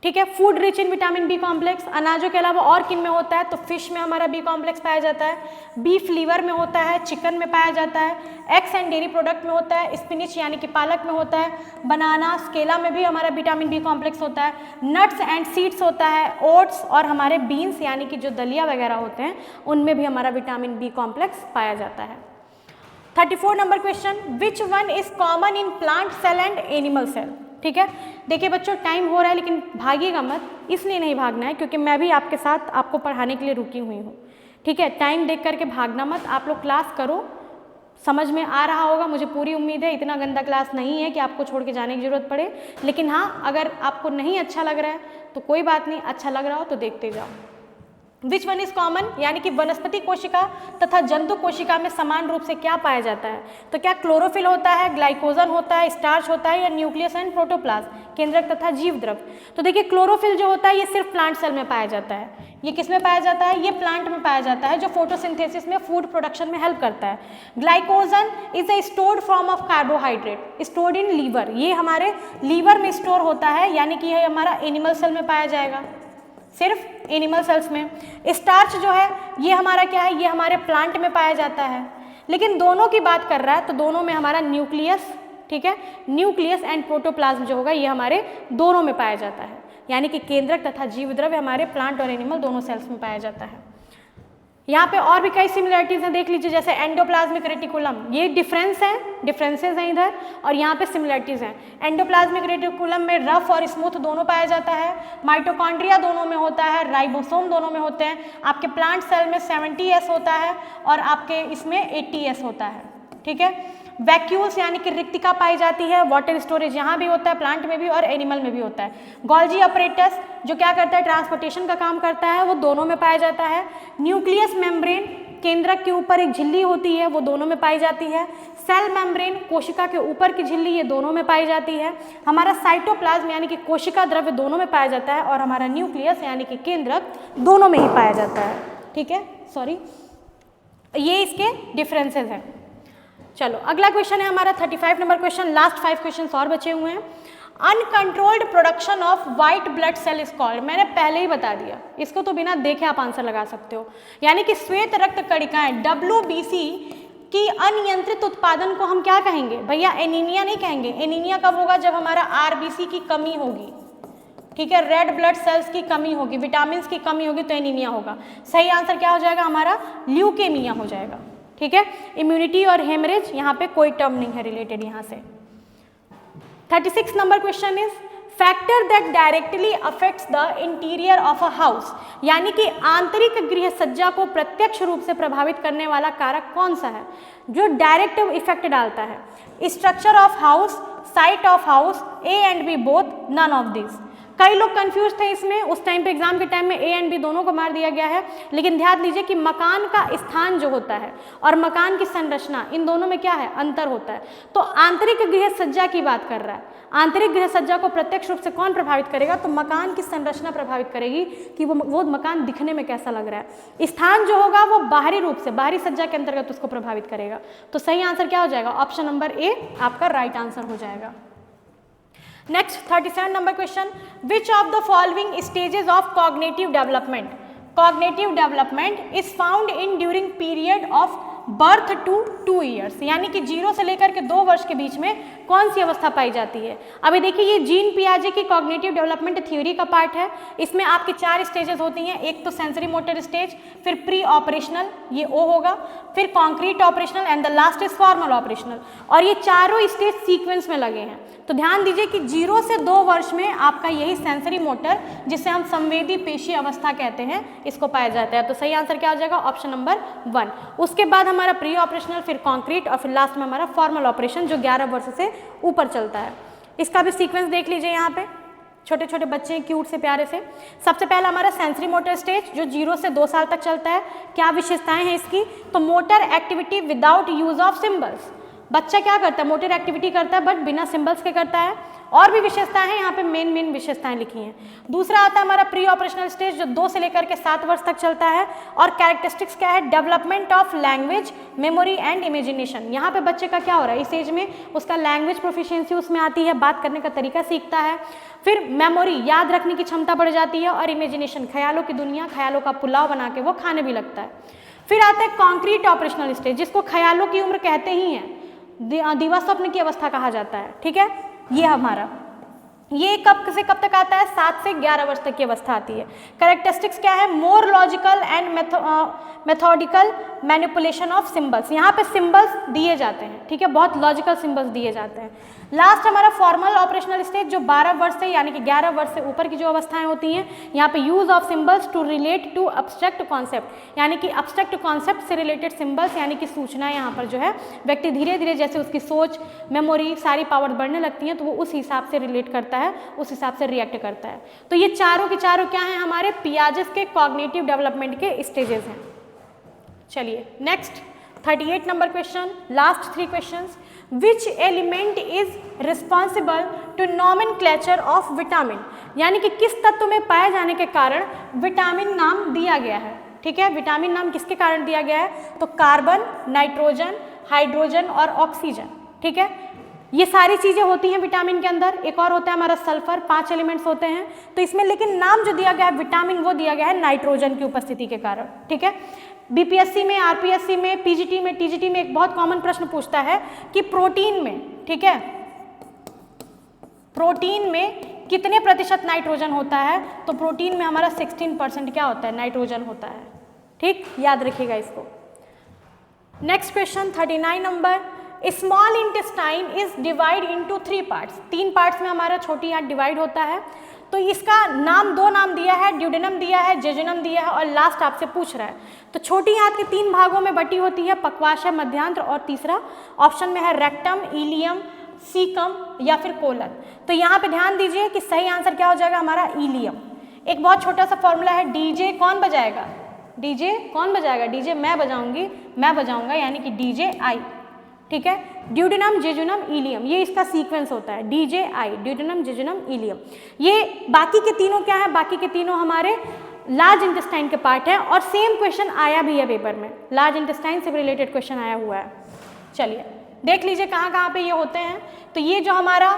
ठीक है। Food rich in vitamin B complex, अनाजों के अलावा और किन में होता है, तो फिश में हमारा बी कॉम्प्लेक्स पाया जाता है, बीफ लीवर में होता है, चिकन में पाया जाता है, एग्स एंड डेयरी प्रोडक्ट में होता है, स्पिनिच यानी कि पालक में होता है, बनाना केला में भी हमारा विटामिन बी कॉम्प्लेक्स होता है, नट्स एंड सीड्स होता है, ओट्स और हमारे बीन्स यानी कि जो दलिया वगैरह होते हैं उनमें भी हमारा विटामिन बी कॉम्प्लेक्स पाया जाता है। 34 number question, which one is common in plant cell and animal cell, ठीक है। देखिए बच्चों टाइम हो रहा है लेकिन भागिएगा मत, इसलिए नहीं भागना है क्योंकि मैं भी आपके साथ आपको पढ़ाने के लिए रुकी हुई हूँ, ठीक है। टाइम देख करके भागना मत, आप लोग क्लास करो, समझ में आ रहा होगा मुझे पूरी उम्मीद है। इतना गंदा क्लास नहीं है कि आपको छोड़ के जाने की जरूरत पड़े, लेकिन हाँ अगर आपको नहीं अच्छा लग रहा है तो कोई बात नहीं, अच्छा लग रहा हो तो देखते जाओ। विच वन इज कॉमन, यानी कि वनस्पति कोशिका तथा जंतु कोशिका में समान रूप से क्या पाया जाता है, तो क्या क्लोरोफिल होता है, ग्लाइकोजन होता है, स्टार्च होता है, या न्यूक्लियस एंड प्रोटोप्लाज्म, केंद्रक तथा जीव द्रव। तो देखिए क्लोरोफिल जो होता है ये सिर्फ प्लांट सेल में पाया जाता है। ये किस में पाया जाता है, ये प्लांट में पाया जाता है जो फोटोसिंथेसिस में फूड प्रोडक्शन में हेल्प करता है। Glycogen is a stored form of carbohydrate stored in liver, ये हमारे लीवर में स्टोर होता है, यानी कि यह हमारा एनिमल सेल में पाया जाएगा, सिर्फ एनिमल सेल्स में। स्टार्च जो है ये हमारा क्या है, ये हमारे प्लांट में पाया जाता है, लेकिन दोनों की बात कर रहा है तो दोनों में हमारा न्यूक्लियस, ठीक है, न्यूक्लियस एंड प्रोटोप्लाज्म जो होगा ये हमारे दोनों में पाया जाता है, यानी कि केंद्रक तथा जीव द्रव्य हमारे प्लांट और एनिमल दोनों सेल्स में पाया जाता है। यहाँ पे और भी कई सिमिलरिटीज हैं, देख लीजिए, जैसे एंडोप्लाज्मिक रेटिकुलम, ये डिफरेंसेस हैं इधर, और यहाँ पे सिमिलरिटीज हैं। एंडोप्लाज्मिक रेटिकुलम में रफ और स्मूथ दोनों पाया जाता है, माइटोकॉन्ड्रिया दोनों में होता है, राइबोसोम दोनों में होते हैं। आपके प्लांट सेल में 70S होता है और आपके इसमें 80S होता है, ठीक है। वैक्यूल्स यानी कि रिक्तिका पाई जाती है, वाटर स्टोरेज यहाँ भी होता है, प्लांट में भी और एनिमल में भी होता है। गोल्जी अपरेटस जो क्या करता है, ट्रांसपोर्टेशन का काम करता है, वो दोनों में पाया जाता है। न्यूक्लियस मेम्ब्रेन, केंद्रक के ऊपर एक झिल्ली होती है, वो दोनों में पाई जाती है। सेल मेम्ब्रेन, कोशिका के ऊपर की झिल्ली, ये दोनों में पाई जाती है। हमारा साइटोप्लाज्म यानी कि कोशिका द्रव्य दोनों में पाया जाता है, और हमारा न्यूक्लियस यानी कि केंद्रक दोनों में ही पाया जाता है, ठीक है। सॉरी, ये इसके डिफरेंसेस हैं। चलो अगला क्वेश्चन है हमारा 35 नंबर क्वेश्चन, लास्ट 5 क्वेश्चन और बचे हुए हैं। Uncontrolled production of white blood cell is called, मैंने पहले ही बता दिया, इसको तो बिना देखे आप आंसर लगा सकते हो, यानी कि श्वेत रक्त कणिकाएं WBC की अनियंत्रित उत्पादन को हम क्या कहेंगे भैया, एनीमिया नहीं कहेंगे। एनीमिया कब होगा, जब हमारा RBC की कमी होगी, ठीक है, रेड ब्लड सेल्स की कमी होगी, विटामिन की कमी होगी तो एनीमिया होगा। सही आंसर क्या हो जाएगा हमारा, ल्यूकेमिया हो जाएगा, ठीक है। इम्यूनिटी और हेमरेज यहाँ पे कोई टर्म नहीं है रिलेटेड यहाँ से। 36 number question is factor that directly affects the interior of a house, यानी कि आंतरिक गृह सज्जा को प्रत्यक्ष रूप से प्रभावित करने वाला कारक कौन सा है जो डायरेक्ट इफेक्ट डालता है। Structure of house, site of house, A and B both, none of this. कई लोग कंफ्यूज थे इसमें, उस टाइम पे एग्जाम के टाइम में A एंड B दोनों को मार दिया गया है, लेकिन ध्यान दीजिए कि मकान का स्थान जो होता है और मकान की संरचना, इन दोनों में क्या है, अंतर होता है। तो आंतरिक गृह सज्जा की बात कर रहा है, आंतरिक गृह सज्जा को प्रत्यक्ष रूप से कौन प्रभावित करेगा, तो मकान की संरचना प्रभावित करेगी कि वो मकान दिखने में कैसा लग रहा है। स्थान जो होगा वो बाहरी रूप से, बाहरी सज्जा के अंतर्गत उसको प्रभावित करेगा। तो सही आंसर क्या हो जाएगा, ऑप्शन नंबर A आपका राइट आंसर हो जाएगा। Next 37 number question, which of the following stages of cognitive development, cognitive development is found in during period of birth to 2 years, यानी कि 0 से लेकर के 2 वर्ष के बीच में कौन सी अवस्था पाई जाती है। अभी देखिए ये जीन पियाजे की कॉग्निटिव डेवलपमेंट थ्योरी का पार्ट है, इसमें आपकी 4 स्टेजेस होती हैं, एक तो सेंसरी मोटर स्टेज, फिर प्री ऑपरेशनल ये O होगा, फिर concrete operational and the last is formal operational, और ये चारों स्टेज सीक्वेंस में लगे हैं। तो ध्यान दीजिए कि 0 से 2 वर्ष में आपका यही सेंसरी मोटर, जिसे हम संवेदी पेशी अवस्था कहते हैं, इसको पाया जाता है। तो सही आंसर क्या हो जाएगा, ऑप्शन नंबर 1। उसके बाद हमारा प्री ऑपरेशनल, फिर कॉन्क्रीट और फिर लास्ट में हमारा फॉर्मल ऑपरेशन जो 11 वर्ष से ऊपर चलता है। इसका भी सीक्वेंस देख लीजिए, यहाँ पे छोटे छोटे बच्चे हैं क्यूट से प्यारे से। सबसे पहला हमारा सेंसरी मोटर स्टेज जो 0 से 2 साल तक चलता है। क्या विशेषताएं हैं इसकी, तो motor activity without use of symbols, बच्चा क्या करता है, मोटर एक्टिविटी करता है बट बिना सिंबल्स के करता है। और भी विशेषताएं हैं, यहाँ पे मेन विशेषताएं लिखी हैं। दूसरा आता है हमारा प्री ऑपरेशनल स्टेज, जो 2 से लेकर के 7 वर्ष तक चलता है। और कैरेक्टरिस्टिक्स क्या है, development of language, memory and imagination. यहाँ पे बच्चे का क्या हो रहा है, इस एज में उसका लैंग्वेज प्रोफिशिएंसी उसमें आती है, बात करने का तरीका सीखता है। फिर मेमोरी, याद रखने की क्षमता बढ़ जाती है। और इमेजिनेशन, ख्यालों की दुनिया, ख्यालों का पुलाव बना के वो खाने भी लगता है। फिर आता है कॉन्क्रीट ऑपरेशनल स्टेज, जिसको ख्यालों की उम्र कहते ही हैं, दिवा स्वप्न की अवस्था कहा जाता है। ठीक है, ये हमारा, ये कब से कब तक आता है, 7 से 11 वर्ष तक की अवस्था आती है। कैरेक्टरिस्टिक्स क्या है, more logical and methodical manipulation of symbols. यहाँ पे सिंबल्स दिए जाते हैं, ठीक है, बहुत लॉजिकल सिंबल्स दिए जाते हैं। लास्ट हमारा फॉर्मल ऑपरेशनल स्टेज, जो 12 वर्ष से यानी कि 11 वर्ष से ऊपर की जो अवस्थाएं होती हैं, यहाँ पे use of symbols to relate to abstract concept, यानी कि अब्स्ट्रैक्ट कॉन्सेप्ट से रिलेटेड सिंबल्स, यानी कि सूचनाएं यहाँ पर जो है व्यक्ति धीरे धीरे जैसे उसकी सोच, मेमोरी, सारी पावर बढ़ने लगती हैं तो वो उस हिसाब से रिलेट करता है, उस हिसाब से रिएक्ट करता है। तो ये चारों के चारों क्या हैं, हमारे पियाजेस के कॉग्निटिव डेवलपमेंट के स्टेजेस हैं। चलिए next 38 number question, last 3 questions. Which element is responsible to nomenclature of vitamin, यानी कि किस तत्व में पाए जाने के कारण विटामिन नाम दिया गया है। ठीक है, विटामिन नाम किसके कारण दिया गया है, तो कार्बन, नाइट्रोजन, हाइड्रोजन और ऑक्सीजन। ठीक है, ये सारी चीजें होती हैं विटामिन के अंदर। एक और होता है हमारा सल्फर, 5 एलिमेंट्स होते हैं। तो इसमें लेकिन नाम जो दिया गया है विटामिन, वो दिया गया है नाइट्रोजन की उपस्थिति के कारण। ठीक है, बीपीएससी में, आरपीएससी में, पीजीटी में, टीजीटी में एक बहुत कॉमन प्रश्न पूछता है कि प्रोटीन में, ठीक है, प्रोटीन में कितने प्रतिशत नाइट्रोजन होता है, तो प्रोटीन में हमारा 16% क्या होता है, नाइट्रोजन होता है। ठीक, याद रखिएगा इसको। Next question 39 number, small intestine is divide into 3 parts. 3 parts में हमारा छोटी आंत डिवाइड होता है। तो इसका नाम 2 नाम दिया है, ड्यूडेनम दिया है, जेजुनम दिया है, और लास्ट आपसे पूछ रहा है। तो छोटी आंत के 3 भागों में बटी होती है, पक्वाशय, मध्यांत्र और तीसरा ऑप्शन में है रेक्टम, इलियम, सीकम या फिर कोलन। तो यहाँ पे ध्यान दीजिए कि सही आंसर क्या हो जाएगा हमारा, इलियम। एक बहुत छोटा सा फॉर्मूला है, डीजे कौन बजाएगा, डीजे कौन बजाएगा, डीजे मैं बजाऊंगी, मैं बजाऊंगा, यानी कि डीजे आई। ठीक है, ड्यूडेनम, जेजुनम, इलियम, ये इसका सीक्वेंस होता है, डीजे आई, ड्यूडेनम, जेजुनम, इलियम। ये बाकी के तीनों क्या है, बाकी के तीनों हमारे लार्ज इंटेस्टाइन के पार्ट है। और सेम क्वेश्चन आया भी है पेपर में, लार्ज इंटेस्टाइन से रिलेटेड क्वेश्चन आया हुआ है। चलिए देख लीजिए कहाँ कहाँ पे ये होते हैं। तो ये जो हमारा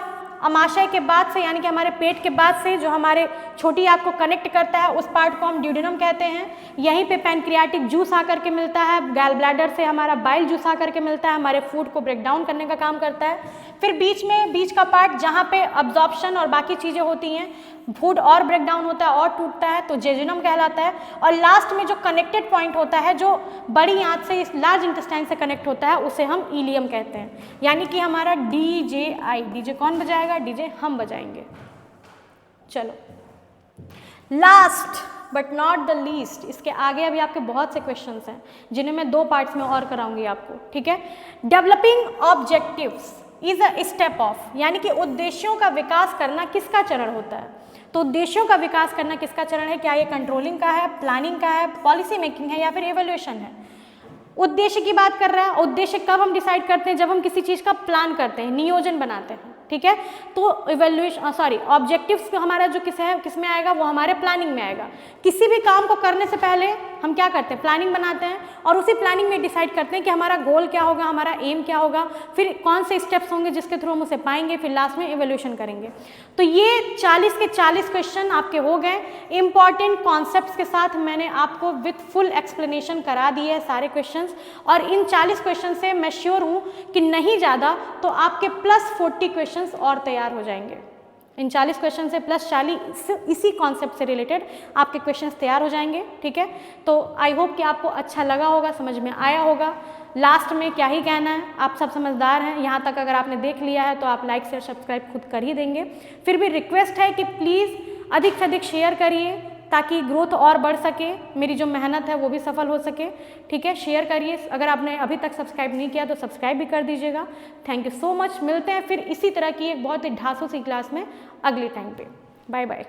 अमाशय के बाद से, यानी कि हमारे पेट के बाद से जो हमारे छोटी आंत को कनेक्ट करता है, उस पार्ट को हम ड्यूडेनम कहते हैं। यहीं पे पैनक्रियाटिक जूस आकर के मिलता है, गैल ब्लैडर से हमारा बाइल जूस आकर के मिलता है, हमारे फूड को ब्रेक डाउन करने का काम करता है। फिर बीच में, बीच का पार्ट जहाँ पे अब्जॉर्प्शन और बाकी चीज़ें होती हैं, फूड और ब्रेक डाउन होता है और टूटता है, तो जेजुनम कहलाता है। और लास्ट में जो कनेक्टेड पॉइंट होता है, जो बड़ी आंत से इस लार्ज इंटेस्टाइन से कनेक्ट होता है, उसे हम इलियम कहते हैं। यानी कि हमारा डीजे आई, डीजे कौन बजाएगा, डीजे हम बजाएंगे। चलो last but not the least, इसके आगे अभी आपके बहुत से क्वेश्चंस हैं जिन्हें मैं 2 पार्ट्स में और कराऊंगी आपको। ठीक है, developing objectives is a step of, यानी कि उद्देश्यों का विकास करना किसका चरण होता है। तो उद्देश्यों का विकास करना किसका चरण है, क्या ये कंट्रोलिंग का है, प्लानिंग का है, पॉलिसी मेकिंग है, या फिर एवेल्यूएशन है। उद्देश्य की बात कर रहा है। उद्देश्य कब हम डिसाइड करते हैं, जब हम किसी चीज़ का प्लान करते हैं, नियोजन बनाते हैं। ठीक है, तो इवेल्यूएशन ऑब्जेक्टिव्स हमारा जो किस में आएगा, वो हमारे प्लानिंग में आएगा। किसी भी काम को करने से पहले हम क्या करते हैं, प्लानिंग बनाते हैं, और उसी प्लानिंग में डिसाइड करते हैं कि हमारा गोल क्या होगा, हमारा एम क्या होगा, फिर कौन से स्टेप्स होंगे जिसके थ्रू हम उसे पाएंगे, फिर लास्ट में इवेल्यूएशन करेंगे। तो ये 40 के 40 क्वेश्चन आपके हो गए। इंपॉर्टेंट कॉन्सेप्ट्स के साथ मैंने आपको विथ फुल एक्सप्लेनेशन करा दी है सारे क्वेश्चंस। और इन 40 क्वेश्चन से मैं श्योर हूँ कि नहीं ज़्यादा तो आपके +40 क्वेश्चंस और तैयार हो जाएंगे। इन 40 क्वेश्चन से +40 इसी कॉन्सेप्ट से रिलेटेड आपके क्वेश्चंस तैयार हो जाएंगे। ठीक है, तो आई होप कि आपको अच्छा लगा होगा, समझ में आया होगा। लास्ट में क्या ही कहना है, आप सब समझदार हैं। यहाँ तक अगर आपने देख लिया है तो आप लाइक शेयर सब्सक्राइब खुद कर ही देंगे। फिर भी रिक्वेस्ट है कि प्लीज़ अधिक से अधिक शेयर करिए ताकि ग्रोथ और बढ़ सके, मेरी जो मेहनत है वो भी सफल हो सके। ठीक है, शेयर करिए। अगर आपने अभी तक सब्सक्राइब नहीं किया तो सब्सक्राइब भी कर दीजिएगा। Thank you so much. मिलते हैं फिर इसी तरह की एक बहुत ही ढांसू सी क्लास में अगले टाइम पे। Bye bye.